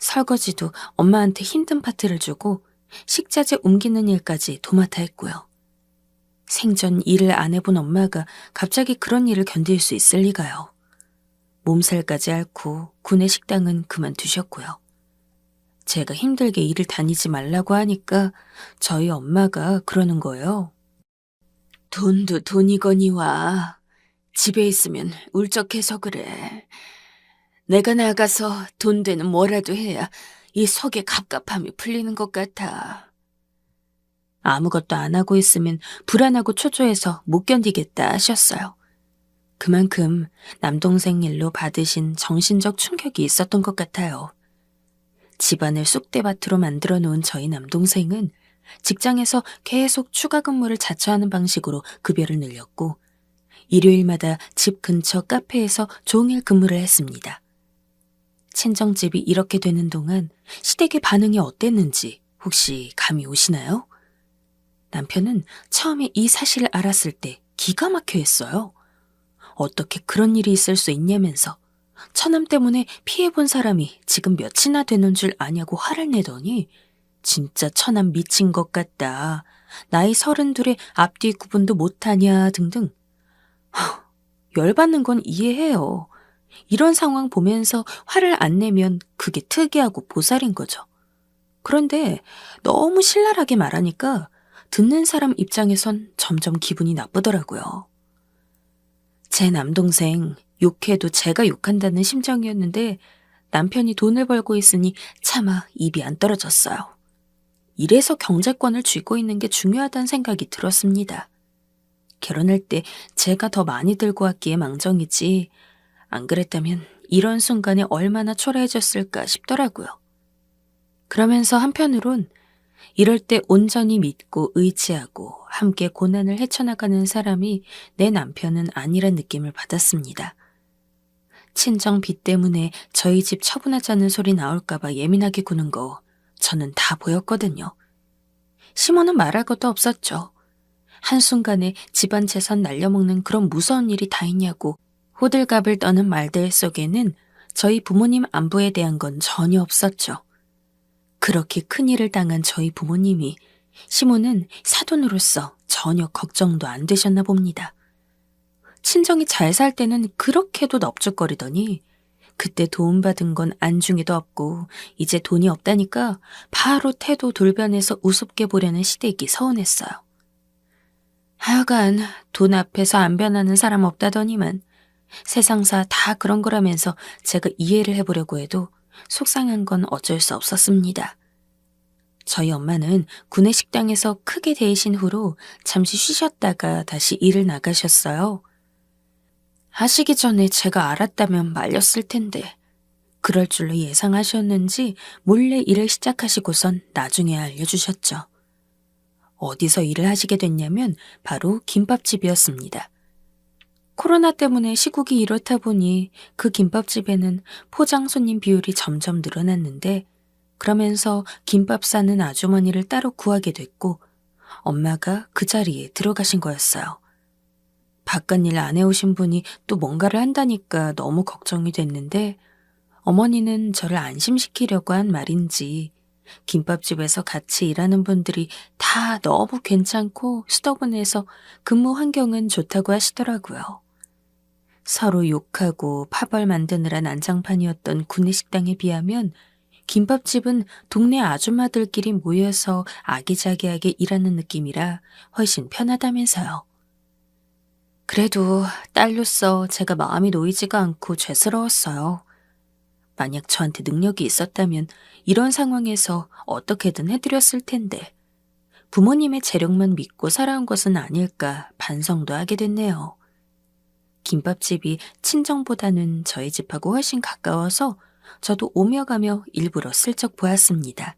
설거지도 엄마한테 힘든 파트를 주고 식자재 옮기는 일까지 도맡아 했고요. 생전 일을 안 해본 엄마가 갑자기 그런 일을 견딜 수 있을 리가요. 몸살까지 앓고 구내 식당은 그만두셨고요. 제가 힘들게 일을 다니지 말라고 하니까 저희 엄마가 그러는 거예요. 돈도 돈이거니와 집에 있으면 울적해서 그래. 내가 나가서 돈 되는 뭐라도 해야 이 속의 갑갑함이 풀리는 것 같아. 아무것도 안 하고 있으면 불안하고 초조해서 못 견디겠다 하셨어요. 그만큼 남동생 일로 받으신 정신적 충격이 있었던 것 같아요. 집안을 쑥대밭으로 만들어 놓은 저희 남동생은 직장에서 계속 추가 근무를 자처하는 방식으로 급여를 늘렸고 일요일마다 집 근처 카페에서 종일 근무를 했습니다. 친정집이 이렇게 되는 동안 시댁의 반응이 어땠는지 혹시 감이 오시나요? 남편은 처음에 이 사실을 알았을 때 기가 막혀 했어요. 어떻게 그런 일이 있을 수 있냐면서 처남 때문에 피해본 사람이 지금 몇이나 되는 줄 아냐고 화를 내더니 진짜 천한 미친 것 같다. 나이 32에 앞뒤 구분도 못하냐 등등. 열받는 건 이해해요. 이런 상황 보면서 화를 안 내면 그게 특이하고 보살인 거죠. 그런데 너무 신랄하게 말하니까 듣는 사람 입장에선 점점 기분이 나쁘더라고요. 제 남동생 욕해도 제가 욕한다는 심정이었는데 남편이 돈을 벌고 있으니 차마 입이 안 떨어졌어요. 이래서 경제권을 쥐고 있는 게 중요하다는 생각이 들었습니다. 결혼할 때 제가 더 많이 들고 왔기에 망정이지 안 그랬다면 이런 순간에 얼마나 초라해졌을까 싶더라고요. 그러면서 한편으론 이럴 때 온전히 믿고 의지하고 함께 고난을 헤쳐나가는 사람이 내 남편은 아니란 느낌을 받았습니다. 친정 빚 때문에 저희 집 처분하자는 소리 나올까봐 예민하게 구는 거 저는 다 보였거든요. 시모는 말할 것도 없었죠. 한순간에 집안 재산 날려먹는 그런 무서운 일이 다 있냐고 호들갑을 떠는 말들 속에는 저희 부모님 안부에 대한 건 전혀 없었죠. 그렇게 큰일을 당한 저희 부모님이 시모는 사돈으로서 전혀 걱정도 안 되셨나 봅니다. 친정이 잘 살 때는 그렇게도 넙죽거리더니 그때 도움받은 건 안중에도 없고 이제 돈이 없다니까 바로 태도 돌변해서 우습게 보려는 시댁이 서운했어요. 하여간 돈 앞에서 안 변하는 사람 없다더니만 세상사 다 그런 거라면서 제가 이해를 해보려고 해도 속상한 건 어쩔 수 없었습니다. 저희 엄마는 구내식당에서 크게 데이신 후로 잠시 쉬셨다가 다시 일을 나가셨어요. 하시기 전에 제가 알았다면 말렸을 텐데 그럴 줄로 예상하셨는지 몰래 일을 시작하시고선 나중에 알려주셨죠. 어디서 일을 하시게 됐냐면 바로 김밥집이었습니다. 코로나 때문에 시국이 이렇다 보니 그 김밥집에는 포장 손님 비율이 점점 늘어났는데 그러면서 김밥 싸는 아주머니를 따로 구하게 됐고 엄마가 그 자리에 들어가신 거였어요. 바깥일 안 해오신 분이 또 뭔가를 한다니까 너무 걱정이 됐는데 어머니는 저를 안심시키려고 한 말인지 김밥집에서 같이 일하는 분들이 다 너무 괜찮고 수더분해서 근무 환경은 좋다고 하시더라고요. 서로 욕하고 파벌 만드느라 난장판이었던 구내식당에 비하면 김밥집은 동네 아줌마들끼리 모여서 아기자기하게 일하는 느낌이라 훨씬 편하다면서요. 그래도 딸로서 제가 마음이 놓이지가 않고 죄스러웠어요. 만약 저한테 능력이 있었다면 이런 상황에서 어떻게든 해드렸을 텐데 부모님의 재력만 믿고 살아온 것은 아닐까 반성도 하게 됐네요. 김밥집이 친정보다는 저희 집하고 훨씬 가까워서 저도 오며 가며 일부러 슬쩍 보았습니다.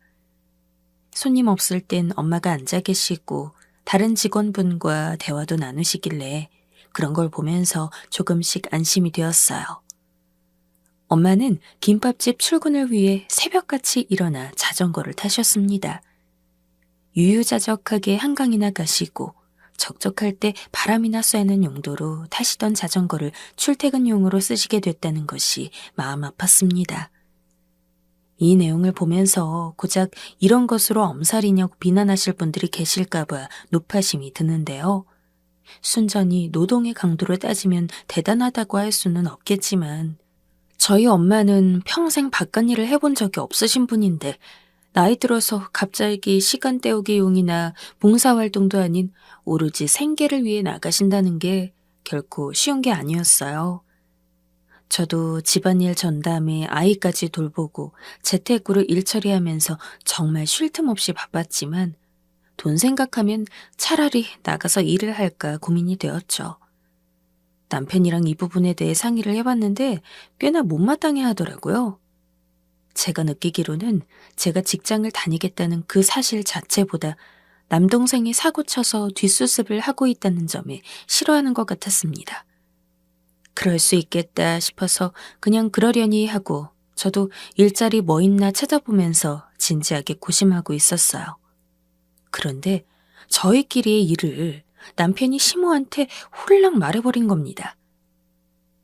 손님 없을 땐 엄마가 앉아 계시고 다른 직원분과 대화도 나누시길래 그런 걸 보면서 조금씩 안심이 되었어요. 엄마는 김밥집 출근을 위해 새벽같이 일어나 자전거를 타셨습니다. 유유자적하게 한강이나 가시고 적적할 때 바람이나 쐬는 용도로 타시던 자전거를 출퇴근용으로 쓰시게 됐다는 것이 마음 아팠습니다. 이 내용을 보면서 고작 이런 것으로 엄살이냐고 비난하실 분들이 계실까봐 노파심이 드는데요. 순전히 노동의 강도로 따지면 대단하다고 할 수는 없겠지만 저희 엄마는 평생 바깥일을 해본 적이 없으신 분인데 나이 들어서 갑자기 시간 때우기용이나 봉사활동도 아닌 오로지 생계를 위해 나가신다는 게 결코 쉬운 게 아니었어요. 저도 집안일 전담에 아이까지 돌보고 재택으로 일 처리하면서 정말 쉴 틈 없이 바빴지만 돈 생각하면 차라리 나가서 일을 할까 고민이 되었죠. 남편이랑 이 부분에 대해 상의를 해봤는데 꽤나 못마땅해 하더라고요. 제가 느끼기로는 제가 직장을 다니겠다는 그 사실 자체보다 남동생이 사고쳐서 뒷수습을 하고 있다는 점에 싫어하는 것 같았습니다. 그럴 수 있겠다 싶어서 그냥 그러려니 하고 저도 일자리 뭐 있나 찾아보면서 진지하게 고심하고 있었어요. 그런데 저희끼리의 일을 남편이 시모한테 홀랑 말해버린 겁니다.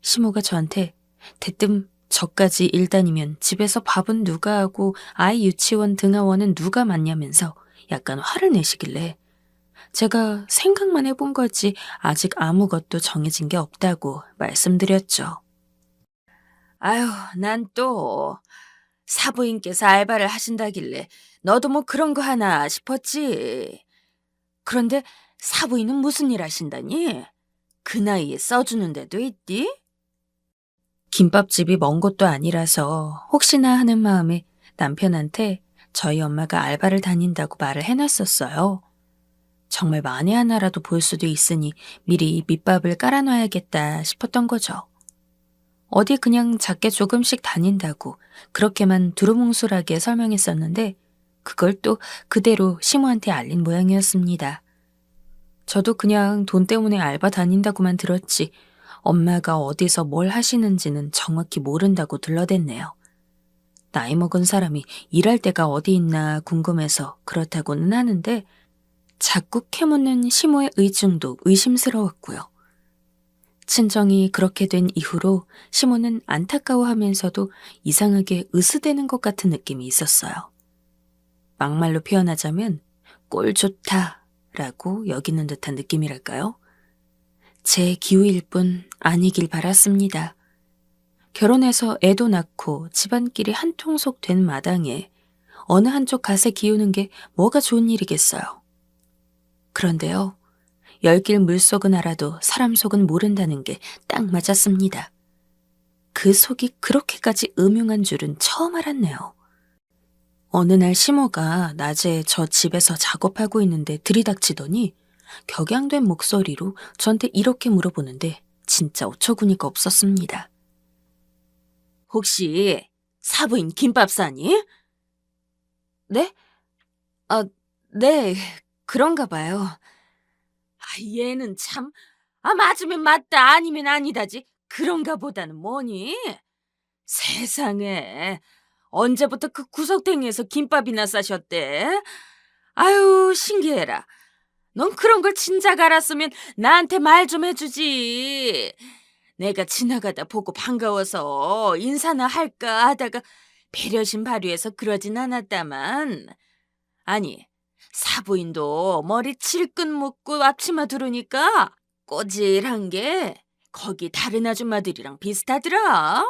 시모가 저한테 대뜸 저까지 일 다니면 집에서 밥은 누가 하고 아이 유치원 등하원은 누가 맡냐면서 약간 화를 내시길래 제가 생각만 해본 거지 아직 아무것도 정해진 게 없다고 말씀드렸죠. 아유, 난 또 사부인께서 알바를 하신다길래 너도 뭐 그런 거 하나 싶었지. 그런데 사부인은 무슨 일 하신다니? 그 나이에 써주는 데도 있디? 김밥집이 먼 곳도 아니라서 혹시나 하는 마음에 남편한테 저희 엄마가 알바를 다닌다고 말을 해놨었어요. 정말 만에 하나라도 볼 수도 있으니 미리 밑밥을 깔아놔야겠다 싶었던 거죠. 어디 그냥 작게 조금씩 다닌다고 그렇게만 두루뭉술하게 설명했었는데 그걸 또 그대로 시모한테 알린 모양이었습니다. 저도 그냥 돈 때문에 알바 다닌다고만 들었지 엄마가 어디서 뭘 하시는지는 정확히 모른다고 들러댔네요. 나이 먹은 사람이 일할 데가 어디 있나 궁금해서 그렇다고는 하는데 자꾸 캐묻는 시모의 의중도 의심스러웠고요. 친정이 그렇게 된 이후로 시모는 안타까워하면서도 이상하게 으스대는 것 같은 느낌이 있었어요. 막말로 표현하자면 꼴 좋다라고 여기는 듯한 느낌이랄까요? 제 기우일 뿐 아니길 바랐습니다. 결혼해서 애도 낳고 집안길이 한통속 된 마당에 어느 한쪽 갓에 기우는 게 뭐가 좋은 일이겠어요. 그런데요. 열길 물속은 알아도 사람 속은 모른다는 게 딱 맞았습니다. 그 속이 그렇게까지 음흉한 줄은 처음 알았네요. 어느 날 시모가 낮에 저 집에서 작업하고 있는데 들이닥치더니 격양된 목소리로 저한테 이렇게 물어보는데 진짜 어처구니가 없었습니다. 혹시 사부인 김밥사니? 네? 아, 네, 그런가 봐요. 얘는 참, 맞으면 맞다 아니면 아니다지 그런가 보다는 뭐니? 세상에, 언제부터 그 구석탱이에서 김밥이나 싸셨대? 아유, 신기해라. 넌 그런 걸 진작 알았으면 나한테 말 좀 해주지. 내가 지나가다 보고 반가워서 인사나 할까 하다가 배려심 발휘해서 그러진 않았다만. 아니, 사부인도 머리 질끈 묶고 앞치마 두르니까 꼬질한 게 거기 다른 아줌마들이랑 비슷하더라.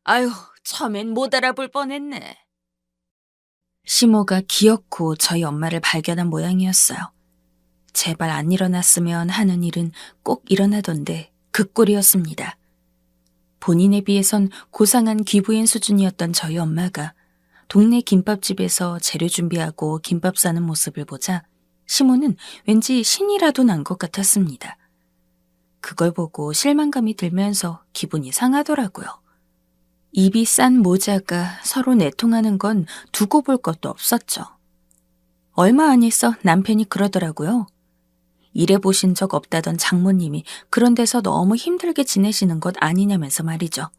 아유, 처음엔 못 알아볼 뻔했네. 시모가 기어코 저희 엄마를 발견한 모양이었어요. 제발 안 일어났으면 하는 일은 꼭 일어나던데 그 꼴이었습니다. 본인에 비해선 고상한 귀부인 수준이었던 저희 엄마가 동네 김밥집에서 재료 준비하고 김밥 싸는 모습을 보자 시모는 왠지 신이라도 난 것 같았습니다. 그걸 보고 실망감이 들면서 기분이 상하더라고요. 입이 싼 모자가 서로 내통하는 건 두고 볼 것도 없었죠. 얼마 안 있어 남편이 그러더라고요. 일해보신 적 없다던 장모님이 그런 데서 너무 힘들게 지내시는 것 아니냐면서 말이죠.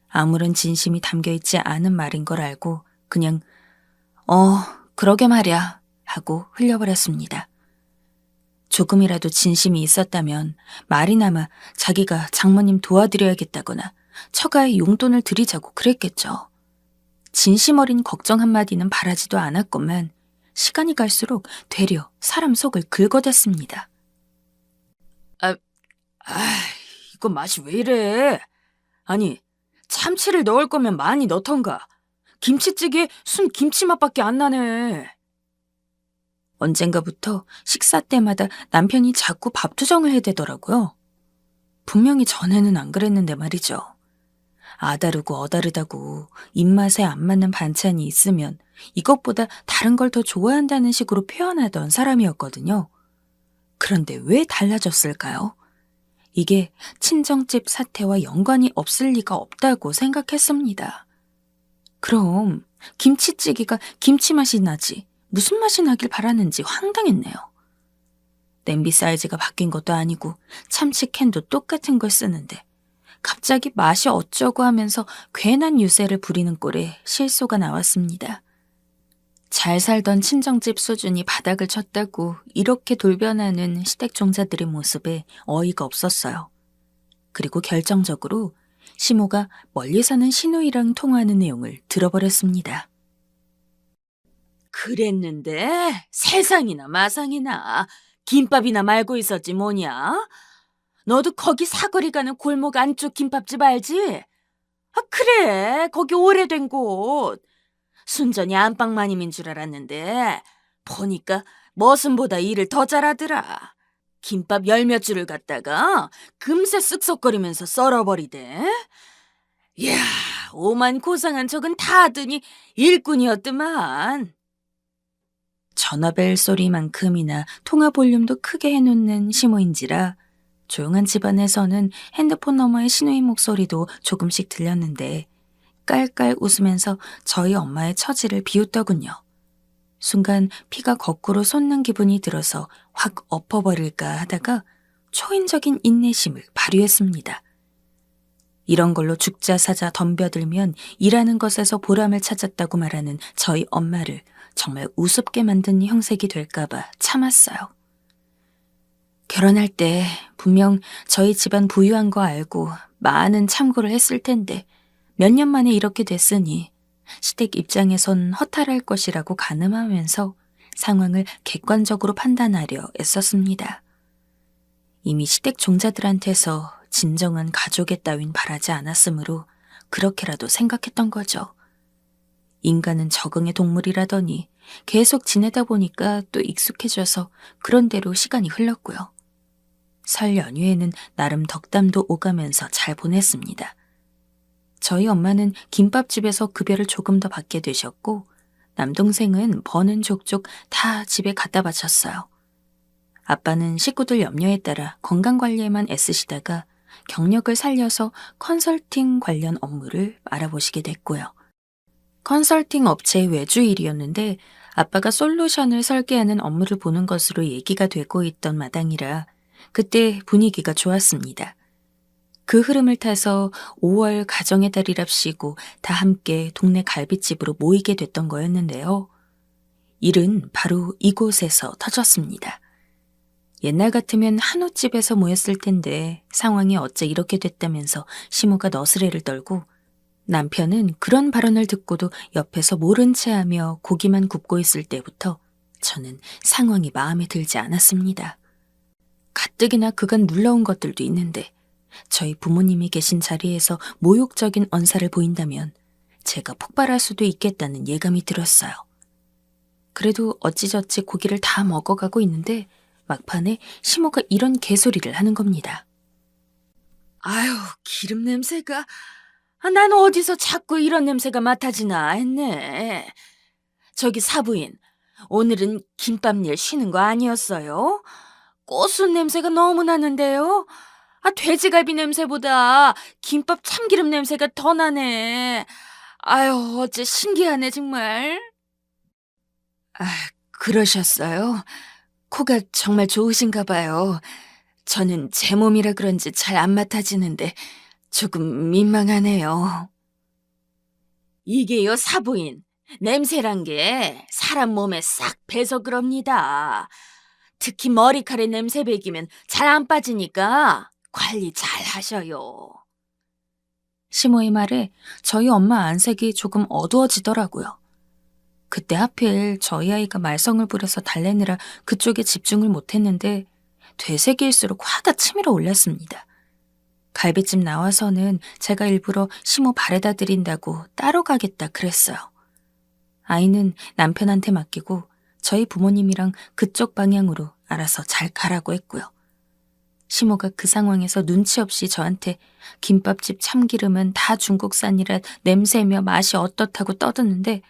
아무런 진심이 담겨있지 않은 말인 걸 알고 그냥 그러게 말이야 하고 흘려버렸습니다. 조금이라도 진심이 있었다면 말이나마 자기가 장모님 도와드려야겠다거나 처가에 용돈을 드리자고 그랬겠죠. 진심 어린 걱정 한마디는 바라지도 않았건만 시간이 갈수록 되려 사람 속을 긁어댔습니다. 이거 맛이 왜 이래? 아니, 참치를 넣을 거면 많이 넣던가. 김치찌개에 순 김치 맛밖에 안 나네. 언젠가부터 식사 때마다 남편이 자꾸 밥 투정을 해대더라고요. 분명히 전에는 안 그랬는데 말이죠. 아다르고 어다르다고 입맛에 안 맞는 반찬이 있으면 이것보다 다른 걸 더 좋아한다는 식으로 표현하던 사람이었거든요. 그런데 왜 달라졌을까요? 이게 친정집 사태와 연관이 없을 리가 없다고 생각했습니다. 그럼 김치찌개가 김치 맛이 나지 무슨 맛이 나길 바라는지 황당했네요. 냄비 사이즈가 바뀐 것도 아니고 참치캔도 똑같은 걸 쓰는데 갑자기 맛이 어쩌고 하면서 괜한 유세를 부리는 꼴에 실소가 나왔습니다. 잘 살던 친정집 수준이 바닥을 쳤다고 이렇게 돌변하는 시댁 종자들의 모습에 어이가 없었어요. 그리고 결정적으로 시모가 멀리 사는 시누이랑 통화하는 내용을 들어버렸습니다. 그랬는데 세상이나 마상이나 김밥이나 말고 있었지 뭐냐? 너도 거기 사거리 가는 골목 안쪽 김밥집 알지? 아, 그래. 거기 오래된 곳. 순전히 안방마님인 줄 알았는데 보니까 머슴보다 일을 더 잘하더라. 김밥 열 몇 줄을 갖다가 금세 쓱석거리면서 썰어버리대. 이야, 오만 고상한 척은 다 하더니 일꾼이었더만. 전화벨 소리만큼이나 통화 볼륨도 크게 해놓는 시모인지라 조용한 집안에서는 핸드폰 너머의 시누이 목소리도 조금씩 들렸는데 깔깔 웃으면서 저희 엄마의 처지를 비웃더군요. 순간 피가 거꾸로 솟는 기분이 들어서 확 엎어버릴까 하다가 초인적인 인내심을 발휘했습니다. 이런 걸로 죽자 사자 덤벼들면 일하는 것에서 보람을 찾았다고 말하는 저희 엄마를 정말 우습게 만든 형색이 될까봐 참았어요. 결혼할 때 분명 저희 집안 부유한 거 알고 많은 참고를 했을 텐데 몇 년 만에 이렇게 됐으니 시댁 입장에선 허탈할 것이라고 가늠하면서 상황을 객관적으로 판단하려 애썼습니다. 이미 시댁 종자들한테서 진정한 가족의 따윈 바라지 않았으므로 그렇게라도 생각했던 거죠. 인간은 적응의 동물이라더니 계속 지내다 보니까 또 익숙해져서 그런 대로 시간이 흘렀고요. 설 연휴에는 나름 덕담도 오가면서 잘 보냈습니다. 저희 엄마는 김밥집에서 급여를 조금 더 받게 되셨고 남동생은 버는 족족 다 집에 갖다 바쳤어요. 아빠는 식구들 염려에 따라 건강관리에만 애쓰시다가 경력을 살려서 컨설팅 관련 업무를 알아보시게 됐고요. 컨설팅 업체의 외주 일이었는데 아빠가 솔루션을 설계하는 업무를 보는 것으로 얘기가 되고 있던 마당이라 그때 분위기가 좋았습니다. 그 흐름을 타서 5월 가정의 달이랍시고 다 함께 동네 갈비집으로 모이게 됐던 거였는데요. 일은 바로 이곳에서 터졌습니다. 옛날 같으면 한우집에서 모였을 텐데 상황이 어째 이렇게 됐다면서 시모가 너스레를 떨고 남편은 그런 발언을 듣고도 옆에서 모른 채 하며 고기만 굽고 있을 때부터 저는 상황이 마음에 들지 않았습니다. 가뜩이나 그간 눌러온 것들도 있는데 저희 부모님이 계신 자리에서 모욕적인 언사를 보인다면 제가 폭발할 수도 있겠다는 예감이 들었어요. 그래도 어찌저찌 고기를 다 먹어가고 있는데 막판에 시모가 이런 개소리를 하는 겁니다. 아유, 기름 냄새가... 난 어디서 자꾸 이런 냄새가 맡아지나 했네. 저기 사부인, 오늘은 김밥일 쉬는 거 아니었어요? 고순 냄새가 너무 나는데요? 돼지갈비 냄새보다 김밥 참기름 냄새가 더 나네. 아유, 어째 신기하네 정말. 그러셨어요? 코가 정말 좋으신가 봐요. 저는 제 몸이라 그런지 잘 안 맡아지는데 조금 민망하네요. 이게요, 사부인. 냄새란 게 사람 몸에 싹 배서 그럽니다. 특히 머리카락 냄새 배기면 잘 안 빠지니까 관리 잘 하셔요. 시모의 말에 저희 엄마 안색이 조금 어두워지더라고요. 그때 하필 저희 아이가 말썽을 부려서 달래느라 그쪽에 집중을 못했는데 되새길수록 화가 치밀어 올랐습니다. 갈비집 나와서는 제가 일부러 시모 바래다 드린다고 따로 가겠다 그랬어요. 아이는 남편한테 맡기고 저희 부모님이랑 그쪽 방향으로 알아서 잘 가라고 했고요. 시모가 그 상황에서 눈치 없이 저한테 김밥집 참기름은 다 중국산이라 냄새며 맛이 어떻다고 떠드는데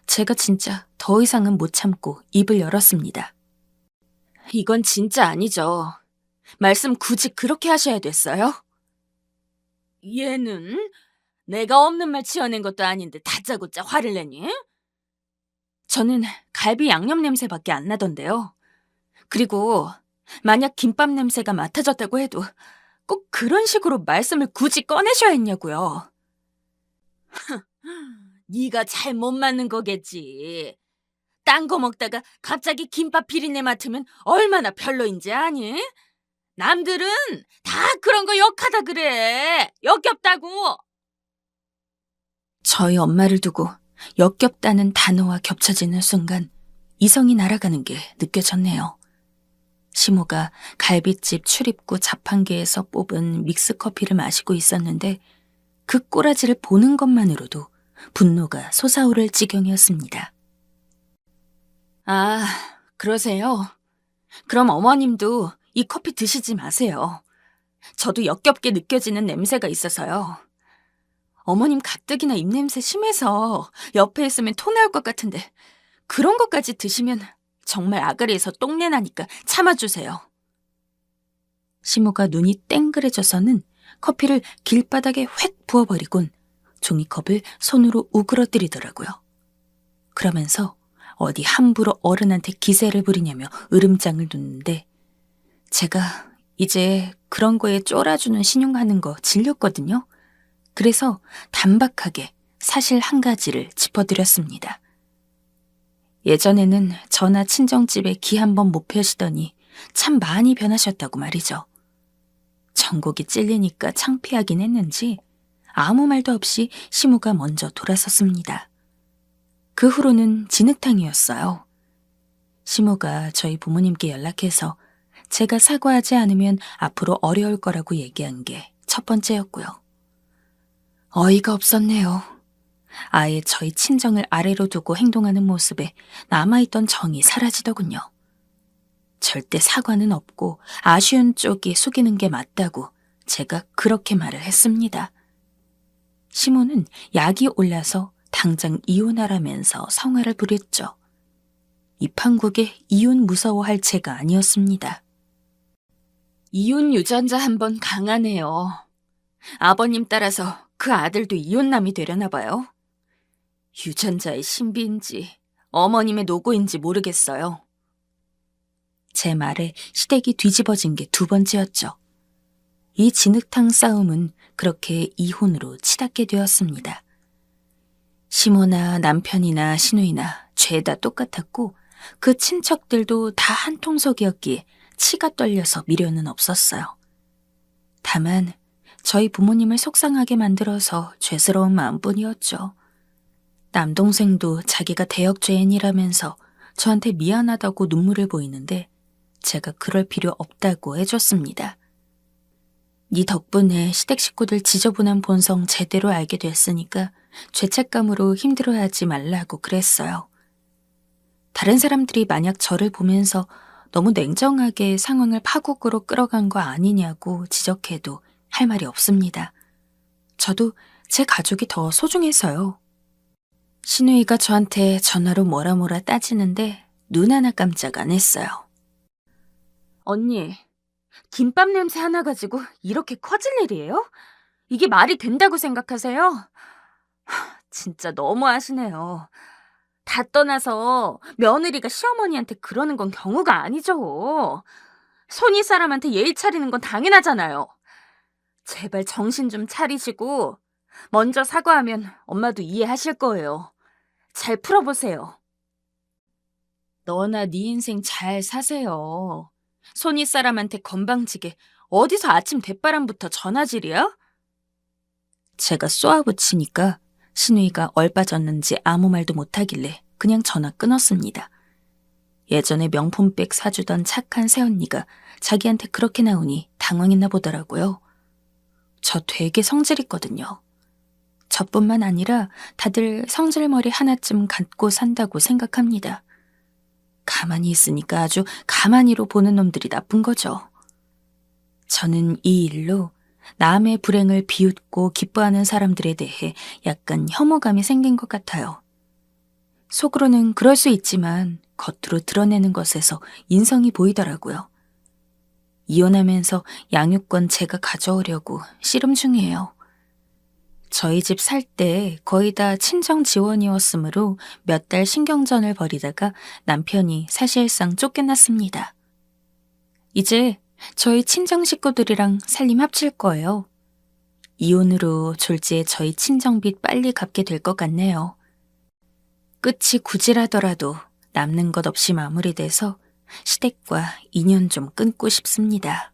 제가 진짜 더 이상은 못 참고 입을 열었습니다. 이건 진짜 아니죠. 말씀 굳이 그렇게 하셔야 됐어요? 얘는 내가 없는 말 지어낸 것도 아닌데 다짜고짜 화를 내니? 저는 갈비 양념 냄새밖에 안 나던데요. 그리고 만약 김밥 냄새가 맡아졌다고 해도 꼭 그런 식으로 말씀을 굳이 꺼내셔야 했냐고요. 네가 잘 못 맞는 거겠지. 딴 거 먹다가 갑자기 김밥 비린내 맡으면 얼마나 별로인지 아니? 남들은 다 그런 거 역하다 그래. 역겹다고. 저희 엄마를 두고 역겹다는 단어와 겹쳐지는 순간 이성이 날아가는 게 느껴졌네요. 시모가 갈빗집 출입구 자판기에서 뽑은 믹스커피를 마시고 있었는데 그 꼬라지를 보는 것만으로도 분노가 솟아오를 지경이었습니다. 아, 그러세요? 그럼 어머님도 이 커피 드시지 마세요. 저도 역겹게 느껴지는 냄새가 있어서요. 어머님 가뜩이나 입냄새 심해서 옆에 있으면 토 나올 것 같은데 그런 것까지 드시면 정말 아가리에서 똥내 나니까 참아주세요. 시모가 눈이 땡그레져서는 커피를 길바닥에 휙 부어버리곤 종이컵을 손으로 우그러뜨리더라고요. 그러면서 어디 함부로 어른한테 기세를 부리냐며 으름장을 놓는데 제가 이제 그런 거에 쫄아주는 신용하는 거 질렸거든요. 그래서 단박하게 사실 한 가지를 짚어드렸습니다. 예전에는 저나 친정집에 기 한 번 못 펴시더니 참 많이 변하셨다고 말이죠. 전곡이 찔리니까 창피하긴 했는지 아무 말도 없이 시무가 먼저 돌아섰습니다. 그 후로는 진흙탕이었어요. 시모가 저희 부모님께 연락해서 제가 사과하지 않으면 앞으로 어려울 거라고 얘기한 게 첫 번째였고요. 어이가 없었네요. 아예 저희 친정을 아래로 두고 행동하는 모습에 남아있던 정이 사라지더군요. 절대 사과는 없고 아쉬운 쪽이 숙이는 게 맞다고 제가 그렇게 말을 했습니다. 시모는 약이 올라서 당장 이혼하라면서 성화를 부렸죠. 이 판국에 이혼 무서워할 제가 아니었습니다. 이혼 유전자 한번 강하네요. 아버님 따라서 그 아들도 이혼남이 되려나 봐요. 유전자의 신비인지 어머님의 노고인지 모르겠어요. 제 말에 시댁이 뒤집어진 게 두 번째였죠. 이 진흙탕 싸움은 그렇게 이혼으로 치닫게 되었습니다. 시모나 남편이나 시누이나 죄다 똑같았고 그 친척들도 다 한 통속이었기에 치가 떨려서 미련은 없었어요. 다만 저희 부모님을 속상하게 만들어서 죄스러운 마음뿐이었죠. 남동생도 자기가 대역죄인이라면서 저한테 미안하다고 눈물을 보이는데 제가 그럴 필요 없다고 해줬습니다. 네 덕분에 시댁 식구들 지저분한 본성 제대로 알게 됐으니까 죄책감으로 힘들어하지 말라고 그랬어요. 다른 사람들이 만약 저를 보면서 너무 냉정하게 상황을 파국으로 끌어간 거 아니냐고 지적해도 할 말이 없습니다. 저도 제 가족이 더 소중해서요. 시누이가 저한테 전화로 뭐라 따지는데 눈 하나 깜짝 안 했어요. 언니, 김밥 냄새 하나 가지고 이렇게 커질 일이에요? 이게 말이 된다고 생각하세요? 진짜 너무하시네요. 다 떠나서 며느리가 시어머니한테 그러는 건 경우가 아니죠. 손이 사람한테 예의 차리는 건 당연하잖아요. 제발 정신 좀 차리시고 먼저 사과하면 엄마도 이해하실 거예요. 잘 풀어보세요. 너나 네 인생 잘 사세요. 손이 사람한테 건방지게 어디서 아침 대바람부터 전화질이야? 제가 쏘아붙이니까 시누이가 얼빠졌는지 아무 말도 못하길래 그냥 전화 끊었습니다. 예전에 명품백 사주던 착한 새언니가 자기한테 그렇게 나오니 당황했나 보더라고요. 저 되게 성질 있거든요. 저뿐만 아니라 다들 성질머리 하나쯤 갖고 산다고 생각합니다. 가만히 있으니까 아주 가만히로 보는 놈들이 나쁜 거죠. 저는 이 일로 남의 불행을 비웃고 기뻐하는 사람들에 대해 약간 혐오감이 생긴 것 같아요. 속으로는 그럴 수 있지만 겉으로 드러내는 것에서 인성이 보이더라고요. 이혼하면서 양육권 제가 가져오려고 씨름 중이에요. 저희 집 살 때 거의 다 친정 지원이었으므로 몇 달 신경전을 벌이다가 남편이 사실상 쫓겨났습니다. 이제 저희 친정 식구들이랑 살림 합칠 거예요. 이혼으로 졸지에 저희 친정빚 빨리 갚게 될 것 같네요. 끝이 구질하더라도 남는 것 없이 마무리돼서 시댁과 인연 좀 끊고 싶습니다.